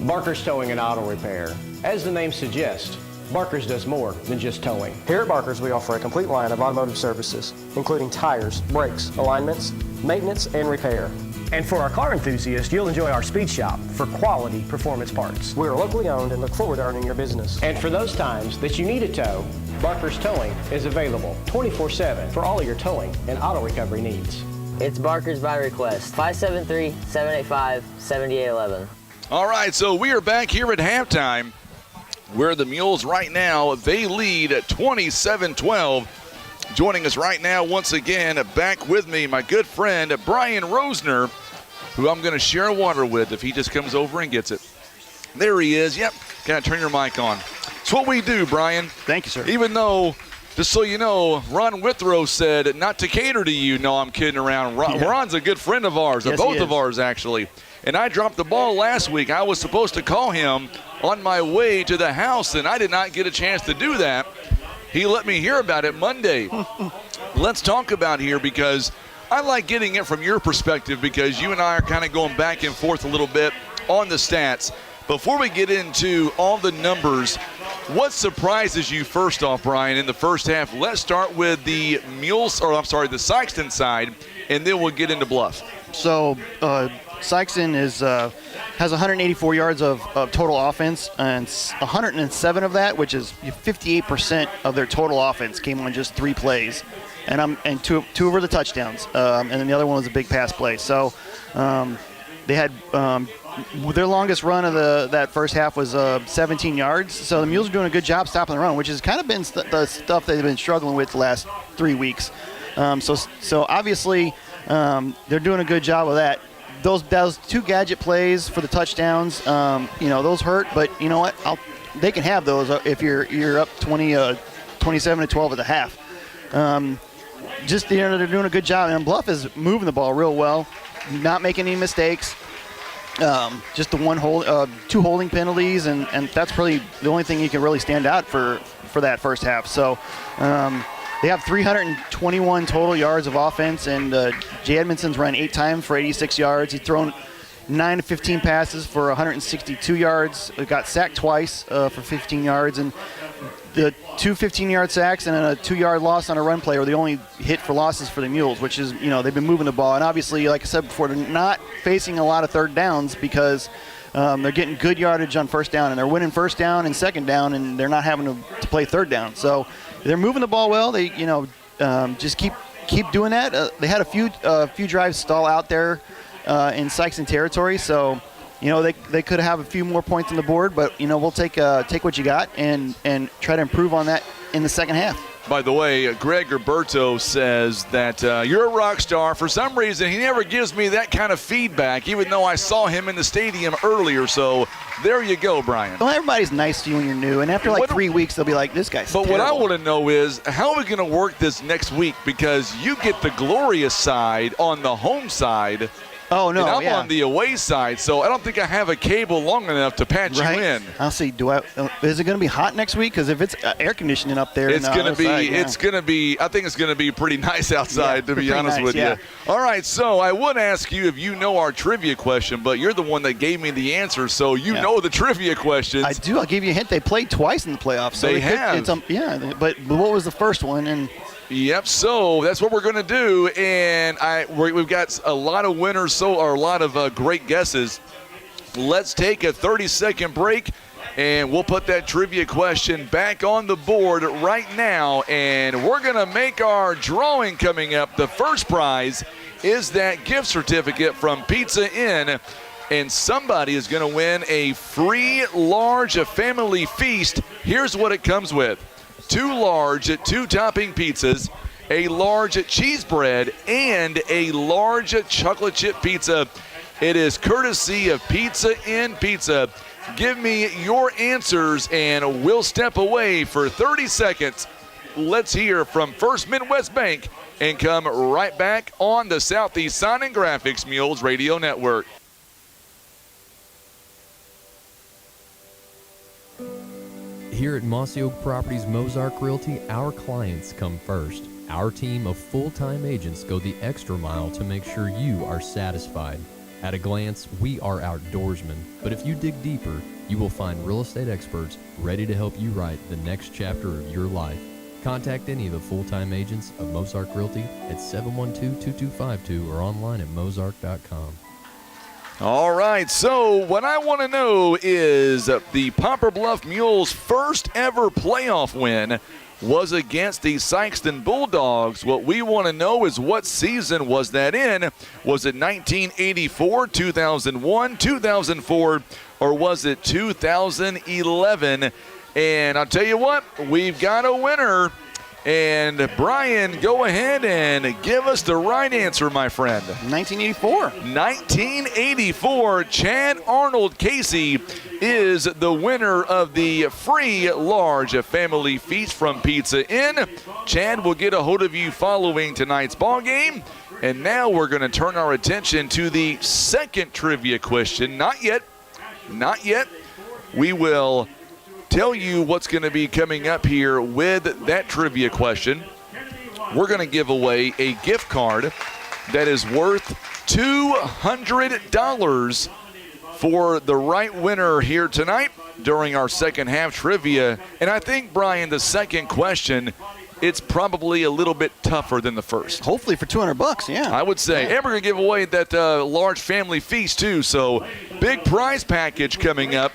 Barker's Towing and Auto Repair. As the name suggests, Barker's does more than just towing. Here at Barker's, we offer a complete line of automotive services, including tires, brakes, alignments, maintenance, and repair. And for our car enthusiasts, you'll enjoy our speed shop for quality performance parts. We are locally owned and look forward to earning your business. And for those times that you need a tow, Barker's Towing is available 24/7 for all of your towing and auto recovery needs. It's Barker's by request. 573-785-7811. All right, so we are back here at halftime where the Mules right now, they lead at 27-12. Joining us right now once again, back with me, my good friend Brian Rosner, who I'm going to share water with if he just comes over and gets it. There he is. Yep. Can I turn your mic on? It's what we do, Brian. Thank you, sir. Even though, just so you know, Ron Withrow said not to cater to you. No, I'm kidding around. Ron's a good friend of ours, yes, both of ours, actually. And I dropped the ball last week. I was supposed to call him on my way to the house, and I did not get a chance to do that. He let me hear about it Monday. Let's talk about here because I like getting it from your perspective because you and I are kind of going back and forth a little bit on the stats. Before we get into all the numbers, what surprises you first off, Brian, in the first half? Let's start with the the Sikeston side, and then we'll get into Bluff. So Sikeston has 184 yards of total offense, and 107 of that, which is 58% of their total offense, came on just 3 plays, and two were the touchdowns, and then the other one was a big pass play. So they had their longest run of that first half was 17 yards. So the Mules are doing a good job stopping the run, which has kind of been the stuff they've been struggling with the last 3 weeks. So obviously they're doing a good job of that. Those 2 gadget plays for the touchdowns, those hurt, but you know what? They can have those if you're up 27-12 at the half. They're doing a good job, and Bluff is moving the ball real well, not making any mistakes. Just the 2 holding penalties, and that's probably the only thing you can really stand out for that first half. So. They have 321 total yards of offense, and Jay Edmondson's run 8 times for 86 yards. He's thrown 9 to 15 passes for 162 yards. Got sacked twice for 15 yards, and the 2 15-yard sacks and a 2-yard loss on a run play were the only hit for losses for the Mules, which is, they've been moving the ball. And obviously, like I said before, they're not facing a lot of third downs because they're getting good yardage on first down, and they're winning first down and second down, and they're not having to play third down. So they're moving the ball well. They, just keep doing that. They had a few drives stall out there in Sikeston territory, so they could have a few more points on the board, but we'll take what you got and try to improve on that in the second half. By the way, Greg Roberto says that you're a rock star. For some reason, he never gives me that kind of feedback, even though I saw him in the stadium earlier. So there you go, Brian. Well, everybody's nice to you when you're new, and after 3 weeks, they'll be like, this guy's But terrible. what I want to know is, how are we going to work this next week? Because you get the glorious side on the home side. Oh, no, and I'm on the away side, so I don't think I have a cable long enough to patch you in. I'll see. Is it going to be hot next week? Because if it's air conditioning up there, it's going to be. It's going to be. I think it's going to be pretty nice outside, to be honest with you. All right, so I would ask you if you know our trivia question, but you're the one that gave me the answer, so you know the trivia questions. I do. I'll give you a hint. They played twice in the playoffs. So they have. But what was the first one? And yep, so that's what we're going to do, and we've got a lot of winners, or a lot of great guesses. Let's take a 30-second break, and we'll put that trivia question back on the board right now, and we're going to make our drawing coming up. The first prize is that gift certificate from Pizza Inn, and somebody is going to win a free large family feast. Here's what it comes with. 2 large 2-topping pizzas, a large cheese bread, and a large chocolate chip pizza. It is courtesy of Pizza Inn Pizza. Give me your answers, and we'll step away for 30 seconds. Let's hear from First Midwest Bank and come right back on the Southeast Sign and Graphics Mules Radio Network. Here at Mossy Oak Properties Mozark Realty, our clients come first. Our team of full-time agents go the extra mile to make sure you are satisfied. At a glance, we are outdoorsmen, but if you dig deeper, you will find real estate experts ready to help you write the next chapter of your life. Contact any of the full-time agents of Mozark Realty at 712-2252 or online at mozark.com. All right, so what I want to know is the Poplar Bluff Mules' first ever playoff win was against the Sikeston Bulldogs. What we want to know is what season was that in? Was it 1984, 2001, 2004, or was it 2011? And I'll tell you what, we've got a winner. And Brian, go ahead and give us the right answer, my friend. 1984. 1984. Chad Arnold Casey is the winner of the free large family feast from Pizza Inn. Chad will get a hold of you following tonight's ball game. And now we're going to turn our attention to the second trivia question. Not yet. We will tell you what's going to be coming up here with that trivia question. We're going to give away a gift card that is worth $200 for the right winner here tonight during our second half trivia. And I think, Brian, the second question, it's probably a little bit tougher than the first. Hopefully for $200, yeah. I would say. And we're going to give away that large family feast, too. So big prize package coming up.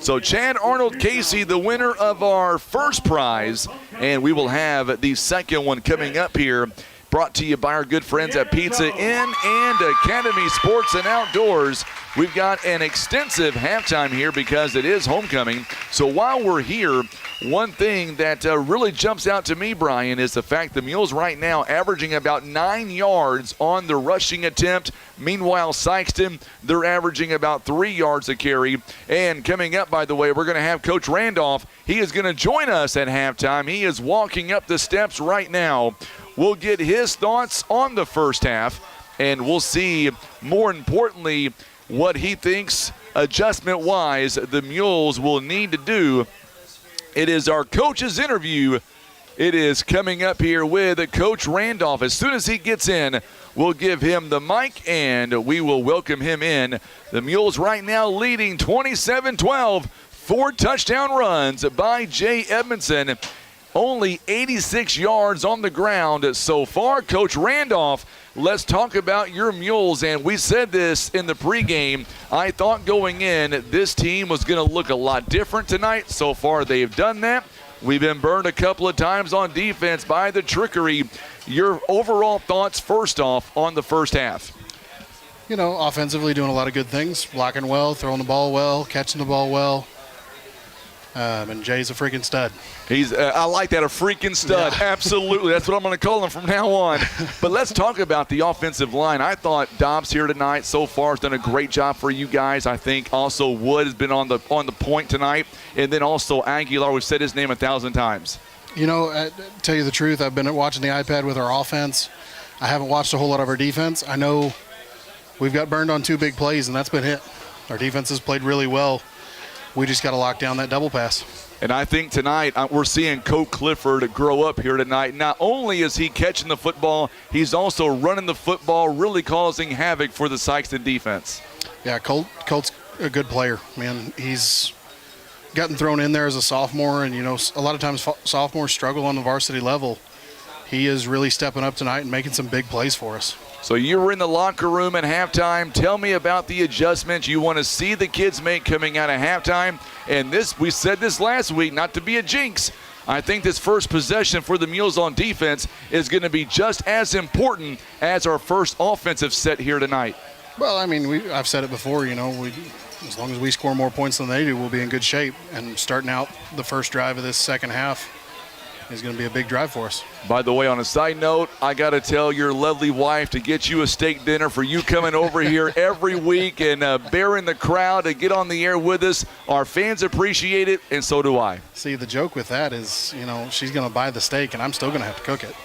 So Chad Arnold Casey, the winner of our first prize, and we will have the second one coming up here, brought to you by our good friends at Pizza Inn and Academy Sports and Outdoors. We've got an extensive halftime here because it is homecoming. So while we're here, one thing that really jumps out to me, Brian, is the fact the Mules right now averaging about 9 yards on the rushing attempt. Meanwhile, Sikeston, they're averaging about 3 yards a carry. And coming up, by the way, we're going to have Coach Randolph. He is going to join us at halftime. He is walking up the steps right now. We'll get his thoughts on the first half, and we'll see, more importantly, what he thinks adjustment-wise the Mules will need to do. It is our coach's interview. It is coming up here with Coach Randolph. As soon as he gets in, we'll give him the mic, and we will welcome him in. The Mules right now leading 27-12. 4 touchdown runs by Jay Edmondson. Only 86 yards on the ground so far. Coach Randolph, let's talk about your Mules. And we said this in the pregame. I thought going in, this team was going to look a lot different tonight. So far, they've done that. We've been burned a couple of times on defense by the trickery. Your overall thoughts, first off, on the first half? You know, offensively doing a lot of good things. Blocking well, throwing the ball well, catching the ball well. And Jay's a freaking stud. I like that, a freaking stud. Yeah. Absolutely. That's what I'm going to call him from now on. But let's talk about the offensive line. I thought Dobbs here tonight so far has done a great job for you guys. I think also Wood has been on the point tonight. And then also Aguilar, we've said his name 1,000 times. You know, to tell you the truth, I've been watching the iPad with our offense. I haven't watched a whole lot of our defense. I know we've got burned on 2 big plays, and that's been hit. Our defense has played really well. We just got to lock down that double pass. And I think tonight we're seeing Colt Clifford grow up here tonight. Not only is he catching the football, he's also running the football, really causing havoc for the Sikeston defense. Yeah, Colt's a good player, man. He's gotten thrown in there as a sophomore, and, you know, a lot of times sophomores struggle on the varsity level. He is really stepping up tonight and making some big plays for us. So you were in the locker room at halftime. Tell me about the adjustments you want to see the kids make coming out of halftime. And this, we said this last week, not to be a jinx. I think this first possession for the Mules on defense is going to be just as important as our first offensive set here tonight. Well, I mean, I've said it before, you know, as long as we score more points than they do, we'll be in good shape. And starting out the first drive of this second half is going to be a big drive for us. By the way, on a side note, I got to tell your lovely wife to get you a steak dinner for you coming over here every week and bearing the crowd to get on the air with us. Our fans appreciate it, and so do I. See, the joke with that is, you know, she's going to buy the steak, and I'm still going to have to cook it.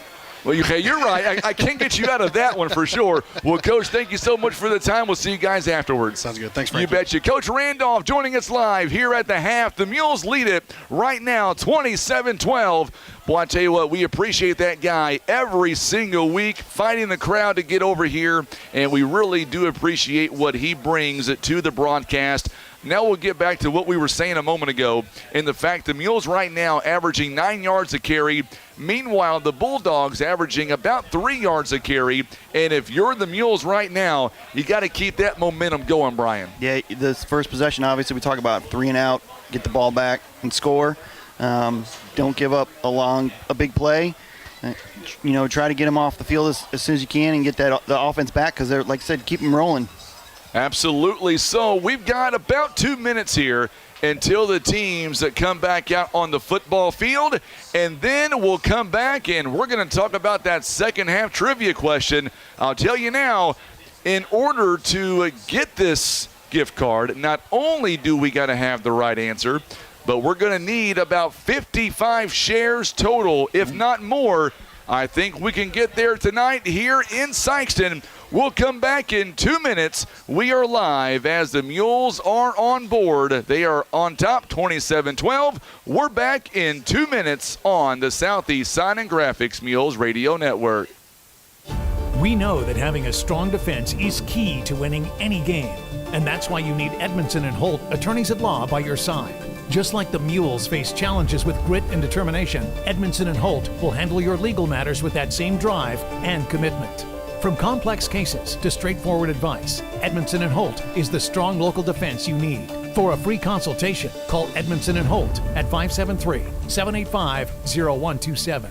Well, you're right. I can't get you out of that one for sure. Well, Coach, thank you so much for the time. We'll see you guys afterwards. Sounds good. Thanks, Frankie. You betcha. Coach Randolph joining us live here at the half. The Mules lead it right now, 27-12. Boy, I tell you what, we appreciate that guy every single week, fighting the crowd to get over here, and we really do appreciate what he brings to the broadcast. Now we'll get back to what we were saying a moment ago, and the fact the Mules right now averaging 9 yards a carry. Meanwhile, the Bulldogs averaging about 3 yards a carry. And if you're the Mules right now, you got to keep that momentum going, Brian. Yeah, this first possession, obviously, we talk about 3 and out, get the ball back and score. Don't give up a big play. Try to get them off the field as soon as you can and get the offense back because they're, like I said, keep them rolling. Absolutely. So we've got about 2 minutes here until the teams that come back out on the football field, and then we'll come back and we're going to talk about that second half trivia question. I'll tell you now, in order to get this gift card, not only do we got to have the right answer, but we're going to need about 55 shares total, if not more. I think we can get there tonight here in Sikeston. We'll come back in 2 minutes. We are live as the Mules are on board. They are on top, 27-12. We're back in 2 minutes on the Southeast Sign and Graphics Mules Radio Network. We know that having a strong defense is key to winning any game, and that's why you need Edmondson and Holt, attorneys at law, by your side. Just like the Mules face challenges with grit and determination, Edmondson and Holt will handle your legal matters with that same drive and commitment. From complex cases to straightforward advice, Edmondson and Holt is the strong local defense you need. For a free consultation, call Edmondson and Holt at 573-785-0127.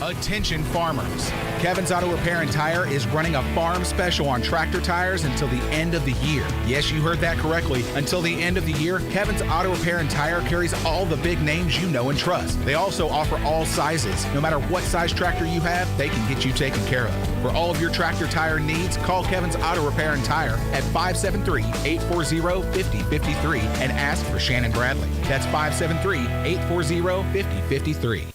Attention farmers. Kevin's Auto Repair and Tire is running a farm special on tractor tires until the end of the year. Yes, you heard that correctly. Until the end of the year, Kevin's Auto Repair and Tire carries all the big names you know and trust. They also offer all sizes. No matter what size tractor you have, they can get you taken care of. For all of your tractor tire needs, call Kevin's Auto Repair and Tire at 573-840-5053 and ask for Shannon Bradley. That's 573-840-5053.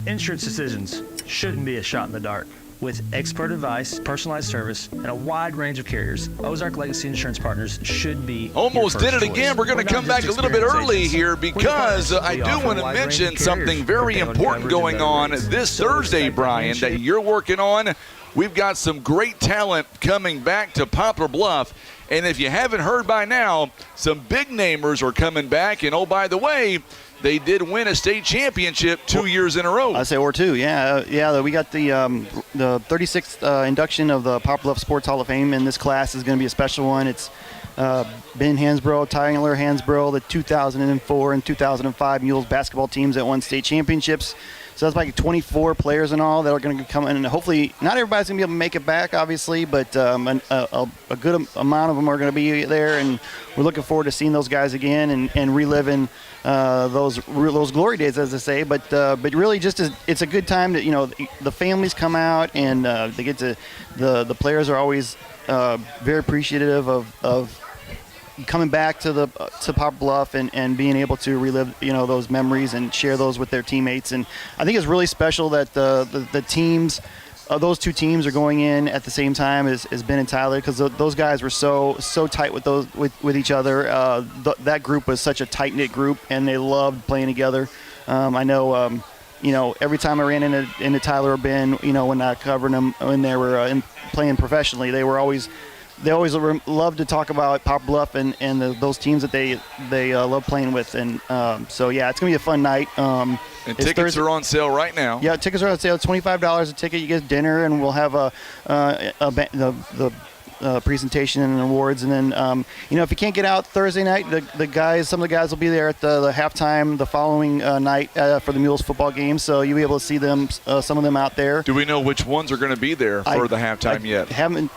Insurance decisions shouldn't be a shot in the dark. With expert advice, personalized service, and a wide range of carriers, Ozark Legacy Insurance Partners should be almost did it choice. again. We're going to come back a little bit early here because I do want to mention something very important going on this Thursday, Brian, that you're working on. We've got some great talent coming back to Poplar Bluff. And if you haven't heard by now, some big namers are coming back. And, oh, by the way, they did win a state championship 2 years in a row. I say or two, yeah. We got the 36th induction of the Poplar Bluff Sports Hall of Fame, and this class is going to be a special one. It's Ben Hansbrough, Tyler Hansbrough, the 2004 and 2005 Mules basketball teams that won state championships. So that's like 24 players in all that are going to come in, and hopefully not everybody's going to be able to make it back, obviously, but a good amount of them are going to be there, and we're looking forward to seeing those guys again and reliving those glory days, as I say. But really, it's a good time that the families come out and they get to the players are always very appreciative of coming back to Poplar Bluff and being able to relive those memories and share those with their teammates. And I think it's really special that the teams, those two teams, are going in at the same time as Ben and Tyler, because those guys were so tight with each other. That group was such a tight-knit group, and they loved playing together. I know every time I ran into Tyler or Ben, when I covered them when they were playing professionally, they always love to talk about Poplar Bluff and those teams that they love playing with. And so, yeah, it's going to be a fun night. And tickets are on sale right now. Yeah, tickets are on sale. $25 a ticket. You get dinner, and we'll have the presentation and awards. And then, if you can't get out Thursday night, some of the guys will be there at the halftime the following night for the Mules football game. So you'll be able to see them, some of them out there. Do we know which ones are going to be there for the halftime yet? Haven't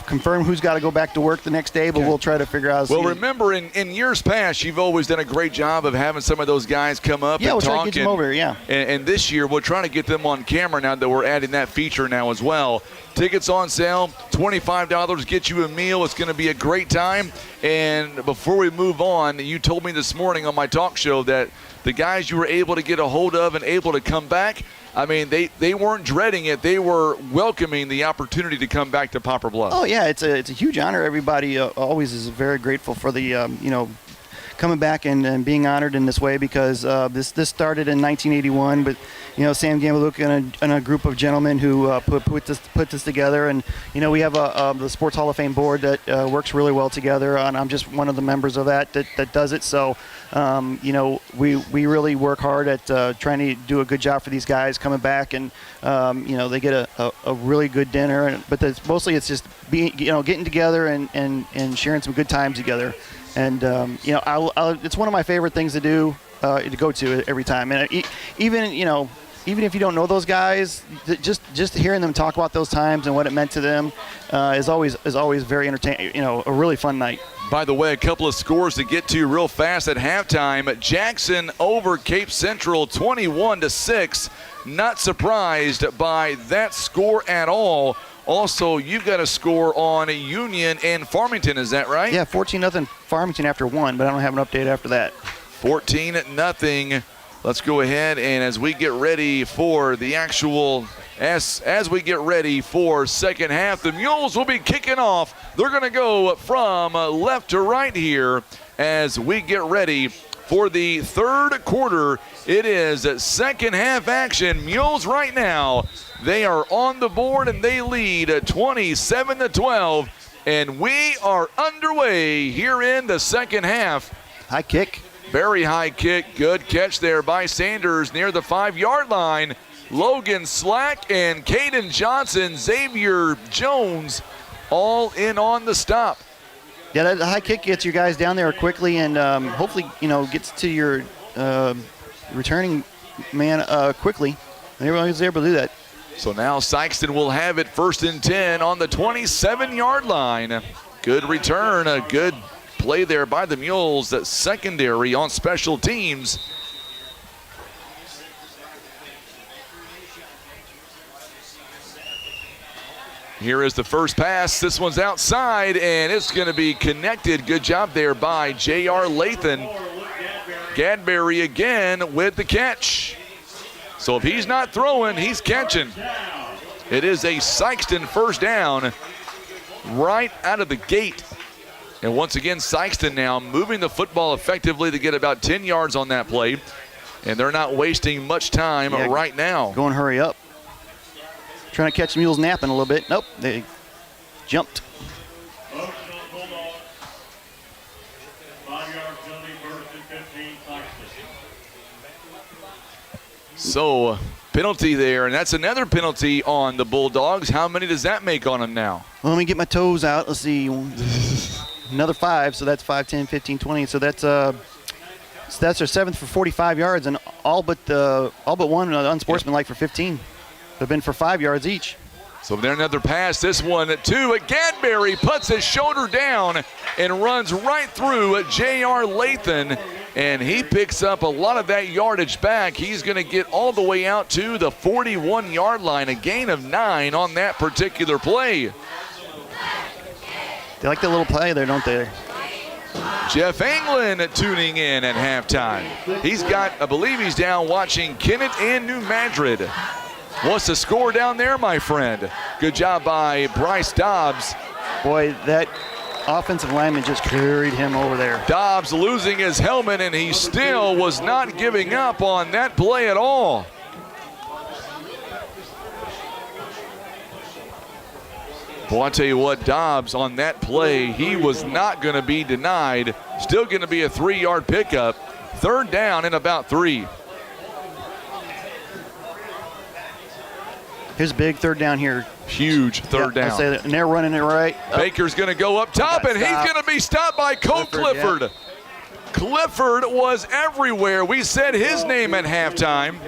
confirmed who's got to go back to work the next day, but we'll try to figure out. Well, remember, in years past, you've always done a great job of having some of those guys come up and we'll talk. Try to get them over, yeah. And this year, we're trying to get them on camera now that we're adding that feature now as well. Tickets on sale, $25 $25, get you a meal. It's going to be a great time. And before we move on, you told me this morning on my talk show that the guys you were able to get a hold of and able to come back, I mean, they weren't dreading it. They were welcoming the opportunity to come back to Poplar Bluff. Oh, yeah, it's a huge honor. Everybody always is very grateful for the, coming back and being honored in this way, because this started in 1981, but Sam Gambaluk and a group of gentlemen who put this together, and we have the Sports Hall of Fame board that works really well together, and I'm just one of the members of that does it. So we really work hard at trying to do a good job for these guys coming back, and they get a really good dinner, but mostly it's just getting together and sharing some good times together. And it's one of my favorite things to do, to go to every time. And even if you don't know those guys, just hearing them talk about those times and what it meant to them is always very entertaining. A really fun night. By the way, a couple of scores to get to real fast at halftime. Jackson over Cape Central, 21-6. Not surprised by that score at all. Also, you've got a score on Union and Farmington, is that right? Yeah, 14-0 Farmington after one, but I don't have an update after that. 14-0. Let's go ahead, and as we get ready for the actual, as we get ready for second half, the Mules will be kicking off. They're going to go from left to right here as we get ready for the third quarter. It is second half action. Mules right now, they are on the board and they lead 27-12. And we are underway here in the second half. High kick. Very high kick. Good catch there by Sanders near the 5-yard line. Logan Slack and Caden Johnson, Xavier Jones, all in on the stop. Yeah, that high kick gets you guys down there quickly, and hopefully, gets to your returning man quickly. And everyone's able to do that. So now Sikeston will have it 1st and 10 on the 27-yard line. Good return, a good play there by the Mules. That secondary on special teams. Here is the first pass. This one's outside, and it's going to be connected. Good job there by J.R. Lathan. Gadberry again with the catch. So if he's not throwing, he's catching. It is a Sikeston first down right out of the gate. And once again, Sikeston now moving the football effectively to get about 10 yards on that play. And they're not wasting much time right now. Go and hurry up. Trying to catch the Mules napping a little bit. Nope, they jumped. So, penalty there, and that's another penalty on the Bulldogs. How many does that make on them now? Well, let me get my toes out. Let's see. Another 5, so that's 5, 10, 15, 20. So that's their 7th for 45 yards, and all but one unsportsmanlike for 15. They've been for 5 yards each. So there another pass. This one to Gadberry, puts his shoulder down and runs right through J.R. Lathan. And he picks up a lot of that yardage back. He's going to get all the way out to the 41-yard line, a gain of 9 on that particular play. They like that little play there, don't they? Jeff Anglin tuning in at halftime. I believe he's down watching Kennett and New Madrid. What's the score down there, my friend? Good job by Bryce Dobbs. Boy, that offensive lineman just carried him over there. Dobbs losing his helmet, and he still was not giving up on that play at all. Boy, I tell you what, Dobbs on that play, he was not going to be denied. Still going to be a 3-yard pickup. 3rd down and about 3. His big 3rd down here. Huge 3rd down. I say that, and they're running it right. Baker's going to go up top, and he's going to be stopped by Colt Clifford. Yeah. Clifford was everywhere. We said his name at halftime.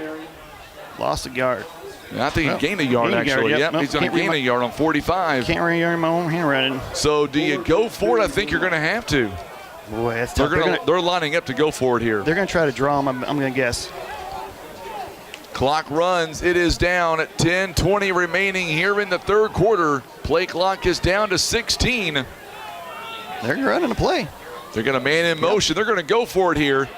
Lost a yard. I think he gained a yard, actually. Yep, he's going to gain a yard on 45. Can't read my own handwriting. So do you go for it? I think you're going to have to. Boy, that's tough. They're lining up to go for it here. They're going to try to draw him, I'm going to guess. Clock runs. It is down at 10:20 remaining here in the third quarter. Play clock is down to 16. They're running a play. They're going to man in motion. They're going to go for it here.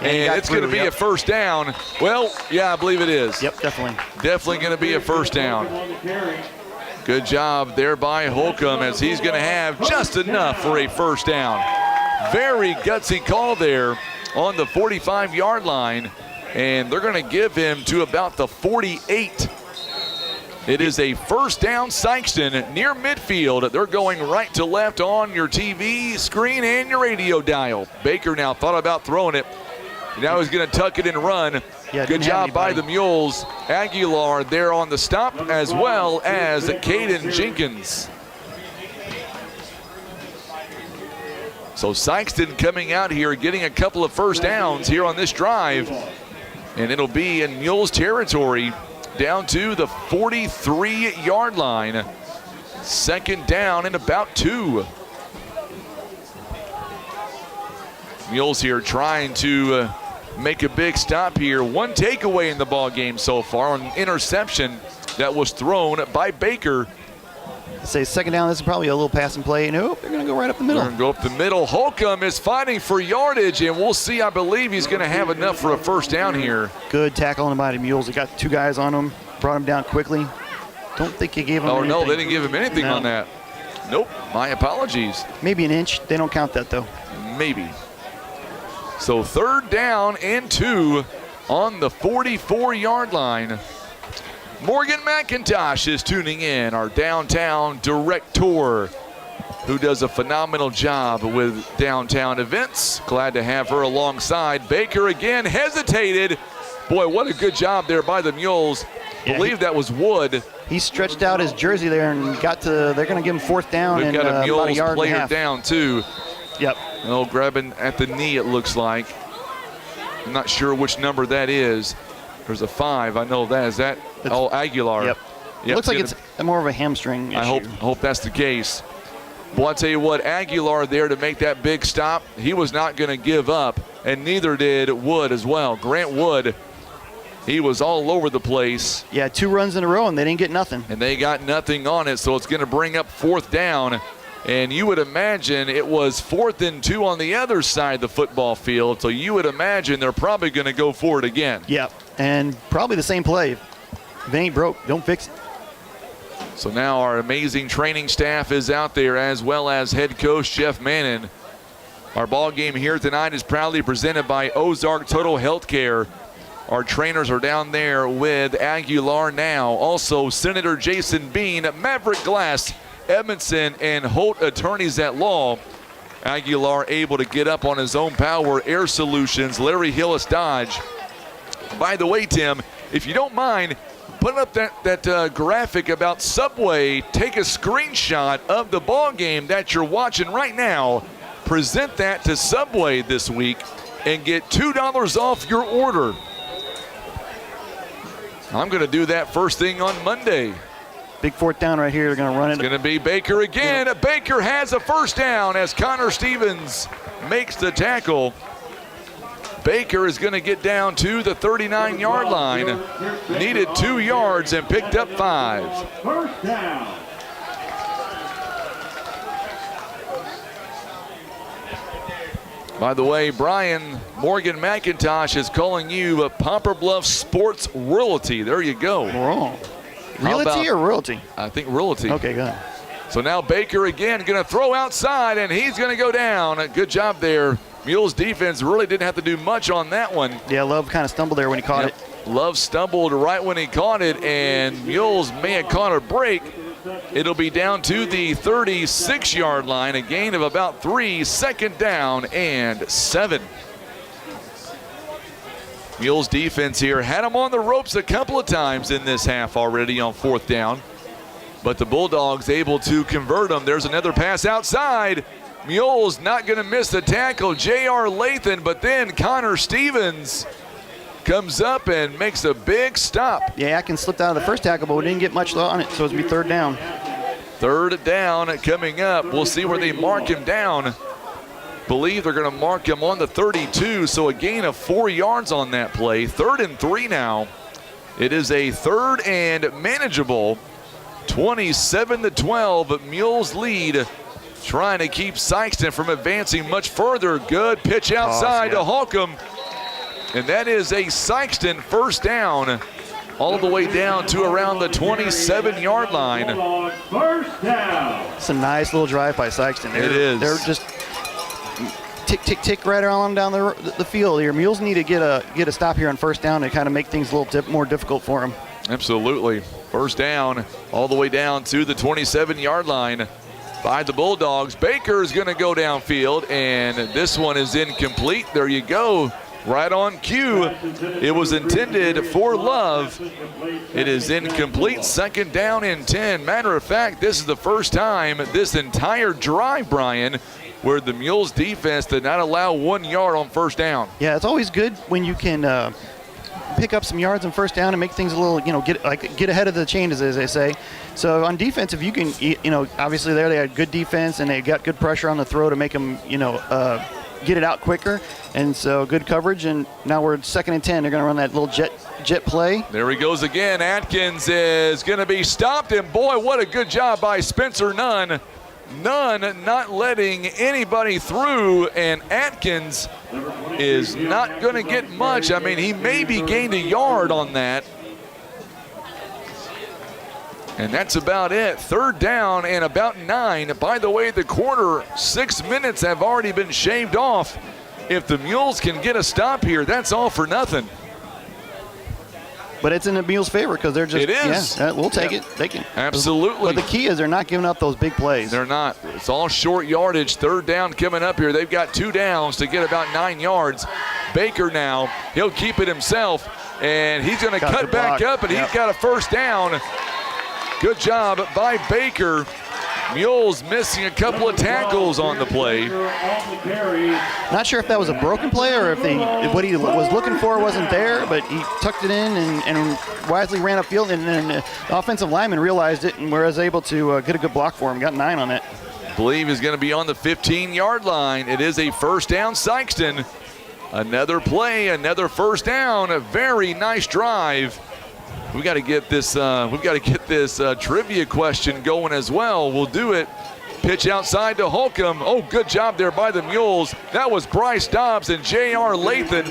And it's going to be a first down. Well, yeah, I believe it is. Yep, definitely. Definitely going to be a first down. Good job there by Holcomb, as he's going to have just enough for a first down. Very gutsy call there on the 45-yard line, and they're going to give him to about the 48. It is a first down, Sikeston, near midfield. They're going right to left on your TV screen and your radio dial. Baker now thought about throwing it. Now he's going to tuck it and run. Yeah, good job by the Mules. Aguilar there on the stop, as well as Caden Jenkins. So Sikeston coming out here, getting a couple of first downs here on this drive. And it'll be in Mules territory down to the 43-yard line. Second down and about 2. Mules here trying to make a big stop here. One takeaway in the ball game so far, an interception that was thrown by Baker. Say second down, this is probably a little passing play. Nope, they're going to go right up the middle. They're going to go up the middle. Holcomb is fighting for yardage, and we'll see. I believe he's going to have enough for a first down here. Good tackle on the mighty Mules. They got 2 guys on him, brought him down quickly. Don't think he gave him anything. No, they didn't give him anything on that. Nope, my apologies. Maybe an inch. They don't count that, though. Maybe. So third down and 2 on the 44-yard line. Morgan McIntosh is tuning in, our downtown director, who does a phenomenal job with downtown events. Glad to have her alongside. Baker again hesitated. Boy, what a good job there by the Mules. Believe that was Wood. He stretched out his jersey there and got to, they're going to give him fourth down. We've got a Mules player down too. Yep. Oh, grabbing at the knee, it looks like. I'm not sure which number that is. There's a 5. I know that. Is that? Aguilar. Yep. It looks like it's more of a hamstring issue. I hope that's the case. Well, I'll tell you what, Aguilar there to make that big stop, he was not going to give up, and neither did Wood as well. Grant Wood, he was all over the place. Yeah, 2 runs in a row, and they didn't get nothing. And they got nothing on it, so it's going to bring up fourth down. And you would imagine it was 4th and 2 on the other side of the football field, so you would imagine they're probably going to go for it again. Yeah, and probably the same play. If it ain't broke, don't fix it. So now our amazing training staff is out there, as well as head coach Jeff Mannon. Our ball game here tonight is proudly presented by Ozark Total Healthcare. Our trainers are down there with Aguilar now. Also, Senator Jason Bean, Maverick Glass, Edmondson, and Holt Attorneys at Law. Aguilar able to get up on his own power. Air Solutions, Larry Hillis Dodge. By the way, Tim, if you don't mind, put up that graphic about Subway. Take a screenshot of the ball game that you're watching right now. Present that to Subway this week and get $2 off your order. I'm going to do that first thing on Monday. Big fourth down right here. They're going to run it. It's going to be Baker again. Baker has a first down as Connor Stevens makes the tackle. Baker is going to get down to the 39-yard line. Needed 2 yards and picked up 5. First down. By the way, Brian, Morgan McIntosh is calling you a Poplar Bluff Sports Realty. There you go. Wrong. Realty or royalty? I think realty. Okay, good. So now Baker again going to throw outside, and he's going to go down. Good job there. Mules defense really didn't have to do much on that one. Yeah, Love kind of stumbled there when he caught it. Love stumbled right when he caught it, and Mules may have caught a break. It'll be down to the 36-yard line, a gain of about 3, second down and 7. Mules defense here had them on the ropes a couple of times in this half already on fourth down, but the Bulldogs able to convert them. There's another pass outside. Mules not going to miss the tackle, J.R. Lathan, but then Connor Stevens comes up and makes a big stop. Yeah, Atkins slipped out of the first tackle, but we didn't get much on it, so it's going to be third down. Third down coming up. We'll see where they mark him down. Believe they're going to mark him on the 32, so a gain of 4 yards on that play. 3rd and 3 now. It is a 3rd and manageable 27-12, Mules lead. Trying to keep Sikeston from advancing much further. Good pitch outside to Holcomb. And that is a Sikeston first down, all the way down to around the 27-yard line. First down. It's a nice little drive by Sikeston. It is. They're just tick, tick, tick right around down the field here. Mules need to get a stop here on first down to kind of make things a little more difficult for them. Absolutely. First down, all the way down to the 27-yard line by the Bulldogs. Baker is going to go downfield, and this one is incomplete. There you go. Right on cue. It was intended for Love. It is incomplete. Second down and 10. Matter of fact, this is the first time this entire drive, Brian, where the Mules defense did not allow 1 yard on first down. Yeah, it's always good when you can pick up some yards on first down and make things a little, get ahead of the chain, as they say. So on defense, if you can, obviously there they had good defense and they got good pressure on the throw to make them, get it out quicker, and so good coverage. And now we're 2nd and 10. They're going to run that little jet play. There he goes again. Atkins is going to be stopped, and boy, what a good job by Spencer Nunn. Nunn not letting anybody through, and Atkins is not going to get much. I mean, he maybe gained a yard on that. And that's about it. Third down and about 9. By the way, the quarter, 6 minutes have already been shaved off. If the Mules can get a stop here, that's all for nothing. But it's in the Mules' favor because they're just. It is. Yeah, we'll take it. They can. Absolutely. But the key is they're not giving up those big plays. They're not. It's all short yardage. Third down coming up here. They've got 2 downs to get about 9 yards. Baker now, he'll keep it himself, and he's going to cut back up, and he's got a first down. Good job by Baker. Mules missing a couple of tackles on the play. Not sure if that was a broken play or if what he was looking for wasn't there, but he tucked it in and wisely ran upfield, and then the offensive lineman realized it and was able to get a good block for him. Got 9 on it. Believe is going to be on the 15-yard line. It is a first down, Sikeston. Another play, another first down. A very nice drive. We got to get this. We've got to get this trivia question going as well. We'll do it. Pitch outside to Holcomb. Oh, good job there by the Mules. That was Bryce Dobbs and J.R. Lathan.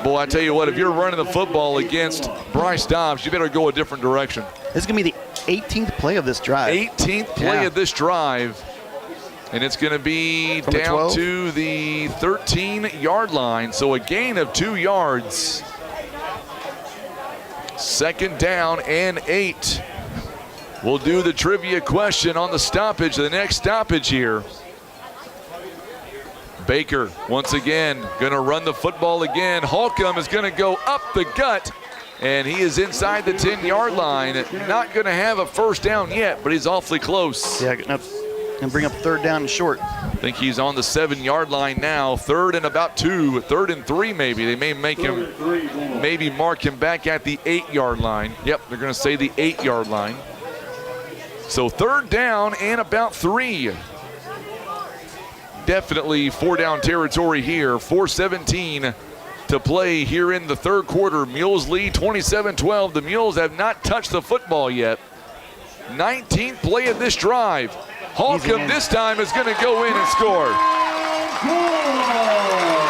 Boy, I tell you what, if you're running the football against Bryce Dobbs, you better go a different direction. This is going to be the 18th play of this drive. 18th play of this drive. And it's going to be From down to the 13-yard line. So a gain of 2 yards. Second down and 8. We'll do the trivia question on the stoppage, the next stoppage here. Baker, once again, going to run the football again. Holcomb is going to go up the gut, and he is inside the 10-yard line. Not going to have a first down yet, but he's awfully close. Yeah, and bring up third down and short. I think he's on the 7-yard line now. 3rd and about 2, 3rd and 3 maybe. They may make him, maybe mark him back at the 8-yard line. Yep, they're going to say the 8-yard line. So 3rd down and about 3. Definitely 4-down territory here. 4:17 to play here in the third quarter. Mules lead 27-12. The Mules have not touched the football yet. 19th play of this drive. Holcomb this time is going to go in and score.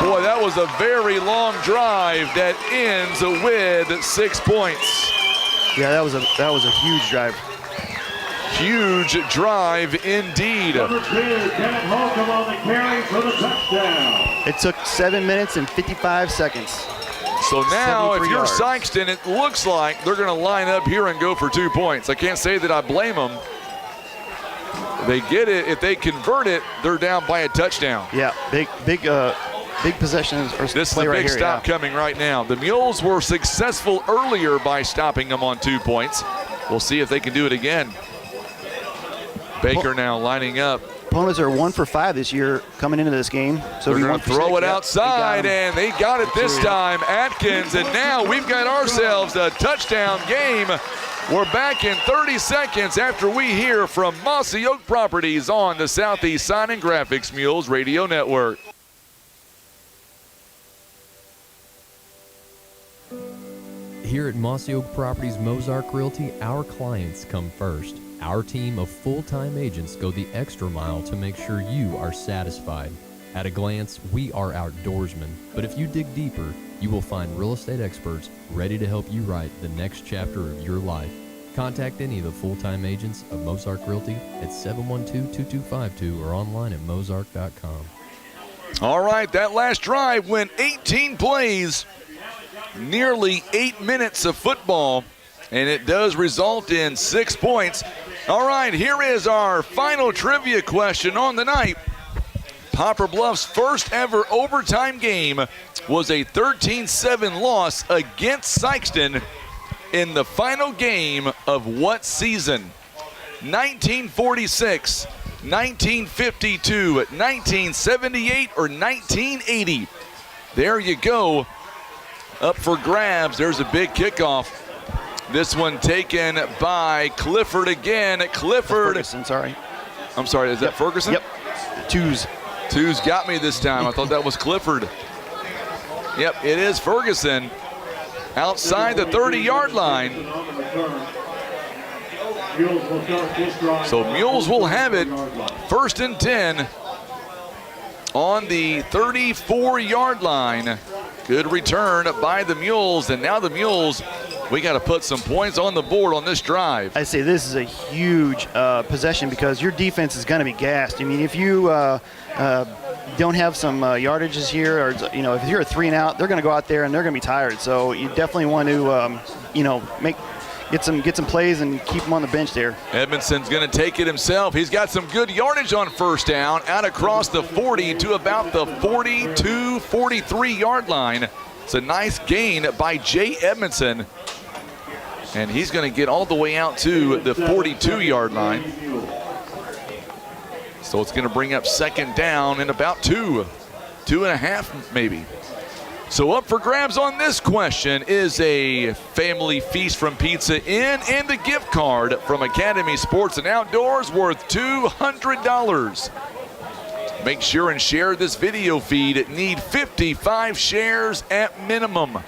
Boy, that was a very long drive that ends with 6 points. Yeah, that was a huge drive. Huge drive indeed. Number 2, Kenneth Holcomb on the carry for the touchdown. It took 7 minutes and 55 seconds. So now if you're yards. Sikeston, it looks like they're going to line up here and go for 2 points. I can't say that I blame them. They get it. If they convert it, they're down by a touchdown. Yeah, big possessions. This is the big stop coming right now. The Mules were successful earlier by stopping them on 2 points. We'll see if they can do it again. Baker now lining up. Opponents are 1 for 5 this year coming into this game. So they're going to throw it outside, and they got it this time. Atkins, and now we've got ourselves a touchdown game. We're back in 30 seconds after we hear from Mossy Oak Properties on the Southeast Sign and Graphics Mules Radio Network. Here at Mossy Oak Properties Mozark Realty, our clients come first. Our team of full-time agents go the extra mile to make sure you are satisfied. At a glance, we are outdoorsmen, but if you dig deeper, you will find real estate experts ready to help you write the next chapter of your life. Contact any of the full-time agents of Mozark Realty at 712-2252 or online at mozark.com. All right, that last drive went 18 plays, nearly 8 minutes of football, and it does result in 6 points. All right, here is our final trivia question on the night. Poplar Bluff's first ever overtime game was a 13-7 loss against Sikeston in the final game of what season? 1946, 1952, 1978, or 1980? There you go. Up for grabs. There's a big kickoff. This one taken by Clifford again. Clifford. Ferguson, sorry. I'm sorry, is that Ferguson? Yep. Twos got me this time. I thought that was Clifford. Yep, it is Ferguson. Outside the 30-yard line. So Mules will have it. 1st and 10 on the 34-yard line. Good return by the Mules, and now the Mules, we got to put some points on the board on this drive. I say this is a huge possession because your defense is going to be gassed. I mean, if you don't have some yardages here, or if you're a 3 and out, they're going to go out there and they're going to be tired. So you definitely want to, get some plays and keep them on the bench there. Edmondson's going to take it himself. He's got some good yardage on 1st down, out across the 40 to about the 42, 43-yard line. It's a nice gain by Jay Edmondson. And he's going to get all the way out to the 42-yard line. So it's going to bring up 2nd down in about 2.5 maybe. So up for grabs on this question is a family feast from Pizza Inn and a gift card from Academy Sports and Outdoors worth $200. Make sure and share this video feed. Need 55 shares at minimum.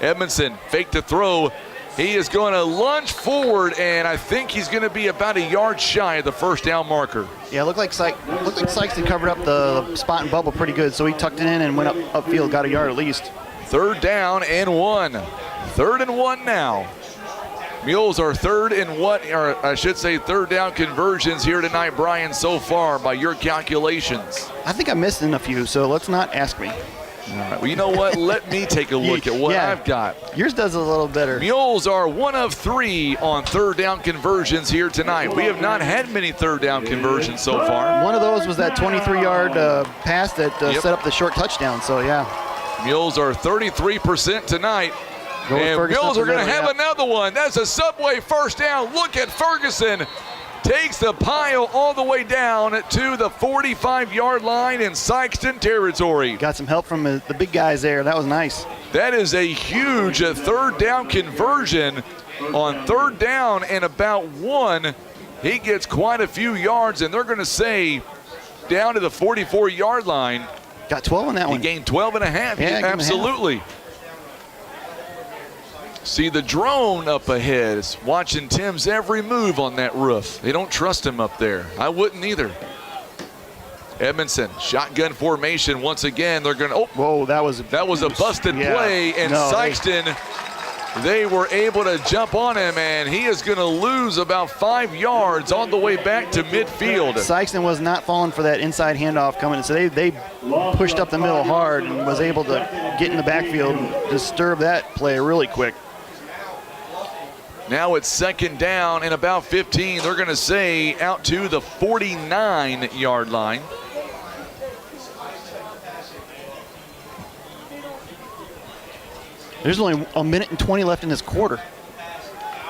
Edmondson fake to throw. He is going to lunge forward, and I think he's going to be about a yard shy of the 1st down marker. Yeah, looked like Sikeston covered up the spot and bubble pretty good, so he tucked it in and went upfield, got a yard at least. 3rd down and 1. 3rd and 1 now. Mules are 3rd down conversions here tonight, Brian, so far by your calculations. I think I missed in a few, so let's not ask me. All right, well, you know what? Let me take a look at what I've got. Yours does a little better. Mules are 1 of 3 on 3rd down conversions here tonight. We have not had many 3rd down conversions so far. One of those was that 23-yard pass that set up the short touchdown, so yeah. Mules are 33% tonight. And Mules are going to have another one. That's a Subway 1st down. Look at Ferguson. Takes the pile all the way down to the 45-yard line in Sikeston territory. Got some help from the big guys there. That was nice. That is a huge 3rd down conversion. On 3rd down and about 1, he gets quite a few yards, and they're going to say down to the 44-yard line. Got 12 on that one. He gained 12 and a half. Yeah, absolutely. See the drone up ahead. It's watching Tim's every move on that roof. They don't trust him up there. I wouldn't either. Edmondson, shotgun formation once again. They're going to. Oh, whoa! That was a busted play, and Sikeston. They were able to jump on him, and he is going to lose about 5 yards on the way back to midfield. Sikeston was not falling for that inside handoff coming, so they pushed up the middle hard and was able to get in the backfield and disturb that play really quick. Now it's 2nd down and about 15. They're going to say out to the 49-yard line. There's only a minute and 20 left in this quarter.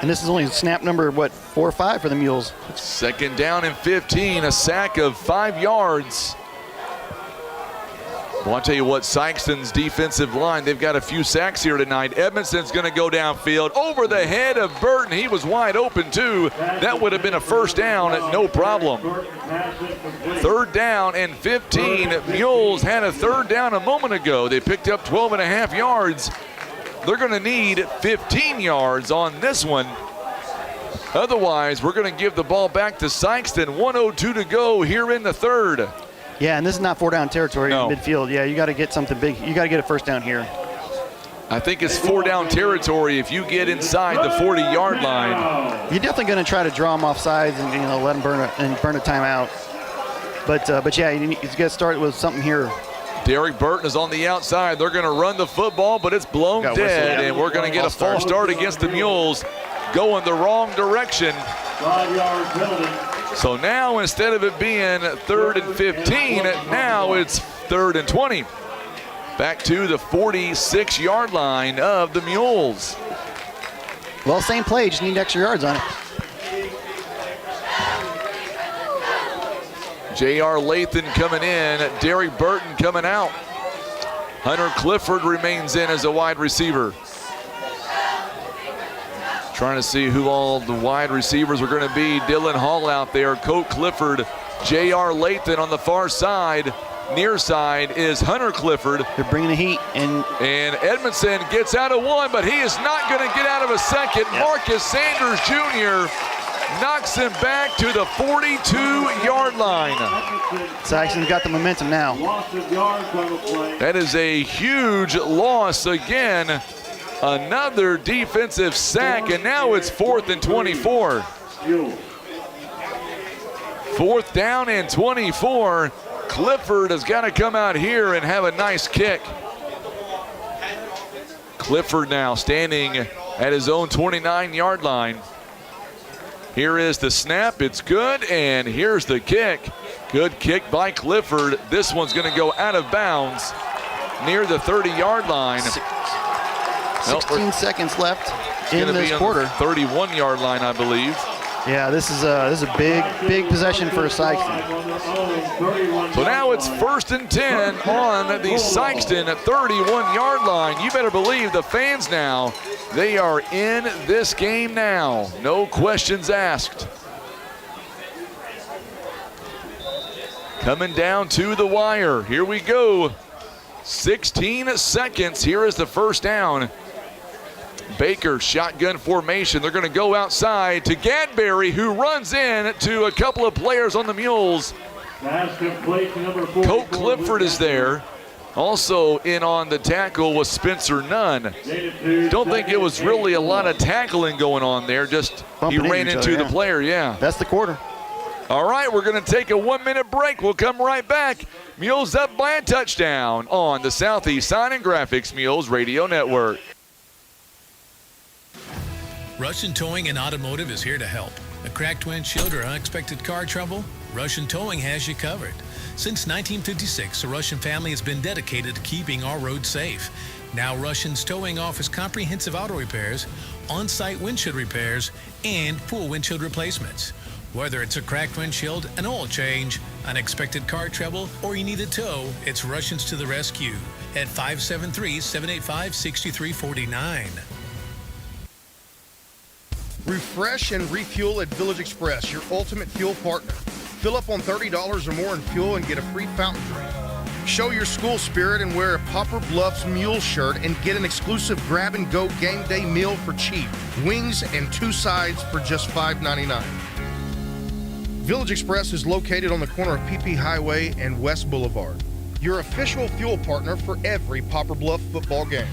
And this is only snap number, 4 or 5 for the Mules. 2nd down and 15, a sack of 5 yards. Well, I'll tell you what, Sikeston's defensive line, they've got a few sacks here tonight. Edmondson's going to go downfield over the head of Burton. He was wide open, too. That would have been a 1st down, no problem. 3rd down and 15. Mules had a 3rd down a moment ago. They picked up 12 and a half yards. They're going to need 15 yards on this one. Otherwise, we're going to give the ball back to Sikeston. 1:02 to go here in the third. Yeah, and this is not 4-down territory in midfield. Yeah, you got to get something big. You got to get a first down here. I think it's 4-down territory if you get inside the 40-yard line. You're definitely going to try to draw them off sides and let them burn a timeout. But yeah, you got to start with something here. Derek Burton is on the outside. They're going to run the football, but it's blown dead, and we're going to get a false start against the Mules, going the wrong direction. 5-yard penalty. So now instead of it being 3rd and 15, now it's 3rd and 20. Back to the 46-yard line of the Mules. Well, same play, just need extra yards on it. J.R. Lathan coming in, Derek Burton coming out. Hunter Clifford remains in as a wide receiver. Trying to see who all the wide receivers are going to be. Dylan Hall out there, Colt Clifford, J.R. Lathan on the far side. Near side is Hunter Clifford. They're bringing the heat. And Edmondson gets out of one, but he is not going to get out of a second. Yep. Marcus Sanders Jr. knocks him back to the 42-yard line. Sikeston's got the momentum now. That is a huge loss again. Another defensive sack, and now it's 4th and 24. 4th down and 24. Clifford has got to come out here and have a nice kick. Clifford now standing at his own 29-yard line. Here is the snap, it's good, and here's the kick. Good kick by Clifford. This one's going to go out of bounds near the 30-yard line. 16 seconds left in this quarter. 31-yard line, I believe. Yeah, this is a big possession for Sikeston. So now it's 1st and 10 on the Sikeston 31-yard line. You better believe the fans now, they are in this game now. No questions asked. Coming down to the wire. Here we go. 16 seconds. Here is the first down. Baker, shotgun formation. They're going to go outside to Gadberry, who runs in to a couple of players on the Mules. Colt Clifford is there. Also in on the tackle was Spencer Nunn. Don't think it was really a lot of tackling going on there. Just he ran into the player, yeah. That's the quarter. All right, we're going to take a 1-minute break. We'll come right back. Mules up by a touchdown on the Southeast Sign and Graphics Mules Radio Network. Russian Towing and Automotive is here to help. A cracked windshield or unexpected car trouble? Russian Towing has you covered. Since 1956, the Russian family has been dedicated to keeping our roads safe. Now Russian's Towing offers comprehensive auto repairs, on-site windshield repairs, and full windshield replacements. Whether it's a cracked windshield, an oil change, unexpected car trouble, or you need a tow, it's Russians to the rescue at 573-785-6349. Refresh and refuel at Village Express, your ultimate fuel partner. Fill up on $30 or more in fuel and get a free fountain drink. Show your school spirit and wear a Poplar Bluff Mules shirt and get an exclusive grab-and-go game day meal for cheap. Wings and 2 sides for just $5.99. Village Express is located on the corner of PP Highway and West Boulevard. Your official fuel partner for every Poplar Bluff football game.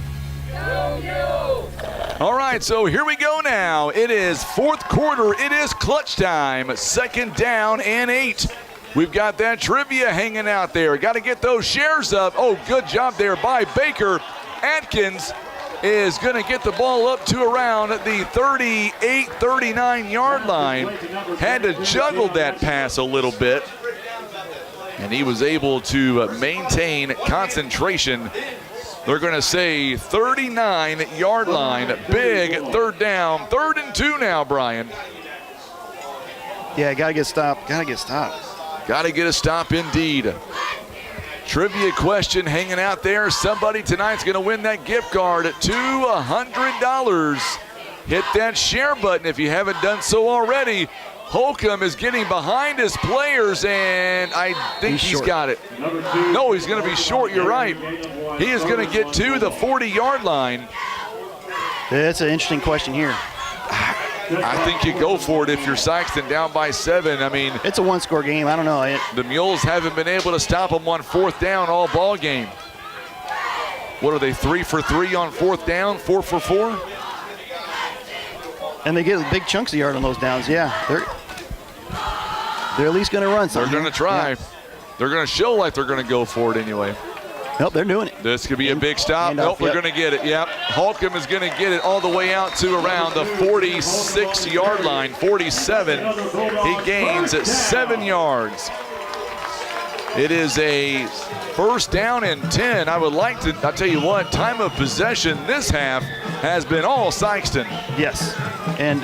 All right, so here we go now. It is 4th quarter. It is clutch time. 2nd down and 8. We've got that trivia hanging out there. Got to get those shares up. Oh, good job there by Baker. Atkins is going to get the ball up to around the 38, 39-yard line. Had to juggle that pass a little bit. And he was able to maintain concentration. They're going to say 39-yard line. Big 3rd down. 3rd and 2 now, Brian. Yeah, got to get stopped. Got to get stopped. Got to get a stop indeed. Trivia question hanging out there. Somebody tonight's going to win that gift card at $200. Hit that share button if you haven't done so already. Holcomb is getting behind his players, and I think he's got it. No, he's going to be short. You're right. He is going to get to the 40-yard line. That's an interesting question here. I think you go for it if you're Sikeston down by 7. I mean, it's a one-score game. I don't know. The Mules haven't been able to stop them on 4th down all ball game. What are they, 3 for 3 on 4th down, 4 for 4? And they get big chunks of yard on those downs. Yeah, they're at least going to run something. They're going to try. Yeah. They're going to show like they're going to go for it anyway. Nope, they're doing it. This could be a big stop. Nope, they're going to get it. Yep. Holcomb is going to get it all the way out to around the 46-yard line, 47. He gains 7 yards. It is a 1st down and 10. I would like to, I'll tell you what, time of possession this half has been all Sikeston. Yes. And,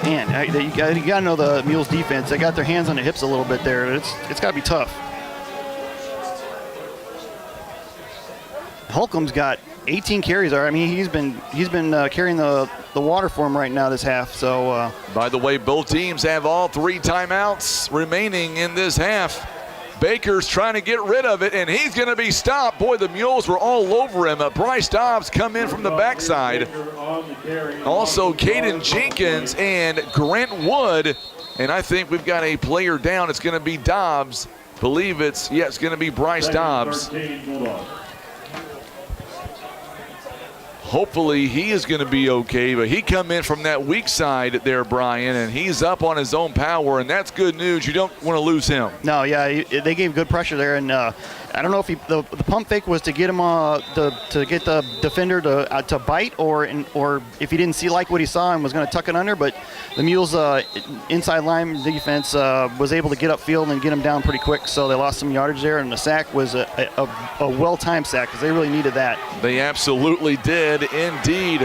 man, you got to know the Mules defense. They got their hands on the hips a little bit there. It's got to be tough. Holcomb's got 18 carries. I mean, he's been carrying the water for him right now this half. So. By the way, both teams have all 3 timeouts remaining in this half. Baker's trying to get rid of it, and he's going to be stopped. Boy, the Mules were all over him. Bryce Dobbs come in from the backside. Also, Caden Jenkins and Grant Wood. And I think we've got a player down. It's going to be Dobbs. Believe it's going to be Bryce Dobbs. Hopefully he is going to be okay, but he come in from that weak side there, Brian, and he's up on his own power, and that's good news. You don't want to lose him. No, yeah, they gave good pressure there, and I don't know if the pump fake was to get him to get the defender to bite, or if he didn't like what he saw and was going to tuck it under. But the Mules inside line defense was able to get upfield and get him down pretty quick, so they lost some yardage there, and the sack was a well-timed sack because they really needed that. They absolutely did indeed.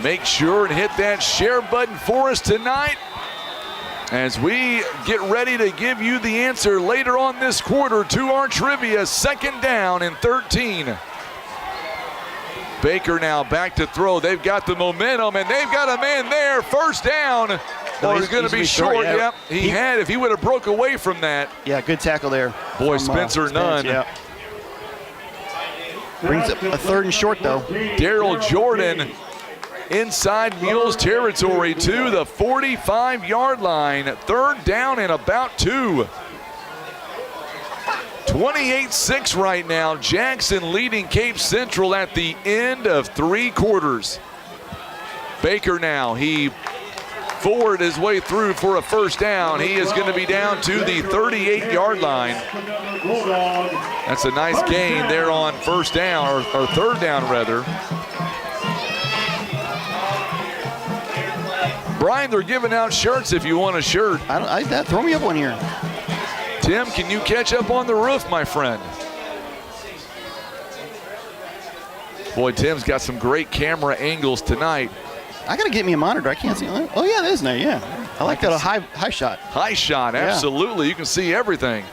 Make sure and hit that share button for us tonight as we get ready to give you the answer later on this quarter to our trivia. 2nd down and 13. Baker now back to throw. They've got the momentum, and they've got a man there. 1st down. No, he's going to be short. Yeah. Yep, he had. If he would have broke away from that. Yeah, good tackle there. Boy, Spencer Nunn. Yeah. Brings up a 3rd and short, though. Daryl Jordan inside Mules territory to the 45-yard line. 3rd down and about 2. 28-6 right now. Jackson leading Cape Central at the end of 3 quarters. Baker now, he forward his way through for a 1st down. He is going to be down to the 38-yard line. That's a nice gain there on 1st down, or 3rd down rather. Brian, they're giving out shirts if you want a shirt. Throw me up one here. Tim, can you catch up on the roof, my friend? Boy, Tim's got some great camera angles tonight. I got to get me a monitor. I can't see. Oh, yeah, that is nice. Yeah. I like that high shot. High shot, absolutely. Yeah. You can see everything.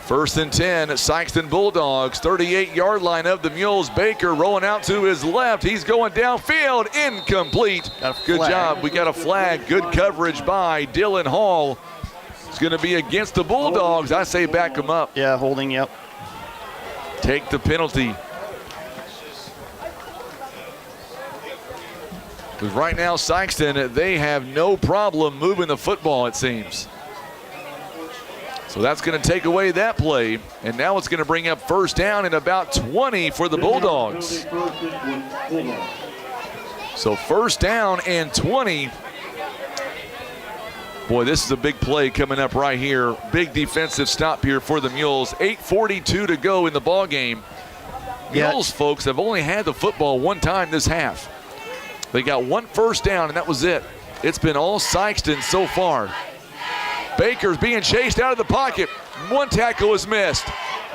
1st and 10, Sikeston Bulldogs, 38-yard line of the Mules. Baker rolling out to his left. He's going downfield, incomplete. Good job. We got a flag. Good coverage by Dylan Hall. It's going to be against the Bulldogs. I say back them up. Yeah, holding, yep. Take the penalty. Because right now, Sikeston, they have no problem moving the football, it seems. So that's going to take away that play. And now it's going to bring up 1st down and about 20 for the Bulldogs. So 1st down and 20. Boy, this is a big play coming up right here. Big defensive stop here for the Mules. 8:42 to go in the ball game. Mules, folks, have only had the football 1 time this half. They got 1 1st down, and that was it. It's been all Sikeston so far. Baker's being chased out of the pocket. 1 tackle was missed.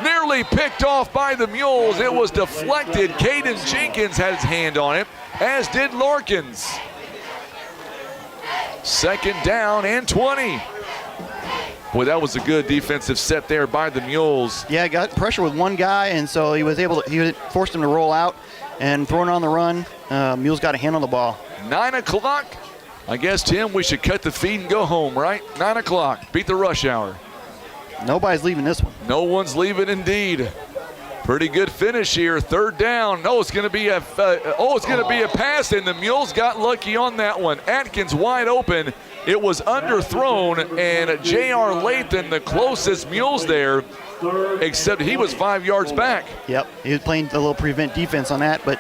Nearly picked off by the Mules. It was deflected. Caden Jenkins had his hand on it, as did Larkins. 2nd down and 20. Boy, that was a good defensive set there by the Mules. Yeah, got pressure with 1 guy, and so he forced him to roll out and throwing on the run. Mules got a hand on the ball. 9 o'clock. I guess, Tim, we should cut the feed and go home, right? 9 o'clock. Beat the rush hour. Nobody's leaving this one. No one's leaving indeed. Pretty good finish here. Third down. Oh, it's going to be a pass, and the Mules got lucky on that one. Atkins wide open. It was underthrown, and J.R. Lathan, the closest Mules there, except he was 5 yards back. Yep, he was playing a little prevent defense on that, but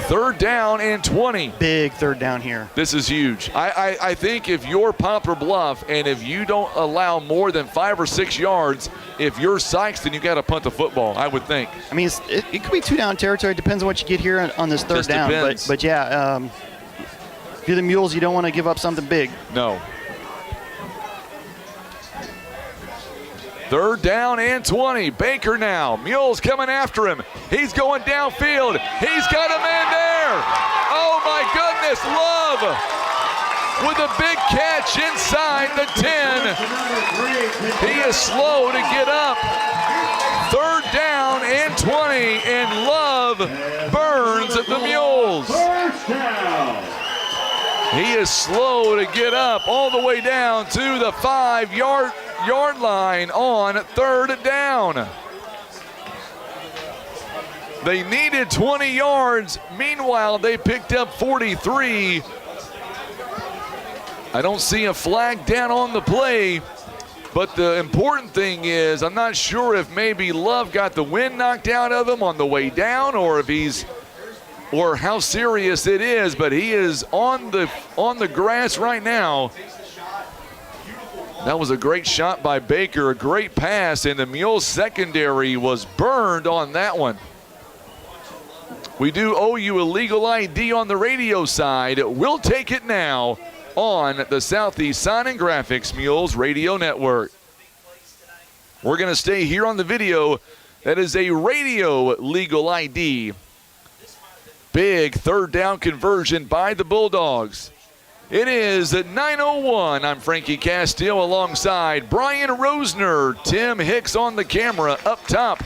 third down and 20. Big third down here. This is huge. I think if you're Poplar Bluff and if you don't allow more than 5 or 6 yards, if you're Sikeston, you got to punt the football, I would think. I mean, it could be 2-down territory. Depends on what you get here on this third down. But yeah, if you're the Mules, you don't want to give up something big. No. Third down and 20. Baker now. Mules coming after him. He's going downfield. He's got a man there. Oh, my goodness. Love with a big catch inside the 10. He is slow to get up. Third down and 20, and Love burns the Mules. He is slow to get up all the way down to the 5-yard line on third down. They needed 20 yards. Meanwhile, they picked up 43. I don't see a flag down on the play, but the important thing is I'm not sure if maybe Love got the wind knocked out of him on the way down, or if or how serious it is, but he is on the grass right now. That was a great shot by Baker, a great pass, and the Mules secondary was burned on that one. We do owe you a legal ID on the radio side. We'll take it now on the Southeast Sign and Graphics Mules Radio Network. We're going to stay here on the video. That is a radio legal ID. Big third down conversion by the Bulldogs. It is at 9:01. I'm Frankie Castile alongside Brian Rosner. Tim Hicks on the camera up top.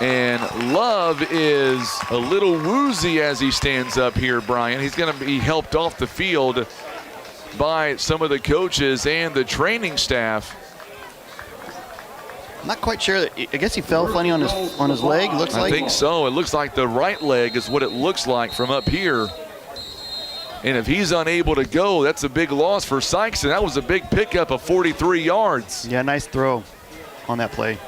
And Love is a little woozy as he stands up here, Brian. He's going to be helped off the field by some of the coaches and the training staff. I'm not quite sure. I guess he fell funny on his leg. Looks like. I think so. It looks like the right leg is what it looks like from up here. And if he's unable to go, that's a big loss for Sikeston. That was a big pickup of 43 yards. Yeah, nice throw on that play.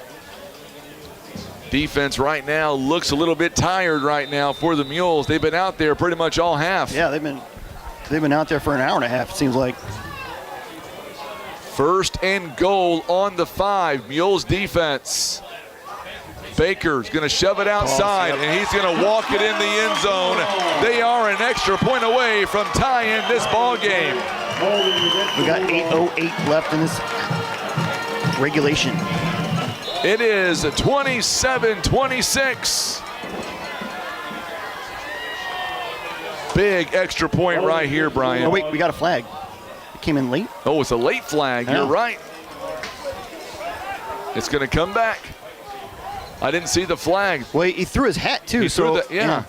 Defense right now looks a little bit tired right now for the Mules. They've been out there pretty much all half. Yeah, they've been out there for an hour and a half, it seems like. First and goal on the 5. Mules defense. Baker's going to shove it outside, and he's going to walk it in the end zone. They are an extra point away from tying this ball game. We got 8:08 left in this regulation. It is 27-26. Big extra point right here, Brian. Oh, wait, we got a flag. It came in late. Oh, it's a late flag. Yeah. You're right. It's going to come back. I didn't see the flag. Well, he threw his hat, too. Yeah.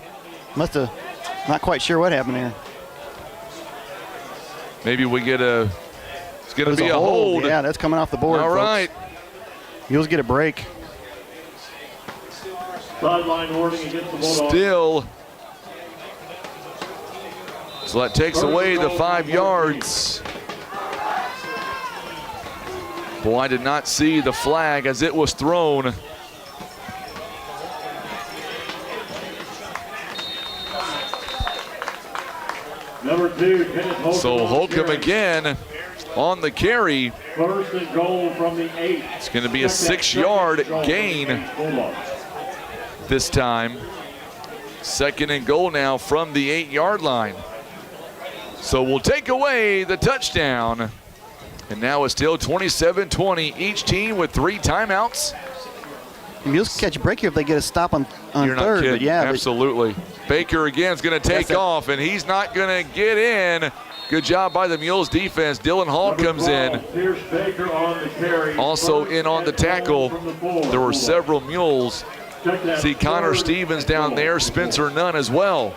Must have, not quite sure what happened there. Maybe we get it's going to be a hold. Yeah, that's coming off the board. All folks. right. Mules get a break. Sideline warning against the Bulldogs. Still. So that takes away the 5 yards. Boy, I did not see the flag as it was thrown. Number 2, Kenneth Holcomb. So Holcomb again on the carry. First and goal from the 8. It's going to be a 6-yard gain this time. Second and goal now from the 8-yard line. So we'll take away the touchdown. And now it's still 27-20. Each team with 3 timeouts. Mules can catch a break here if they get a stop on You're not third. kidding. But yeah, absolutely. Baker again is going to take off, and he's not going to get in. Good job by the Mules defense. Dylan Hall comes in. Baker on the carry. Also in on the tackle. There were several Mules. See Connor Stevens down there, Spencer Nunn as well.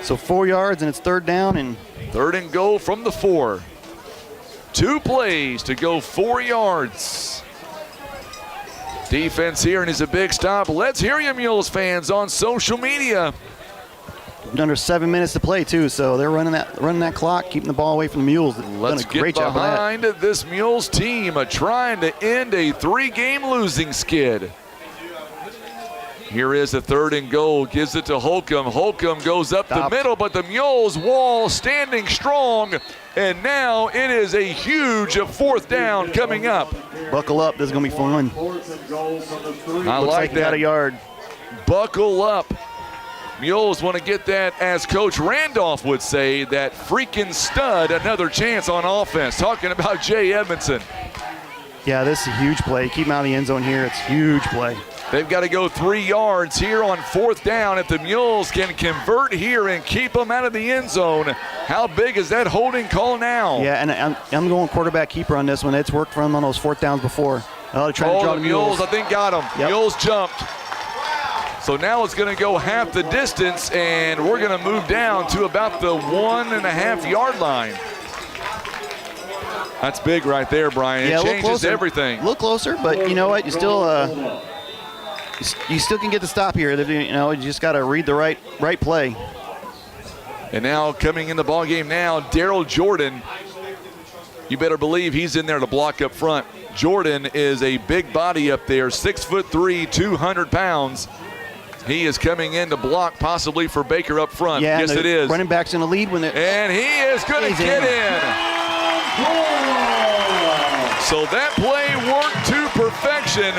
So 4 yards, and it's third down. And third and goal from the 4. 2 plays to go 4 yards. Defense here, and it's a big stop. Let's hear you, Mules fans, on social media. Under 7 minutes to play too, so they're running that clock, keeping the ball away from the Mules. Let's get behind this Mules team trying to end a 3-game losing skid. Here is a 3rd and goal, gives it to Holcomb. Holcomb goes up the middle, but the Mules wall standing strong, and now it is a huge 4th down coming up. Buckle up, this is going to be fun. I like that. About a yard. Buckle up. Mules want to get that, as Coach Randolph would say, that freaking stud another chance on offense. Talking about Jay Edmondson. Yeah, this is a huge play. Keep him out of the end zone here. It's a huge play. They've got to go 3 yards here on 4th down. If the Mules can convert here and keep them out of the end zone, how big is that holding call now? Yeah, and I'm going quarterback keeper on this one. It's worked for him on those 4th downs before. They're trying to draw the Mules, I think, got him. Yep. Mules jumped. So now it's going to go half the distance, and we're going to move down to about the 1.5 yard line. That's big right there, Brian. Yeah, it changes everything. A little closer, but you know what? You still can get the stop here. You know, you just got to read the right play. And now coming in the ball game now, Daryl Jordan. You better believe he's in there to block up front. Jordan is a big body up there, 6'3", 200 pounds. He is coming in to block possibly for Baker up front. Yeah, yes, it is. Running back's in the lead when and he is going to get in. So that play worked to perfection.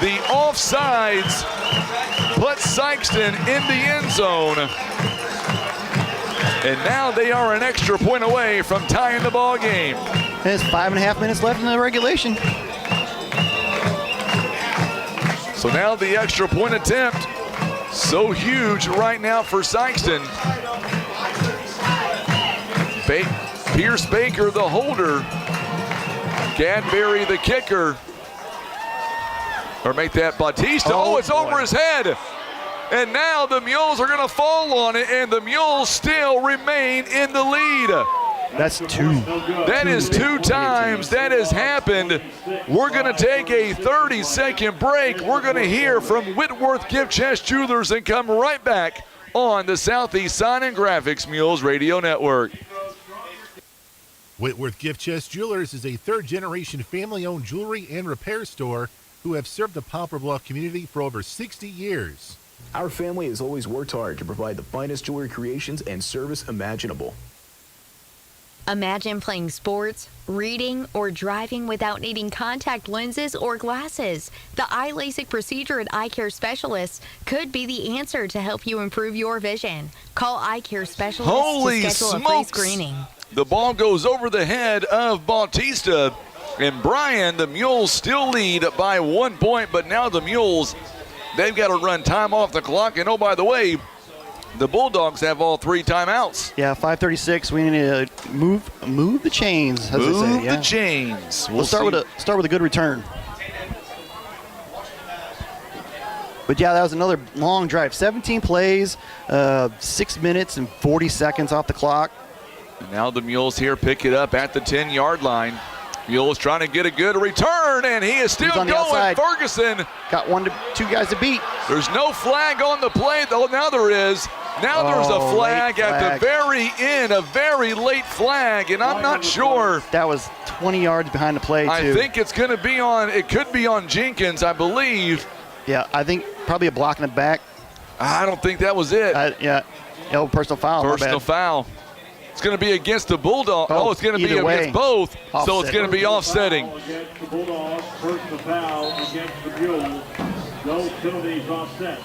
The offsides put Sikeston in the end zone. And now they are an extra point away from tying the ball game. There's 5.5 minutes left in the regulation. So now the extra point attempt, so huge right now for Sikeston. Pierce Baker, the holder. Gadberry, the kicker. Or make that Bautista. Oh, it's over his head. And now the Mules are going to fall on it, and the Mules still remain in the lead. That's 2. That is 2 times that has happened. We're going to take a 30-second break. We're going to hear from Whitworth Gift Chest Jewelers and come right back on the Southeast Sign and Graphics Mules Radio Network. Whitworth Gift Chest Jewelers is a 3rd-generation family-owned jewelry and repair store who have served the Poplar Bluff community for over 60 years. Our family has always worked hard to provide the finest jewelry creations and service imaginable. Imagine playing sports, reading, or driving without needing contact lenses or glasses. The eye LASIK procedure at Eye Care Specialists could be the answer to help you improve your vision. Call Eye Care Specialists to schedule a free screening. The ball goes over the head of Bautista. And Brian, the Mules still lead by 1 point, but now the Mules, they've got to run time off the clock. And oh, by the way, the Bulldogs have all 3 timeouts. Yeah, 5:36. We need to move the chains. As move they say. Yeah. the chains. We'll start with a good return. But yeah, that was another long drive. 17 plays, 6 minutes and 40 seconds off the clock. And now the Mules here pick it up at the 10-yard line. Mules trying to get a good return, and he is still going. Outside. Ferguson got 2 guys to beat. There's no flag on the play, though. Now there is. Now there's a flag at the very end, a very late flag, and I'm not sure. That was 20 yards behind the play, too. I think it's going to be on, it could be on Jenkins, I believe. Yeah, I think probably a block in the back. I don't think that was it. Yeah, personal foul. Personal foul. It's going to be against the Bulldogs. Oh, it's going to be against both. Offset. So it's going to be offsetting. Against the Bulldogs, personal foul against the Mules. No penalties offset.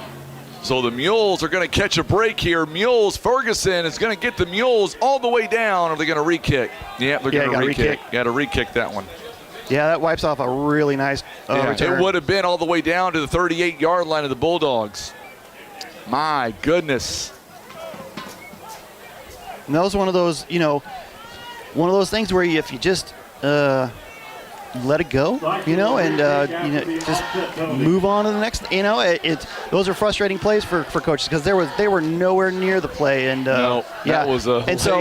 So the Mules are going to catch a break here. Mules, Ferguson is going to get the Mules all the way down. Are they going to re-kick? Yeah, they're going to re-kick. Got to re-kick that one. Yeah, that wipes off a really nice return. It would have been all the way down to the 38-yard line of the Bulldogs. My goodness. And that was one of those, things where if you just let it go, and just move on to the next. Those are frustrating plays for coaches because they were nowhere near the play, and that was a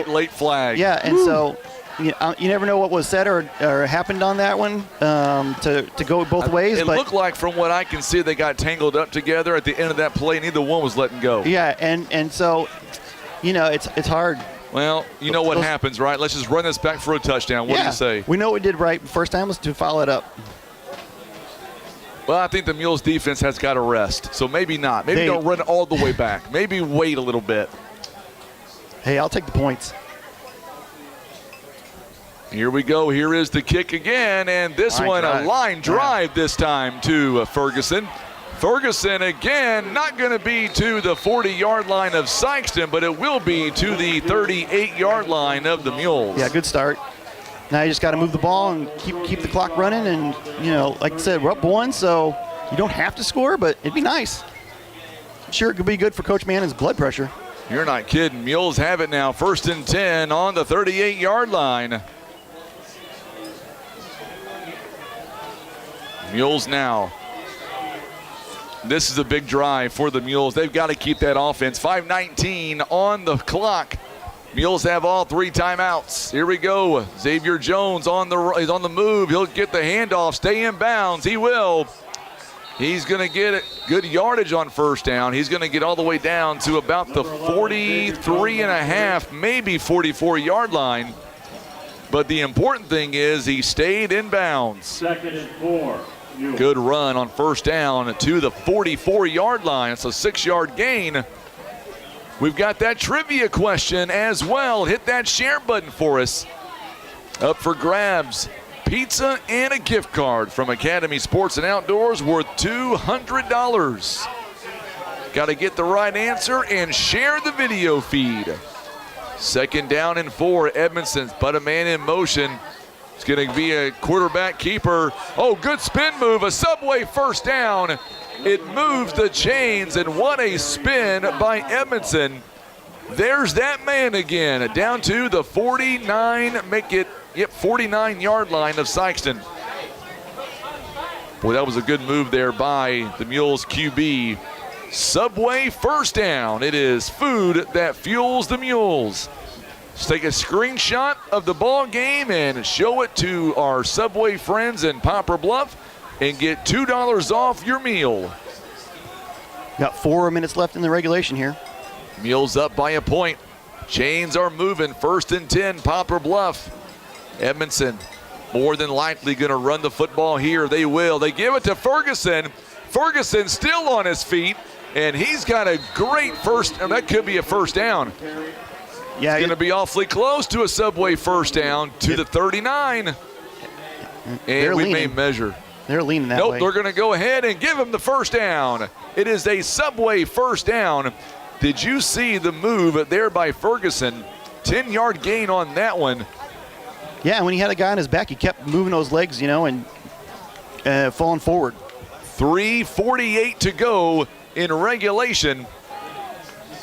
late flag. Yeah, and so you never know what was said or happened on that one to go both ways. It looked like, from what I can see, they got tangled up together at the end of that play. Neither one was letting go. Yeah, and so, it's hard. Well, you know what happens, right? Let's just run this back for a touchdown. What do you say? We know what we did right the first time was to follow it up. Well, I think the Mules defense has got to rest. So maybe not. Maybe don't run it all the way back. Maybe wait a little bit. Hey, I'll take the points. Here we go. Here is the kick again. And this one, a line drive this time to Ferguson. Ferguson again, not going to be to the 40-yard line of Sikeston, but it will be to the 38-yard line of the Mules. Yeah, good start. Now you just got to move the ball and keep the clock running. And, like I said, we're up 1, so you don't have to score, but it'd be nice. Sure, it could be good for Coach Mannon's blood pressure. You're not kidding. Mules have it now. 1st and 10 on the 38-yard line. Mules now. This is a big drive for the Mules. They've got to keep that offense. 5:19 on the clock. Mules have all 3 timeouts. Here we go. Xavier Jones is on the move. He'll get the handoff. Stay in bounds. He will. He's going to get good yardage on 1st down. He's going to get all the way down to about the 43.5, maybe 44-yard line. But the important thing is he stayed in bounds. 2nd and 4. Good run on 1st down to the 44-yard line. It's a 6-yard gain. We've got that trivia question as well. Hit that share button for us. Up for grabs, pizza and a gift card from Academy Sports and Outdoors worth $200. Got to get the right answer and share the video feed. 2nd down and 4. Edmondson's put a man in motion. It's going to be a quarterback keeper. Oh, good spin move, a Subway 1st down. It moves the chains, and what a spin by Edmondson. There's that man again, down to the 49-yard line of Sikeston. Boy, that was a good move there by the Mules QB. Subway 1st down. It is food that fuels the Mules. Let's take a screenshot of the ball game and show it to our Subway friends in Poplar Bluff and get $2 off your meal. Got 4 minutes left in the regulation here. Mules up by a point. Chains are moving. 1st and 10, Poplar Bluff. Edmondson more than likely going to run the football here. They will. They give it to Ferguson. Ferguson still on his feet, and he's got a great that could be a 1st down. Yeah, it's going to be awfully close to a Subway 1st down to the 39. And we may measure. They're leaning that way. Nope, they're going to go ahead and give him the 1st down. It is a Subway 1st down. Did you see the move there by Ferguson? 10-yard gain on that one. Yeah, and when he had a guy on his back, he kept moving those legs, and falling forward. 3:48 to go in regulation.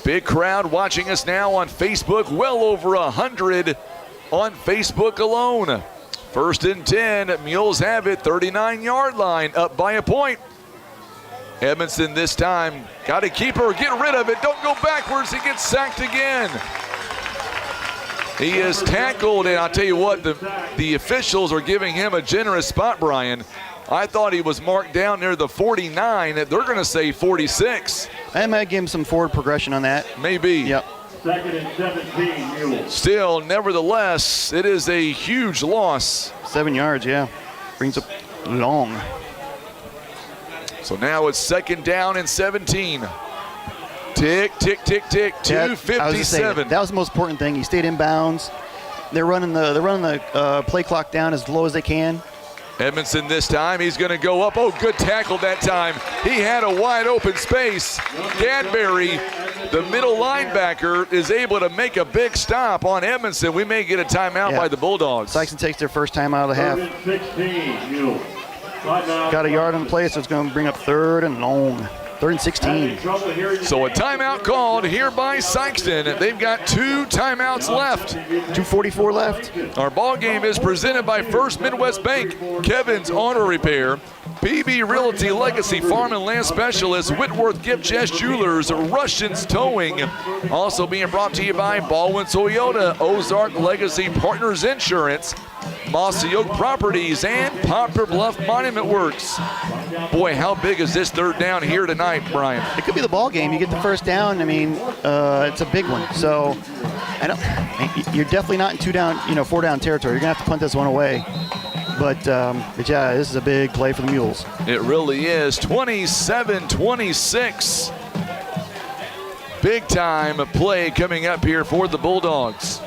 Big crowd watching us now on Facebook. Well over 100 on Facebook alone. 1st and 10. Mules have it. 39-yard line. Up by a point. Edmondson this time. Got to keep her. Get rid of it. Don't go backwards. He gets sacked again. He is tackled. And I'll tell you what, the officials are giving him a generous spot, Brian. I thought he was marked down near the 49. They're going to say 46. I might give him some forward progression on that. Maybe. Yep. 2nd and 17, Mules. Still, nevertheless, it is a huge loss. 7 yards, yeah. Brings up long. So now it's 2nd down and 17. Tick, tick, tick, tick. 2:57. That was the most important thing. He stayed in bounds. They're running the play clock down as low as they can. Edmondson this time, he's going to go up. Oh, good tackle that time. He had a wide open space. Cadbury, the middle linebacker, is able to make a big stop on Edmondson. We may get a timeout by the Bulldogs. Sikeston takes their 1st time out of the half. 16, Mules. Got a yard on the play, so it's going to bring up 3rd and long. 3rd and 16. So a timeout called here by Sikeston. They've got 2 timeouts left. 2:44 left. Our ball game is presented by First Midwest Bank, Kevin's Auto Repair, PB Realty Legacy Farm and Land Specialist, Whitworth Gift Chest Jewelers, Russians Towing. Also being brought to you by Baldwin Toyota, Ozark Legacy Partners Insurance, Mossy Oak Properties, and Poplar Bluff Monument Works. Boy, how big is this third down here tonight, Brian? It could be the ball game. You get the first down. I mean, it's a big one. So you're definitely not in 4 down territory. You're gonna have to punt this one away. But yeah, this is a big play for the Mules. It really is. 27-26. Big time play coming up here for the Bulldogs.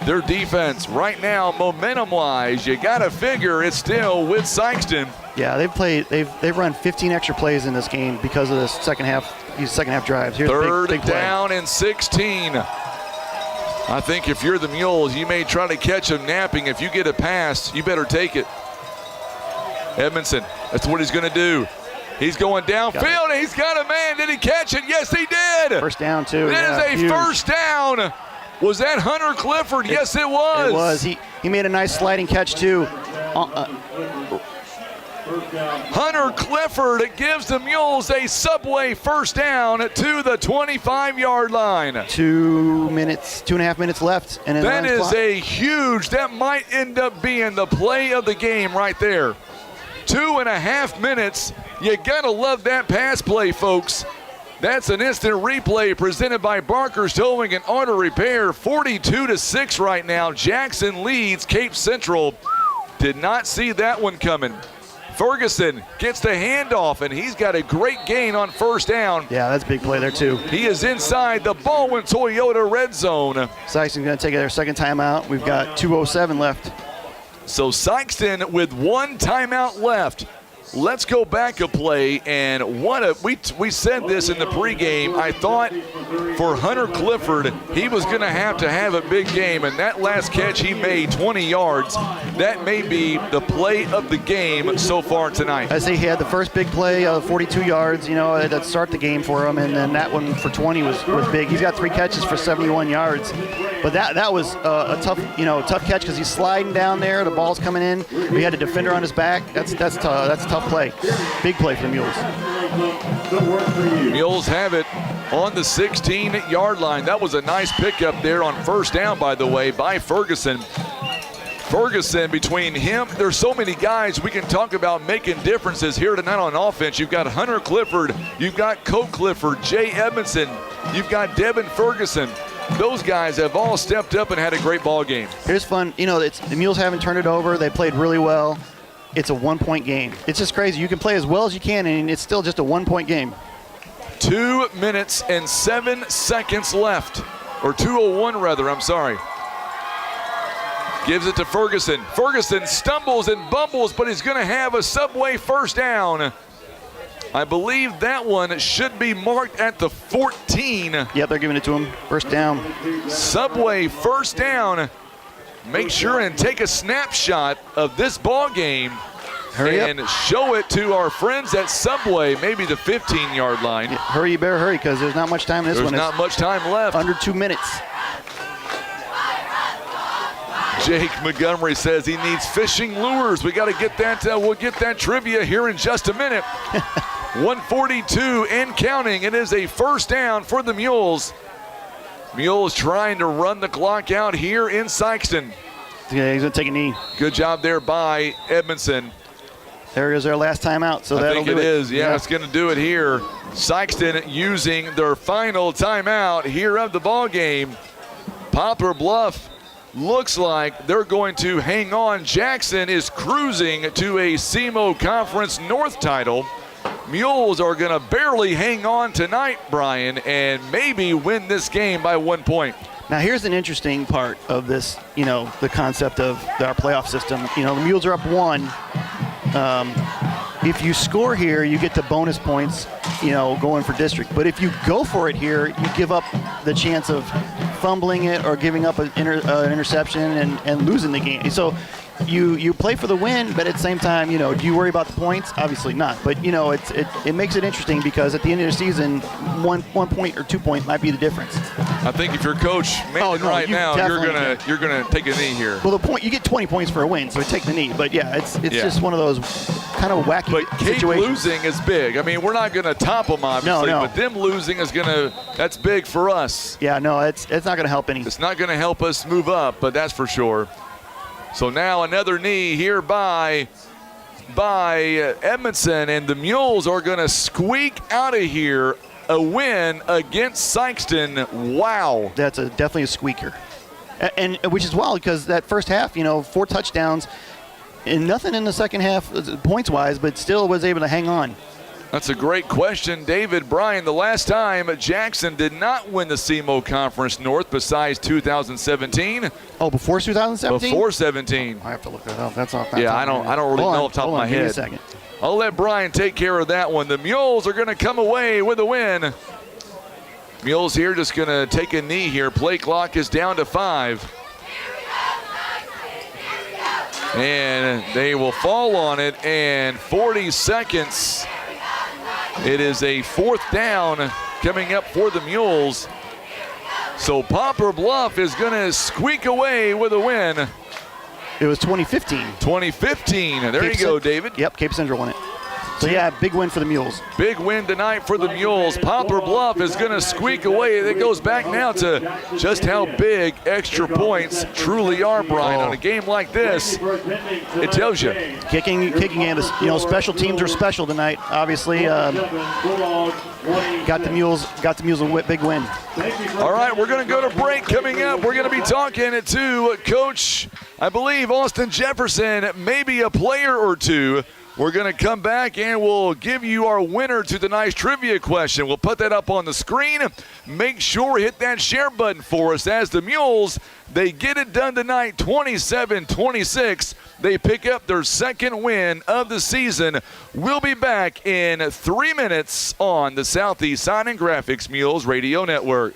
Their defense right now, momentum-wise, you got to figure it's still with Sikeston. Yeah, they've run 15 extra plays in this game because of this these second half drives. Here's third big play. Down and 16. I think if you're the Mules, you may try to catch him napping. If you get a pass, you better take it. Edmondson, that's what he's going to do. He's going downfield, and he's got a man. Did he catch it? Yes, he did. First down, too. That is a first down. Was that Hunter Clifford? Yes, it was. It was. He made a nice sliding catch, too. Hunter Clifford gives the Mules a subway first down to the 25-yard line. 2.5 minutes left. And that is that might end up being the play of the game right there. 2.5 minutes. You gotta love that pass play, folks. That's an instant replay presented by Barker's Towing and Auto Repair. 42-6 right now. Jackson leads Cape Central. Did not see that one coming. Ferguson gets the handoff, and he's got a great gain on first down. Yeah, that's a big play there, too. He is inside the Baldwin Toyota red zone. Sikeston's going to take their second timeout. We've got 2:07 left. So Sikeston with one timeout left. Let's go back a play, and we said this in the pregame. I thought for Hunter Clifford, he was going to have a big game, and that last catch he made, 20 yards, that may be the play of the game so far tonight. I say he had the first big play of 42 yards, that start the game for him, and then that one for 20 was big. He's got 3 catches for 71 yards, but that was a tough catch because he's sliding down there. The ball's coming in. We had a defender on his back. That's tough play. Big play for the Mules. Mules have it on the 16-yard line. That was a nice pickup there on first down, by the way, by Ferguson. Ferguson, between him, there's so many guys we can talk about making differences here tonight on offense. You've got Hunter Clifford, you've got Colt Clifford, Jay Edmondson, you've got Devin Ferguson. Those guys have all stepped up and had a great ball game. Here's fun. The Mules haven't turned it over. They played really well. It's a 1-point game. It's just crazy. You can play as well as you can, and it's still just a 1-point game. 2 minutes and 7 seconds left, or 2:01 rather, I'm sorry. Gives it to Ferguson. Ferguson stumbles and bumbles, but he's going to have a subway first down. I believe that one should be marked at the 14. Yep, they're giving it to him. First down. Subway first down. Make sure and take a snapshot of this ball game and show it to our friends at Subway, maybe the 15-yard line. Yeah, hurry, you better hurry, because there's not much time in this one. There's not much time left. Under 2 minutes. Jake Montgomery says he needs fishing lures. We got to get that. We'll get that trivia here in just a minute. 142 and counting. It is a first down for the Mules. Mules trying to run the clock out here in Sikeston. Yeah, he's going to take a knee. Good job there by Edmondson. There is our last timeout, so that'll do it. I think it is. Yeah, it's going to do it here. Sikeston using their final timeout here of the ball game. Poplar Bluff looks like they're going to hang on. Jackson is cruising to a SEMO Conference North title. Mules are going to barely hang on tonight, Brian, and maybe win this game by 1 point. Now, here's an interesting part of this, the concept of our playoff system. The Mules are up 1. If you score here, you get the bonus points, going for district. But if you go for it here, you give up the chance of fumbling it or giving up an interception and losing the game. So you play for the win, but at the same time, do you worry about the points? Obviously not. But it makes it interesting because at the end of the season, 1 point or 2 points might be the difference. I think if you're coach now, you're gonna take a knee here. Well, the point, you get 20 points for a win, so take the knee. But yeah, it's just one of those. kind of wacky But Cape situations. losing is big. I mean, we're not going to top them, obviously, No. but them losing is that's big for us. Yeah, no, it's not going to help any. It's not going to help us move up, but that's for sure. So now another knee here by Edmondson, and the Mules are going to squeak out of here a win against Sikeston. Wow. That's definitely a squeaker. And which is wild because that first half, 4 touchdowns and nothing in the second half points-wise, but still was able to hang on. That's a great question, David Bryan. The last time Jackson did not win the CMO Conference North besides 2017. Oh, before 2017? Before 17. I have to look that up. That's off. Yeah, I don't really know off the top of my head. Give me a second. I'll let Brian take care of that one. The Mules are going to come away with a win. Mules here just going to take a knee here. Play clock is down to 5. And they will fall on it, and 40 seconds. It is a 4th down coming up for the Mules. So Poplar Bluff is going to squeak away with a win. It was 2015. 2015. There you go, David. Yep, Cape Central won it. So, yeah, big win for the Mules. Big win tonight for the Mules. Poplar Bluff is going to squeak away. It goes back now to just how big extra points truly are, Brian. On a game like this, it tells you. Kicking and special teams are special tonight. Obviously, got the Mules a big win. All right, we're going to go to break. Coming up, we're going to be talking to Coach, I believe, Austin Jefferson, maybe a player or two. We're going to come back and we'll give you our winner to tonight's trivia question. We'll put that up on the screen. Make sure to hit that share button for us as the Mules, they get it done tonight, 27-26. They pick up their 2nd win of the season. We'll be back in 3 minutes on the Southeast Sign and Graphics Mules Radio Network.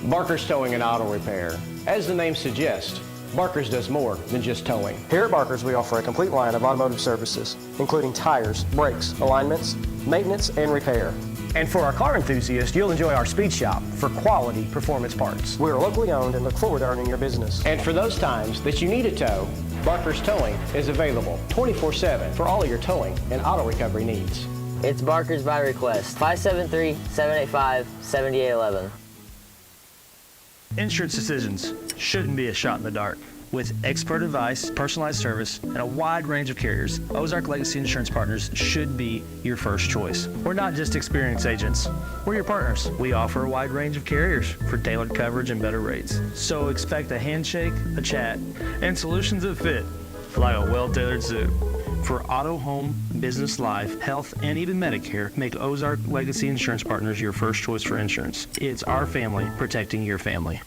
Barker's Towing and Auto Repair. As the name suggests, Barker's does more than just towing. Here at Barker's, we offer a complete line of automotive services, including tires, brakes, alignments, maintenance, and repair. And for our car enthusiasts, you'll enjoy our speed shop for quality performance parts. We are locally owned and look forward to earning your business. And for those times that you need a tow, Barker's Towing is available 24/7 for all of your towing and auto recovery needs. It's Barker's by request. 573-785-7811. Insurance decisions shouldn't be a shot in the dark. With expert advice, personalized service, and a wide range of carriers, Ozark Legacy Insurance Partners should be your first choice. We're not just experienced agents. We're your partners. We offer a wide range of carriers for tailored coverage and better rates. So expect a handshake, a chat, and solutions that fit like a well-tailored suit. For auto, home, business, life, health, and even Medicare, make Ozark Legacy Insurance Partners your first choice for insurance. It's our family protecting your family.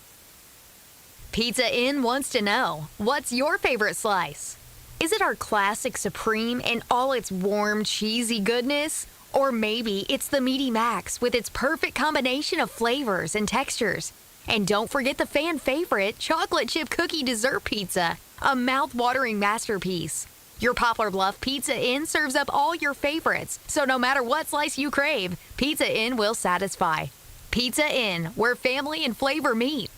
Pizza Inn wants to know, what's your favorite slice? Is it our classic Supreme and all its warm, cheesy goodness? Or maybe it's the Meaty Max with its perfect combination of flavors and textures. And don't forget the fan favorite chocolate chip cookie dessert pizza, a mouth-watering masterpiece. Your Poplar Bluff Pizza Inn serves up all your favorites, so no matter what slice you crave, Pizza Inn will satisfy. Pizza Inn, where family and flavor meet.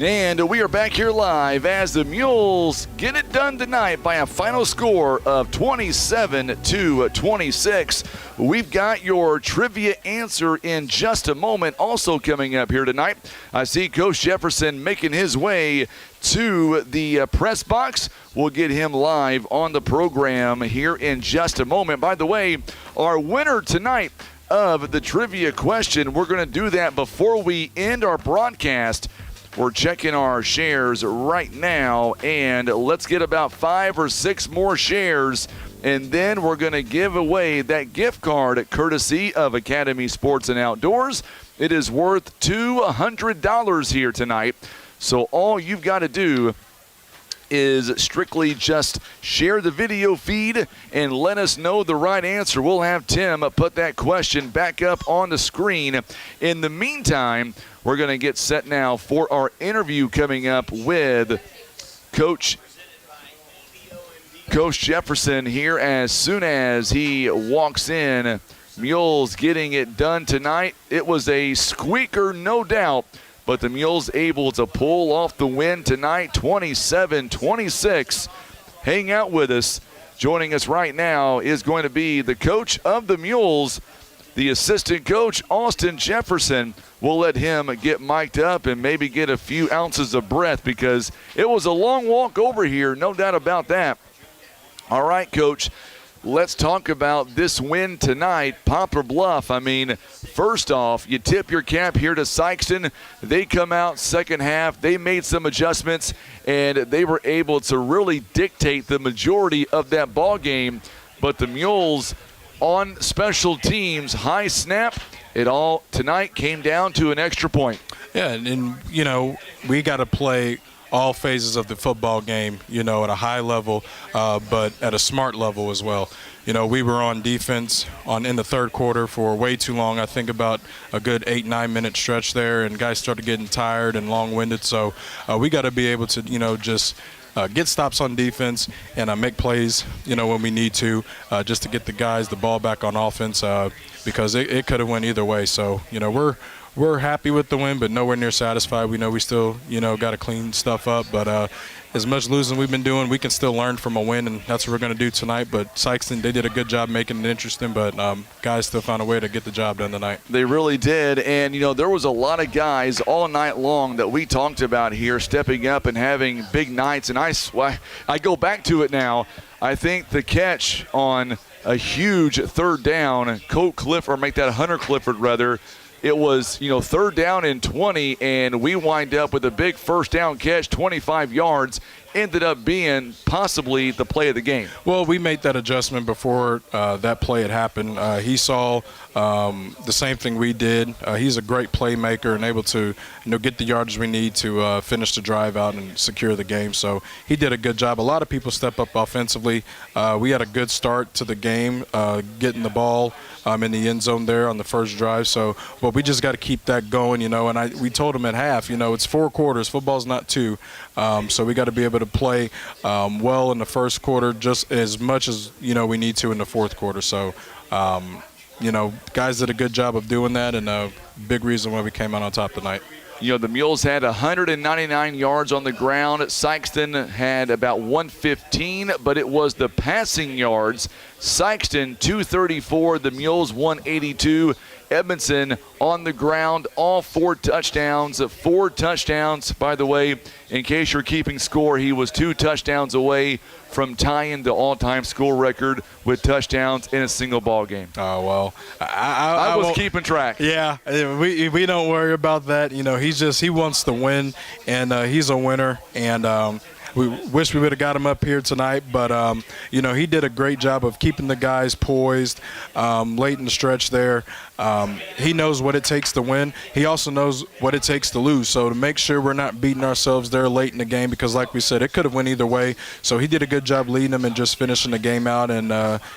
And we are back here live as the Mules get it done tonight by a final score of 27-26. We've got your trivia answer in just a moment. Also coming up here tonight, I see Coach Jefferson making his way to the press box. We'll get him live on the program here in just a moment. By the way, our winner tonight of the trivia question, we're going to do that before we end our broadcast. We're checking our shares right now, and let's get about 5 or 6 more shares, and then we're going to give away that gift card courtesy of Academy Sports and Outdoors. It is worth $200 here tonight, so all you've got to do is strictly just share the video feed and let us know the right answer. We'll have Tim put that question back up on the screen. In the meantime, we're going to get set now for our interview coming up with Coach Jefferson here as soon as he walks in. Mules getting it done tonight. It was a squeaker, no doubt, but the Mules able to pull off the win tonight, 27-26. Hang out with us. Joining us right now is going to be the coach of the Mules, the assistant coach, Austin Jefferson. We'll let him get mic'd up and maybe get a few ounces of breath because it was a long walk over here, no doubt about that. All right, Coach, let's talk about this win tonight. Poplar Bluff, I mean, first off, you tip your cap here to Sikeston. They come out second half. They made some adjustments, and they were able to really dictate the majority of that ball game. But the Mules on special teams, high snap, it all tonight came down to an extra point. Yeah, and you know, we got to play all phases of the football game, you know, at a high level, but at a smart level as well. You know, we were on defense in the third quarter for way too long. I think about a good 8-9 minute stretch there, and guys started getting tired and long-winded. So we got to be able to, you know, just get stops on defense and make plays, you know, when we need to, just to get the guys the ball back on offense, because it could have went either way. So, you know, we're happy with the win, but nowhere near satisfied. We know we still, you know, got to clean stuff up. But as much losing we've been doing, we can still learn from a win, and that's what we're going to do tonight. But Sikeston, they did a good job making it interesting, but guys still found a way to get the job done tonight. They really did. And, you know, there was a lot of guys all night long that we talked about here stepping up and having big nights. And I go back to it now. I think the catch on a huge third down, Hunter Clifford rather, it was, you know, third down and 20, and we wind up with a big first down catch, 25 yards, ended up being possibly the play of the game. Well, we made that adjustment before that play had happened. He saw the same thing we did. He's a great playmaker and able to, you know, get the yardage we need to finish the drive out and secure the game. So he did a good job. A lot of people step up offensively. We had a good start to the game, getting the ball in the end zone there on the first drive. So, well, we just got to keep that going, you know. And we told him at half, you know, it's 4 quarters. Football's not 2. So we got to be able to play well in the first quarter just as much as, you know, we need to in the fourth quarter. So, you know, guys did a good job of doing that, and a big reason why we came out on top tonight. You know, the Mules had 199 yards on the ground. Sikeston had about 115, but it was the passing yards. Sikeston 234, the Mules 182. Edmondson on the ground, all 4 touchdowns. 4 touchdowns, by the way, in case you're keeping score, he was 2 touchdowns away from tying the all-time school record with touchdowns in a single ball game. Oh, well, I was keeping track. Yeah, we don't worry about that. You know, he wants to win, and he's a winner, and we wish we would have got him up here tonight, but, you know, he did a great job of keeping the guys poised late in the stretch there. He knows what it takes to win. He also knows what it takes to lose. So to make sure we're not beating ourselves there late in the game, because like we said, it could have went either way. So he did a good job leading them and just finishing the game out. And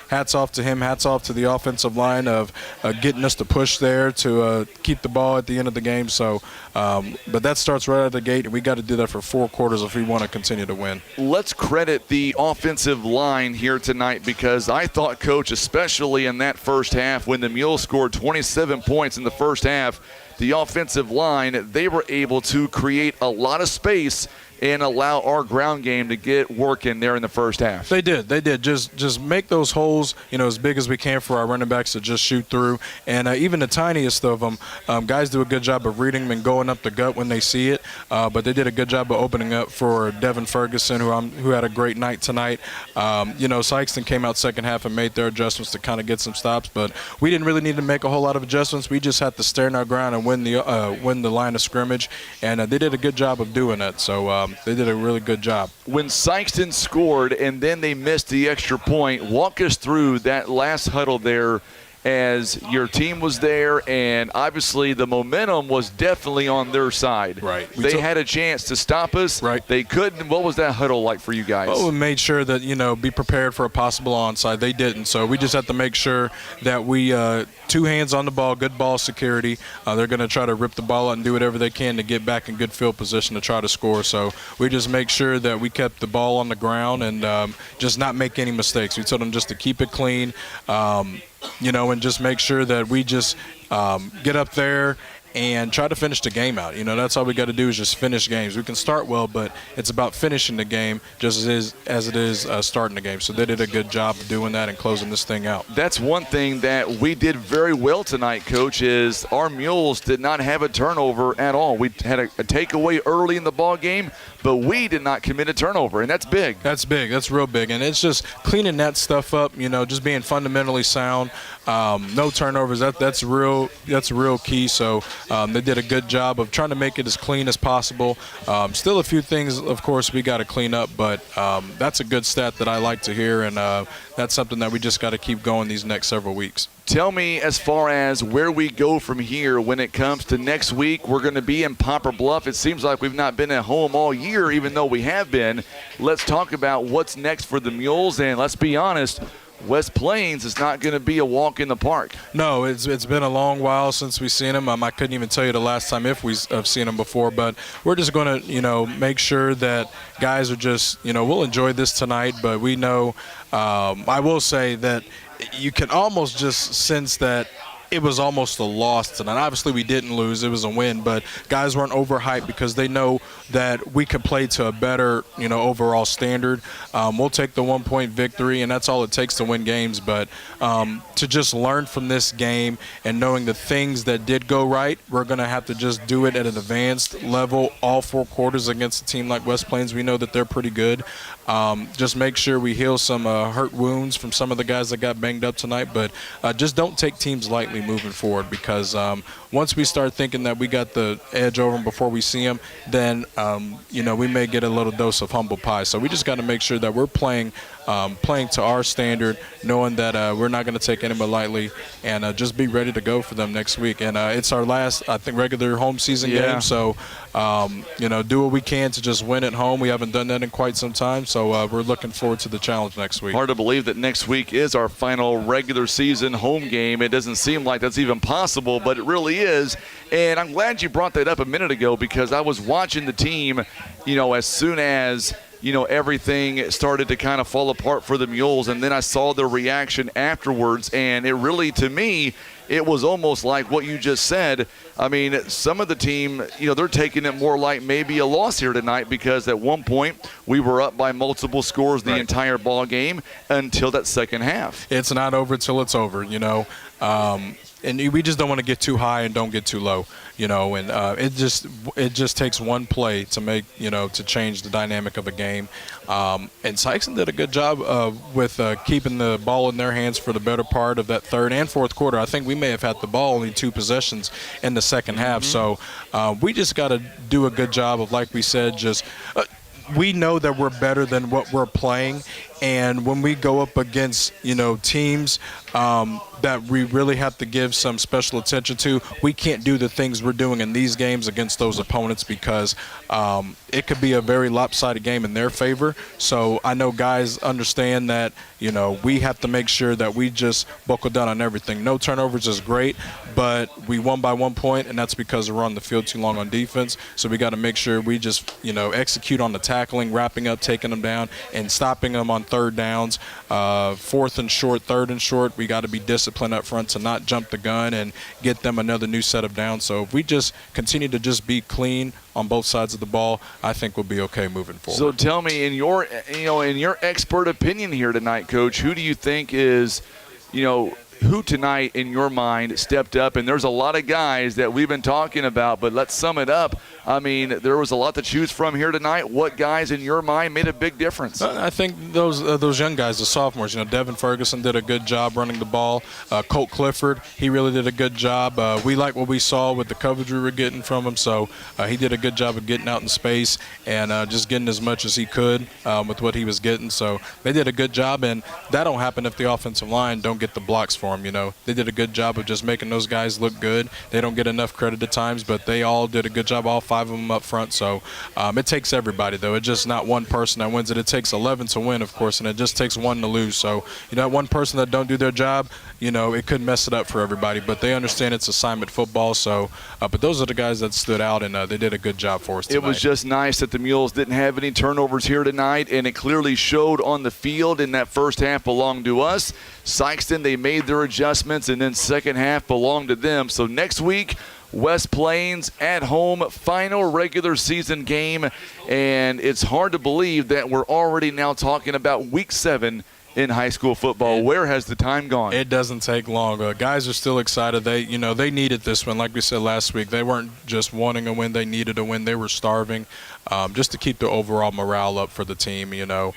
hats off to him. Hats off to the offensive line of getting us to push there to keep the ball at the end of the game. So, but that starts right out of the gate, and we got to do that for 4 quarters if we want to continue to win. Let's credit the offensive line here tonight, because I thought, Coach, especially in that first half when the Mules scored 27 points in the first half, the offensive line, they were able to create a lot of space and allow our ground game to get working there in the first half. They did. Just make those holes, as big as we can for our running backs to just shoot through. And even the tiniest of them, guys do a good job of reading them and going up the gut when they see it. But they did a good job of opening up for Devin Ferguson, who had a great night tonight. Sikeston came out second half and made their adjustments to kind of get some stops. But we didn't really need to make a whole lot of adjustments. We just had to stand our ground and win the line of scrimmage. And they did a good job of doing that. So they did a really good job. When Sikeston scored and then they missed the extra point, walk us through that last huddle there as your team was there, and obviously the momentum was definitely on their side. Right. They had a chance to stop us. Right. They couldn't. What was that huddle like for you guys? Well, we made sure that, be prepared for a possible onside. They didn't. So we just have to make sure that we two hands on the ball, good ball security. They're going to try to rip the ball out and do whatever they can to get back in good field position to try to score. So we just make sure that we kept the ball on the ground and just not make any mistakes. We told them just to keep it clean, and just make sure that we just get up there and try to finish the game out. That's all we got to do is just finish games. We can start well, but it's about finishing the game just as it is starting the game. So they did a good job of doing that and closing this thing out. That's one thing that we did very well tonight, Coach, is our Mules did not have a turnover at all. We had a takeaway early in the ball game, but we did not commit a turnover, and that's big. That's big. That's real big. And it's just cleaning that stuff up, just being fundamentally sound. No turnovers. That's real key. So they did a good job of trying to make it as clean as possible. Still a few things, of course, we got to clean up, but that's a good stat that I like to hear, and that's something that we just got to keep going these next several weeks. Tell me, as far as where we go from here when it comes to next week. We're going to be in Poplar Bluff. It seems like we've not been at home all year, even though we have been. Let's talk about what's next for the Mules, and let's be honest, West Plains is not going to be a walk in the park. No, it's been a long while since we've seen them. I couldn't even tell you the last time if we've seen them before, but we're just going to, make sure that guys are just, we'll enjoy this tonight, but we know, I will say that you can almost just sense that it was almost a loss tonight. Obviously, we didn't lose. It was a win, but guys weren't overhyped because they know that we could play to a better, overall standard. We'll take the 1-point victory, and that's all it takes to win games. But to just learn from this game and knowing the things that did go right, we're going to have to just do it at an advanced level all 4 quarters against a team like West Plains. We know that they're pretty good. Just make sure we heal some hurt wounds from some of the guys that got banged up tonight, but just don't take teams lightly moving forward, because once we start thinking that we got the edge over them before we see them, then we may get a little dose of humble pie. So we just got to make sure that we're playing to our standard, knowing that we're not going to take anyone lightly, and just be ready to go for them next week. And it's our last, I think, regular home season game. So do what we can to just win at home. We haven't done that in quite some time, so we're looking forward to the challenge next week. Hard to believe that next week is our final regular season home game. It doesn't seem like that's even possible, but it really is. And I'm glad you brought that up a minute ago, because I was watching the team, as soon as everything started to kind of fall apart for the Mules, and then I saw their reaction afterwards, and it really, to me, it was almost like what you just said. I mean, some of the team, they're taking it more like maybe a loss here tonight, because at one point we were up by multiple scores the entire ball game until that second half. It's not over till it's over, and we just don't want to get too high and don't get too low, and it just takes one play to make, to change the dynamic of a game. And Sikeston did a good job with keeping the ball in their hands for the better part of that third and fourth quarter. I think we may have had the ball only 2 possessions in the second half. So we just got to do a good job of, like we said, just we know that we're better than what we're playing. And when we go up against, teams that we really have to give some special attention to, we can't do the things we're doing in these games against those opponents, because it could be a very lopsided game in their favor. So I know guys understand that, we have to make sure that we just buckle down on everything. No turnovers is great, but we won by 1 point, and that's because we're on the field too long on defense. So we got to make sure we just, execute on the tackling, wrapping up, taking them down, and stopping them on third downs, fourth and short, third and short. We got to be disciplined discipline up front to not jump the gun and get them another new set of downs. So if we just continue to just be clean on both sides of the ball, I think we'll be okay moving forward. So tell me, in your expert opinion here tonight, Coach, who do you think is, who tonight in your mind stepped up? And there's a lot of guys that we've been talking about, but let's sum it up. I mean, there was a lot to choose from here tonight. What guys in your mind made a big difference? I think those young guys, the sophomores, Devin Ferguson did a good job running the ball. Colt Clifford, he really did a good job. We like what we saw with the coverage we were getting from him, so he did a good job of getting out in space and just getting as much as he could with what he was getting. So they did a good job, and that don't happen if the offensive line don't get the blocks for him. They did a good job of just making those guys look good. They don't get enough credit at times, but they all did a good job, all 5 of them up front. So it takes everybody, though. It's just not one person that wins it. It takes 11 to win, of course, and it just takes 1 to lose. So, that one person that don't do their job, it could mess it up for everybody. But they understand it's assignment football. So, but those are the guys that stood out, and they did a good job for us tonight. It was just nice that the Mules didn't have any turnovers here tonight, and it clearly showed on the field in that first half belonged to us. Sikeston, they made their adjustments, and then second half belonged to them. So next week, West Plains at home, final regular season game, and it's hard to believe that we're already now talking about week 7 in high school football. Where has the time gone? It doesn't take long. Guys are still excited. They needed this one. Like we said last week, they weren't just wanting a win. They needed a win. They were starving just to keep the overall morale up for the team. We know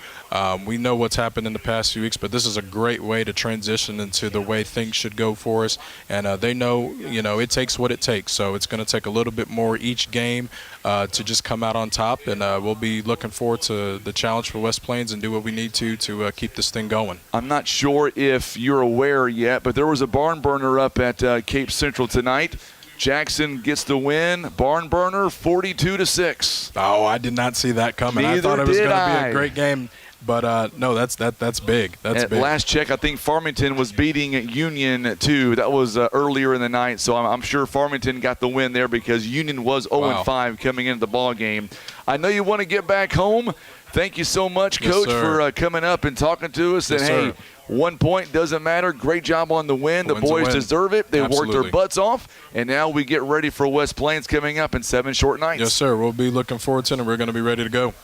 what's happened in the past few weeks, but this is a great way to transition into the way things should go for us. And they know, it takes what it takes. So it's going to take a little bit more each game to just come out on top. And we'll be looking forward to the challenge for West Plains and do what we need to keep this thing going. I'm not sure if you're aware yet, but there was a barn burner up at Cape Central tonight. Jackson gets the win. Barn burner, 42-6. Oh, I did not see that coming. Neither I thought it was going to be a I. great game. But, no, that's big. That's At big. last check, I think Farmington was beating Union, too. That was earlier in the night, so I'm sure Farmington got the win there because Union was 0-5 coming into the ball game. I know you want to get back home. Thank you so much, Coach, for coming up and talking to us. Yes, and, sir. hey, 1 point doesn't matter. Great job on the win. The Win's a boys win. deserve it. They worked Absolutely. their butts off, and now we get ready for West Plains coming up in 7 short nights. Yes, sir. We'll be looking forward to it, and we're going to be ready to go.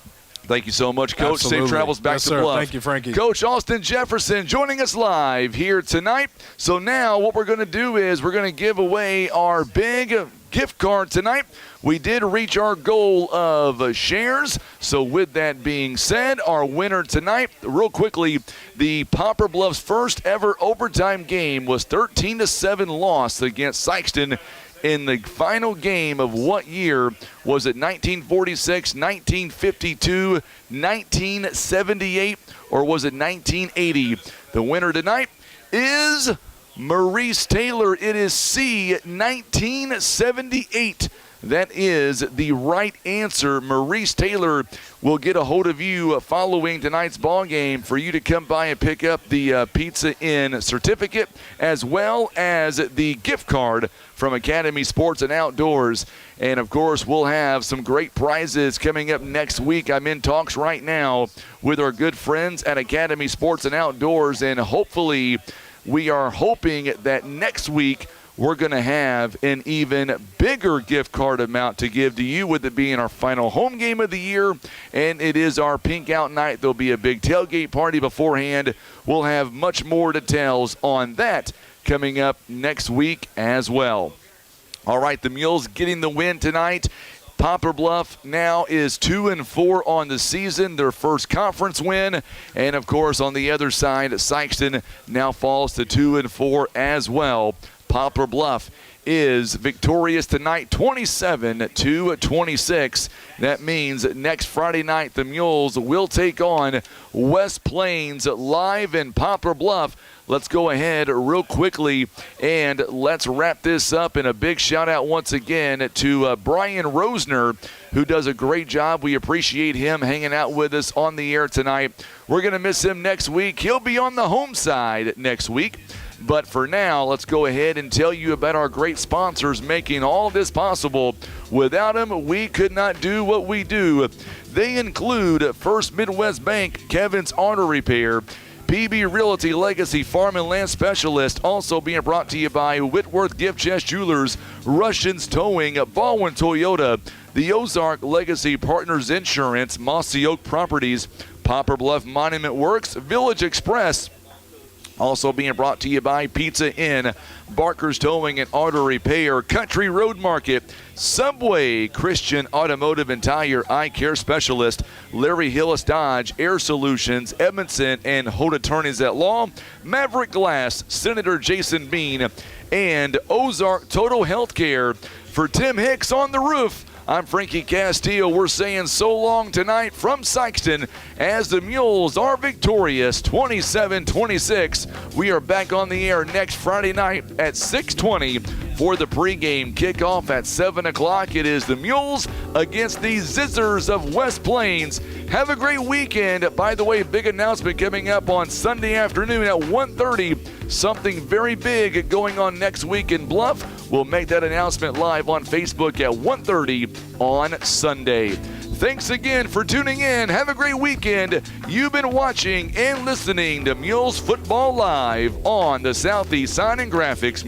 Thank you so much, Coach. Absolutely. Safe travels back Yes, to sir. Bluff. Thank you, Frankie. Coach Austin Jefferson joining us live here tonight. So now what we're going to do is we're going to give away our big gift card tonight. We did reach our goal of shares. So with that being said, our winner tonight, real quickly, the Poplar Bluff's first ever overtime game was 13-7 loss against Sikeston in the final game of what year? Was it 1946, 1952, 1978, or was it 1980? The winner tonight is Maurice Taylor. It is C, 1978. That is the right answer. Maurice Taylor will get a hold of you following tonight's ball game for you to come by and pick up the Pizza Inn certificate as well as the gift card from Academy Sports and Outdoors. And, of course, we'll have some great prizes coming up next week. I'm in talks right now with our good friends at Academy Sports and Outdoors, and hopefully we are hoping that next week we're going to have an even bigger gift card amount to give to you, with it being our final home game of the year, and it is our pink out night. There'll be a big tailgate party beforehand. We'll have much more details on that coming up next week as well. All right, the Mules getting the win tonight. Poplar Bluff now is 2-4 on the season, their first conference win. And, of course, on the other side, Sikeston now falls to 2-4 as well. Poplar Bluff is victorious tonight, 27-26. That means next Friday night, the Mules will take on West Plains live in Poplar Bluff. Let's go ahead real quickly and let's wrap this up. And a big shout out once again to Brian Rosner, who does a great job. We appreciate him hanging out with us on the air tonight. We're going to miss him next week. He'll be on the home side next week. But for now, let's go ahead and tell you about our great sponsors making all this possible. Without them, we could not do what we do. They include First Midwest Bank, Kevin's Auto Repair, PB Realty Legacy Farm and Land Specialist, also being brought to you by Whitworth Gift Chest Jewelers, Russians Towing, Baldwin Toyota, the Ozark Legacy Partners Insurance, Mossy Oak Properties, Poplar Bluff Monument Works, Village Express. Also being brought to you by Pizza Inn, Barker's Towing and Auto Repair, Country Road Market, Subway, Christian Automotive and Tire Eye Care Specialist, Larry Hillis Dodge, Air Solutions, Edmondson and Holt Attorneys at Law, Maverick Glass, Senator Jason Bean, and Ozark Total Healthcare. For Tim Hicks on the roof, I'm Frankie Castillo. We're saying so long tonight from Sikeston as the Mules are victorious 27-26. We are back on the air next Friday night at 6:20 for the pregame kickoff at 7 o'clock. It is the Mules against the Zizzers of West Plains. Have a great weekend. By the way, big announcement coming up on Sunday afternoon at 1:30. Something very big going on next week in Bluff. We'll make that announcement live on Facebook at 1:30 on Sunday. Thanks again for tuning in. Have a great weekend. You've been watching and listening to Mules Football Live on the Southeast Sign and Graphics